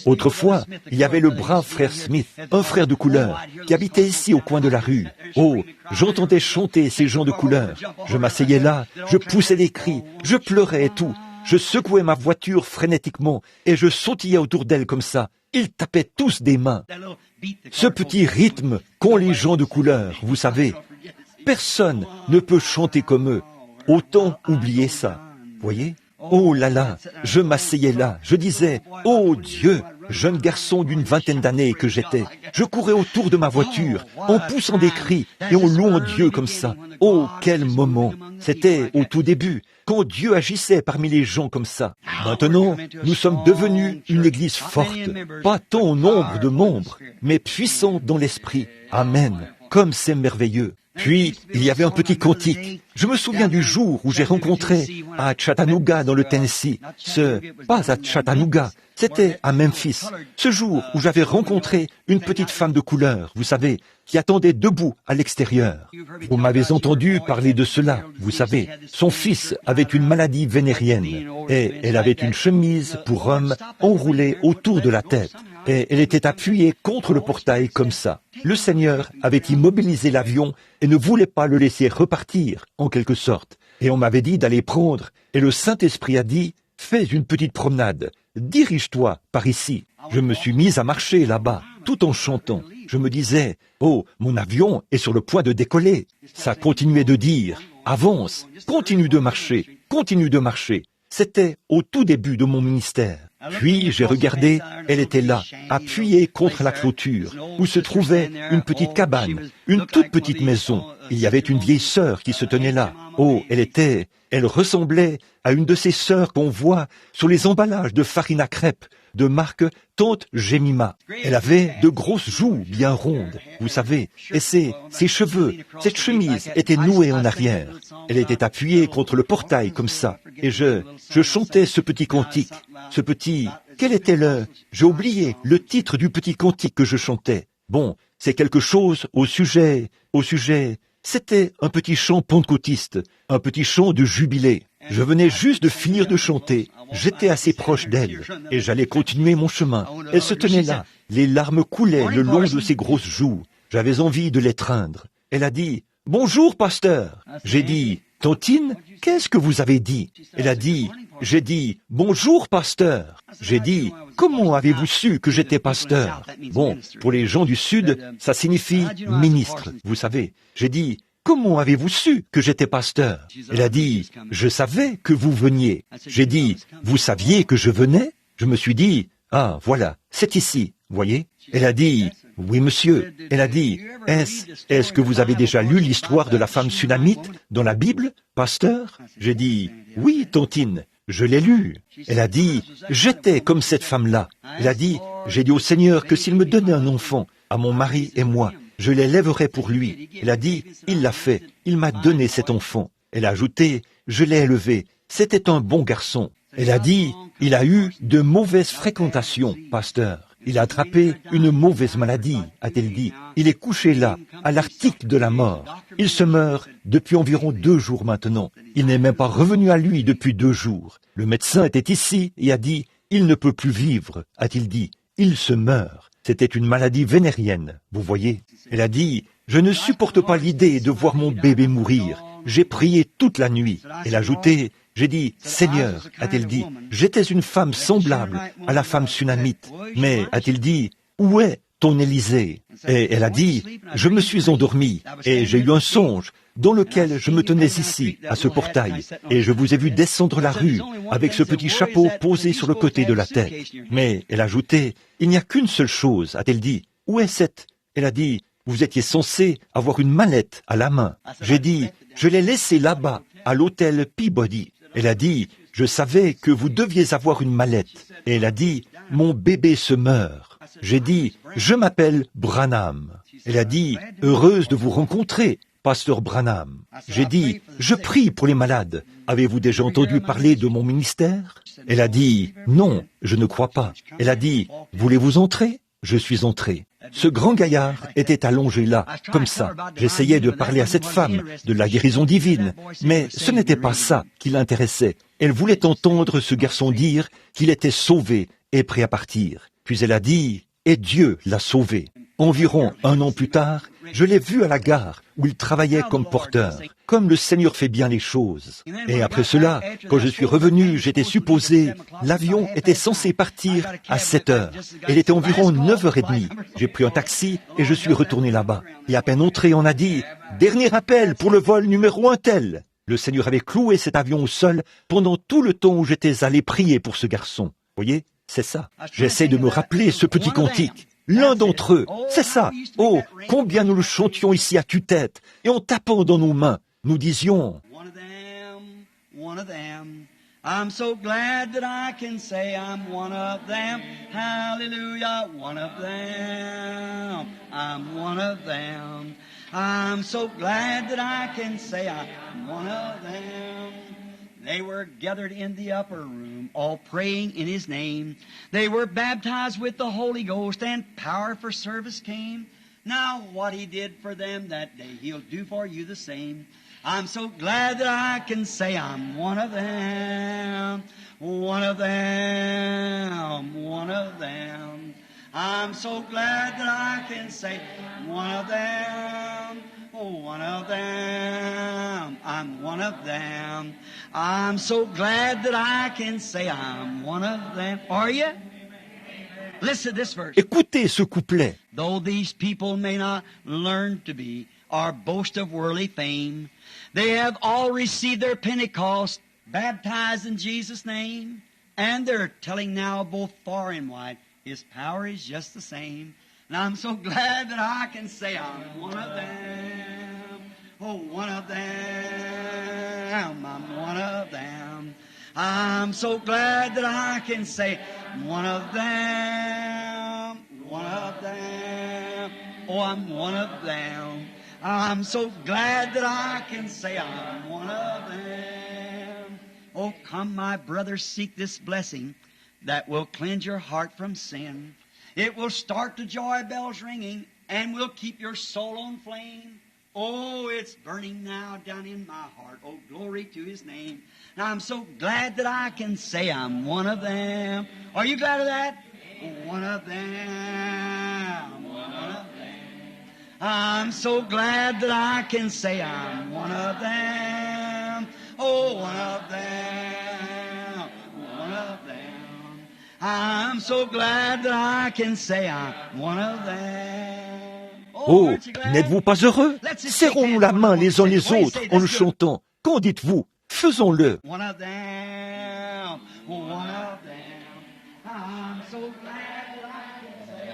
Autrefois, il y avait le brave frère Smith, un frère de couleur, qui habitait ici au coin de la rue. Oh, j'entendais chanter ces gens de couleur. Je m'asseyais là, je poussais des cris, je pleurais et tout. Je secouais ma voiture frénétiquement et je sautillais autour d'elle comme ça. Ils tapaient tous des mains. Ce petit rythme qu'ont les gens de couleur, vous savez, personne ne peut chanter comme eux. Autant oublier ça, voyez? Oh là là, je m'asseyais là, je disais, oh Dieu, jeune garçon d'une vingtaine d'années que j'étais, je courais autour de ma voiture, en poussant des cris et en louant Dieu comme ça. Oh, quel moment! C'était au tout début, quand Dieu agissait parmi les gens comme ça. Maintenant, nous sommes devenus une église forte, pas tant au nombre de membres, mais puissante dans l'esprit. Amen, comme c'est merveilleux. Puis, il y avait un petit cantique. Je me souviens du jour où j'ai rencontré à Chattanooga, dans le Tennessee. Pas à Chattanooga, c'était à Memphis. Ce jour où j'avais rencontré une petite femme de couleur, vous savez, qui attendait debout à l'extérieur. Vous m'avez entendu parler de cela, vous savez. Son fils avait une maladie vénérienne et elle avait une chemise pour homme enroulée autour de la tête. Et elle était appuyée contre le portail comme ça. Le Seigneur avait immobilisé l'avion et ne voulait pas le laisser repartir, en quelque sorte. Et on m'avait dit d'aller prendre. Et le Saint-Esprit a dit, fais une petite promenade, dirige-toi par ici. Je me suis mis à marcher là-bas, tout en chantant. Je me disais, oh, mon avion est sur le point de décoller. Ça continuait de dire, avance, continue de marcher, continue de marcher. C'était au tout début de mon ministère. Puis j'ai regardé, elle était là, appuyée contre la clôture, où se trouvait une petite cabane, une toute petite maison. Il y avait une vieille sœur qui se tenait là. Oh, elle ressemblait à une de ces sœurs qu'on voit sur les emballages de farine à crêpes de marque Tante Jemima. Elle avait de grosses joues bien rondes, vous savez, et ses cheveux, cette chemise était nouée en arrière. Elle était appuyée contre le portail comme ça, et je chantais ce petit cantique, j'ai oublié le titre du petit cantique que je chantais. Bon, c'est quelque chose au sujet, c'était un petit chant pentecôtiste, un petit chant de jubilé. Je venais juste de finir de chanter, j'étais assez proche d'elle, et j'allais continuer mon chemin. Elle se tenait là, les larmes coulaient le long de ses grosses joues. J'avais envie de l'étreindre. Elle a dit, « Bonjour, pasteur !» J'ai dit, « Tantine, qu'est-ce que vous avez dit ?» Elle a dit, « J'ai dit, bonjour, pasteur !» J'ai dit, « Comment avez-vous su que j'étais pasteur ?» Bon, pour les gens du Sud, ça signifie ministre, vous savez. J'ai dit, « Comment avez-vous su que j'étais pasteur ?» Elle a dit, « Je savais que vous veniez. » J'ai dit, « Vous saviez que je venais ?» Je me suis dit, « Ah, voilà, c'est ici, voyez ?» Elle a dit, « Oui, monsieur. » Elle a dit, « Est-ce que vous avez déjà lu l'histoire de la femme sunamite dans la Bible, pasteur ?» J'ai dit, « Oui, Tantine, je l'ai lu. » Elle a dit, « J'étais comme cette femme-là. » Elle a dit, « J'ai dit au Seigneur que s'il me donnait un enfant, à mon mari et moi, je l'élèverais pour lui. » Elle a dit, « Il l'a fait. Il m'a donné cet enfant. » Elle a ajouté, « Je l'ai élevé. C'était un bon garçon. » Elle a dit, « Il a eu de mauvaises fréquentations, pasteur. Il a attrapé une mauvaise maladie, a-t-elle dit. Il est couché là, à l'article de la mort. Il se meurt depuis environ 2 jours maintenant. Il n'est même pas revenu à lui depuis 2 jours. Le médecin était ici et a dit, « Il ne peut plus vivre, a-t-il dit. Il se meurt. » C'était une maladie vénérienne, vous voyez. Elle a dit, « Je ne supporte pas l'idée de voir mon bébé mourir. J'ai prié toute la nuit. » Elle a ajouté, « J'ai dit, Seigneur, a-t-elle dit, j'étais une femme semblable à la femme sunamite. Mais, a-t-il dit, où est ton Élysée ?» Et elle a dit, je me suis endormie et j'ai eu un songe dans lequel je me tenais ici, à ce portail, et je vous ai vu descendre la rue avec ce petit chapeau posé sur le côté de la tête. Mais elle a ajouté, il n'y a qu'une seule chose, a-t-elle dit, où est cette? Elle a dit, vous étiez censé avoir une mallette à la main. J'ai dit, je l'ai laissée là-bas, à l'hôtel Peabody. Elle a dit, je savais que vous deviez avoir une mallette. Et elle a dit, mon bébé se meurt. J'ai dit, je m'appelle Branham. Elle a dit, heureuse de vous rencontrer, pasteur Branham. J'ai dit, je prie pour les malades. Avez-vous déjà entendu parler de mon ministère? Elle a dit, non, je ne crois pas. Elle a dit, voulez-vous entrer? Je suis entré. Ce grand gaillard était allongé là, comme ça. J'essayais de parler à cette femme de la guérison divine, mais ce n'était pas ça qui l'intéressait. Elle voulait entendre ce garçon dire qu'il était sauvé et prêt à partir. Puis elle a dit, et Dieu l'a sauvé. Environ 1 an plus tard, je l'ai vu à la gare où il travaillait comme porteur, comme le Seigneur fait bien les choses. Et après cela, quand je suis revenu, j'étais supposé, l'avion était censé partir à 7 heures. Il était environ 9h30. J'ai pris un taxi et je suis retourné là-bas. Et à peine entré, on a dit, dernier appel pour le vol numéro 1 tel. Le Seigneur avait cloué cet avion au sol pendant tout le temps où j'étais allé prier pour ce garçon. Voyez, c'est ça. J'essaie de me rappeler ce petit cantique. L'un d'entre eux, c'est ça. Oh, combien nous le chantions ici à tue-tête, et en tapant dans nos mains, nous disions, one of them. I'm so glad that I can say I'm one of them. Hallelujah, one of them. I'm one of them. I'm so glad that I can say I'm one of them. They were gathered in the upper room, all praying in His name. They were baptized with the Holy Ghost, and power for service came. Now what He did for them that day, He'll do for you the same. I'm so glad that I can say I'm one of them, one of them, one of them. I'm so glad that I can say one of them. Oh, one of them, I'm one of them. I'm so glad that I can say I'm one of them. Are you? Listen to this verse. Écoutez ce couplet. Though these people may not learn to be or boast of worldly fame, they have all received their Pentecost, baptized in Jesus' name, and they're telling now both far and wide, His power is just the same. And I'm so glad that I can say I'm one of them. Oh, one of them. I'm one of them. I'm so glad that I can say one of them. One of them. Oh, I'm one of them. I'm so glad that I can say I'm one of them. Oh, come, my brothers, seek this blessing that will cleanse your heart from sin. It will start the joy bells ringing and will keep your soul on flame. Oh, it's burning now down in my heart. Oh, glory to His name. And I'm so glad that I can say I'm one of them. Are you glad of that? One of them. One of them. I'm so glad that I can say I'm one of them. Oh, one of them. One of them. I'm so glad that I can say I'm one of them. Oh, n'êtes-vous pas heureux? Serrons-nous la main les uns les autres en le chantant. Qu'en dites-vous? Faisons-le. One of them, one of them. I'm so glad that I can say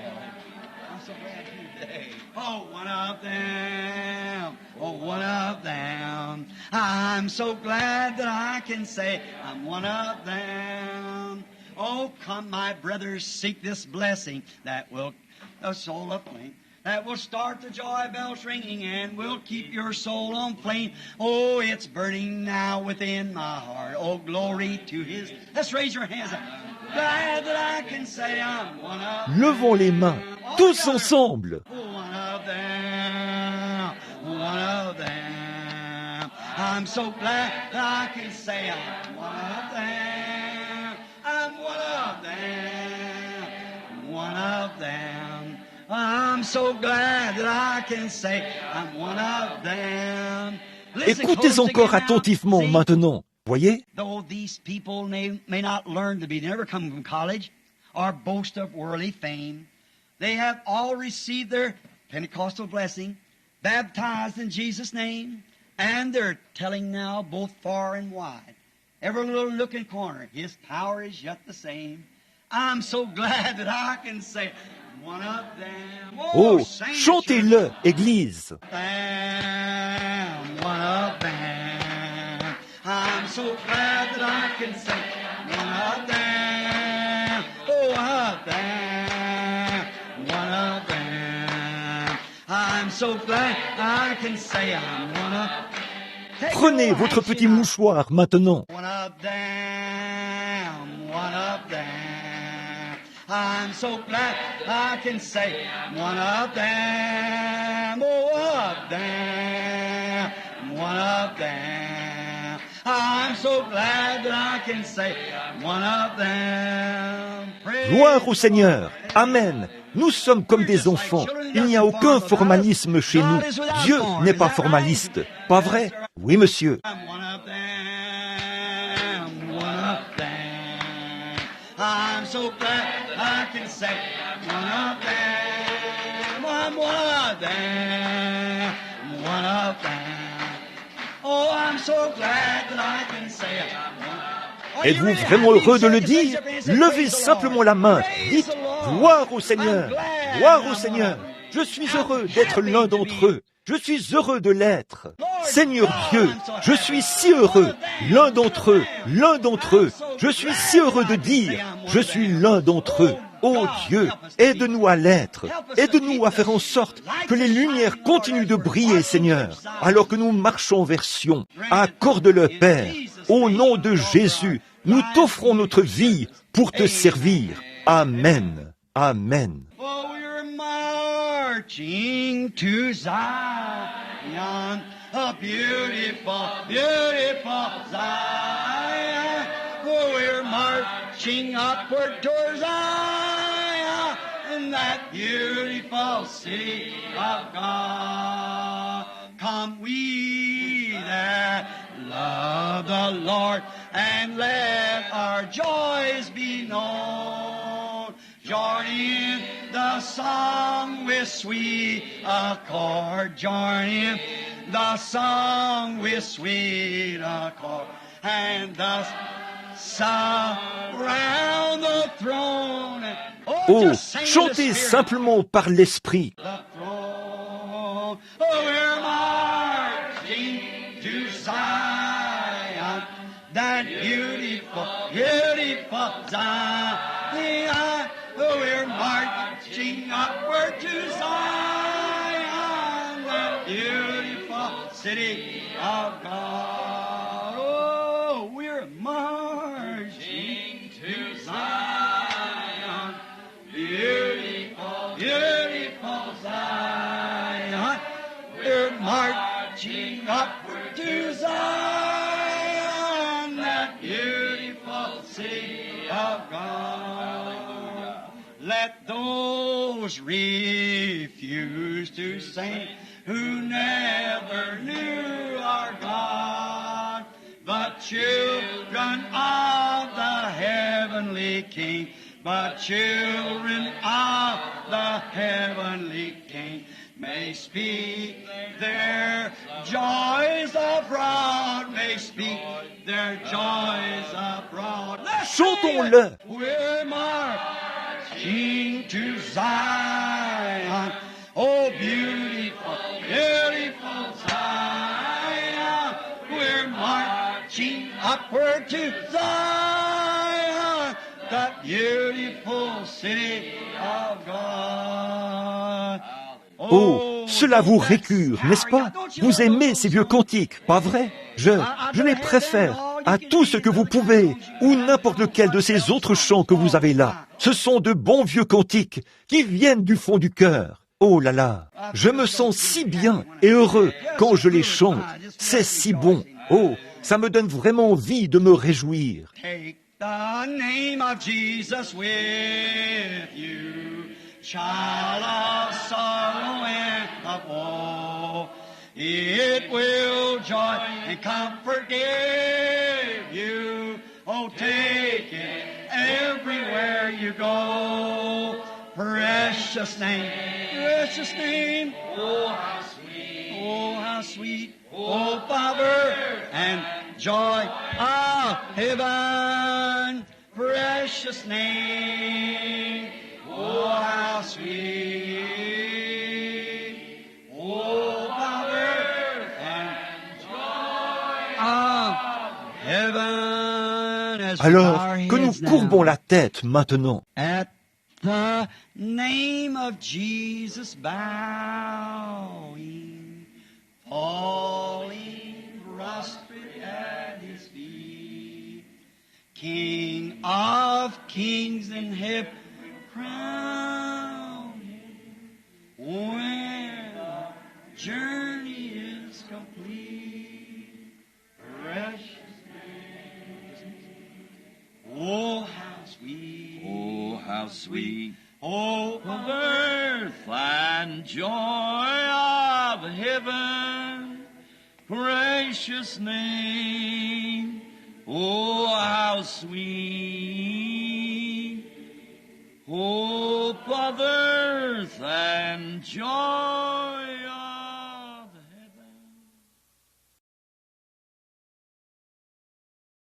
I'm so glad today. Oh, one of them, oh, one of them. I'm so glad that I can say I'm one of them. Oh, come, my brothers, seek this blessing that will a soul aflame, that will start the joy bells ringing and will keep your soul on flame. Oh, it's burning now within my heart. Oh, glory to His. Let's raise your hands up. Glad that I can say I'm one of them. Levons les mains, tous ensemble. One of them, one of them. I'm so glad that I can say I'm one of them. I'm one of them, one of them. I'm so glad that I can say I'm one of them. Écoutez encore attentivement maintenant. Voyez? Though these people may not learn to be, they never come from college or boast of worldly fame, they have all received their Pentecostal blessing, baptized in Jesus' name, and they're telling now both far and wide, every little nook and corner, His power is yet the same. I'm so glad that I can say one of them. Oh, chantez-le, Église. One of them. I'm so glad that I can say one of them. Oh, one of them. so glad I can say I'm one of. Prenez votre petit mouchoir maintenant. One of them, one of them. I'm so glad I can say one of them, oh, of them, one of them. I'm so glad that I can say one of them. Gloire au Seigneur. Amen. Nous sommes comme des enfants. Il n'y a aucun formalisme chez nous. Dieu n'est pas formaliste. Pas vrai? Oui, monsieur. One of them, one of them. I'm so glad I can say one of them. I'm one of them, one of them. Oh, I'm so glad that I can say it. Êtes-vous vraiment heureux de le dire? Levez simplement la main. Dites « Gloire au Seigneur! Gloire au Seigneur! Je suis heureux d'être l'un d'entre eux. Je suis heureux de l'être. Seigneur Dieu, je suis si heureux. L'un d'entre eux, l'un d'entre eux. Je suis si heureux de dire « Je suis l'un d'entre eux ». Oh Dieu, aide-nous à l'être. Aide-nous à faire en sorte que les lumières continuent de briller, Seigneur, alors que nous marchons vers Sion. Accorde-le, Père. Au nom de Jésus, nous t'offrons notre vie pour te servir. Amen. Amen. Oh, we're marching to Zion, a beautiful, beautiful Zion. Oh, we're marching upward towards Zion, and that beautiful city of God. Come we that love the Lord, and let our joys be known. Join in the song with sweet accord. Join in the song with sweet accord. And thus surround the throne. Oh, chantez simplement par l'Esprit. The throne. Oh, we're marching to Zion, that beautiful, beautiful Zion. Oh, we're marching upward to Zion, that beautiful city of God. Oh, we're marching to Zion, beautiful, beautiful Zion. We're marching upward to Zion, that beautiful city of God. Let those refuse to sing who never knew our God, but children of the heavenly King, but children of the heavenly King, may speak their joys abroad, may speak their joys abroad. Chantons-le. We're marching to Zion, oh beautiful, beautiful Zion. We're marching upward to Zion, that beautiful city of God. Oh, cela vous récure, n'est-ce pas? Vous aimez ces vieux cantiques, pas vrai? Je les préfère à tout ce que vous pouvez, ou n'importe lequel de ces autres chants que vous avez là. Ce sont de bons vieux cantiques qui viennent du fond du cœur. Oh là là, je me sens si bien et heureux quand je les chante. C'est si bon. Oh, ça me donne vraiment envie de me réjouir. Take the name of Jesus with you, child of sorrow and of woe. It will joy and comfort give you. Oh, take it everywhere you go. Precious name, precious name. Oh, how sweet, oh, how sweet. Oh, power and joy of heaven. Precious name. Oh, how sweet. Oh, power and joy of heaven. As Alors que nous courbons la tête maintenant, at the name of Jesus bowing, falling prostrate at His feet, King of kings and heaven crowned Him, when the journey is complete, precious name. Oh, how sweet. Oh, how sweet. Oh, The birth and joy of heaven, precious name. Oh, how sweet. Hope of earth and joy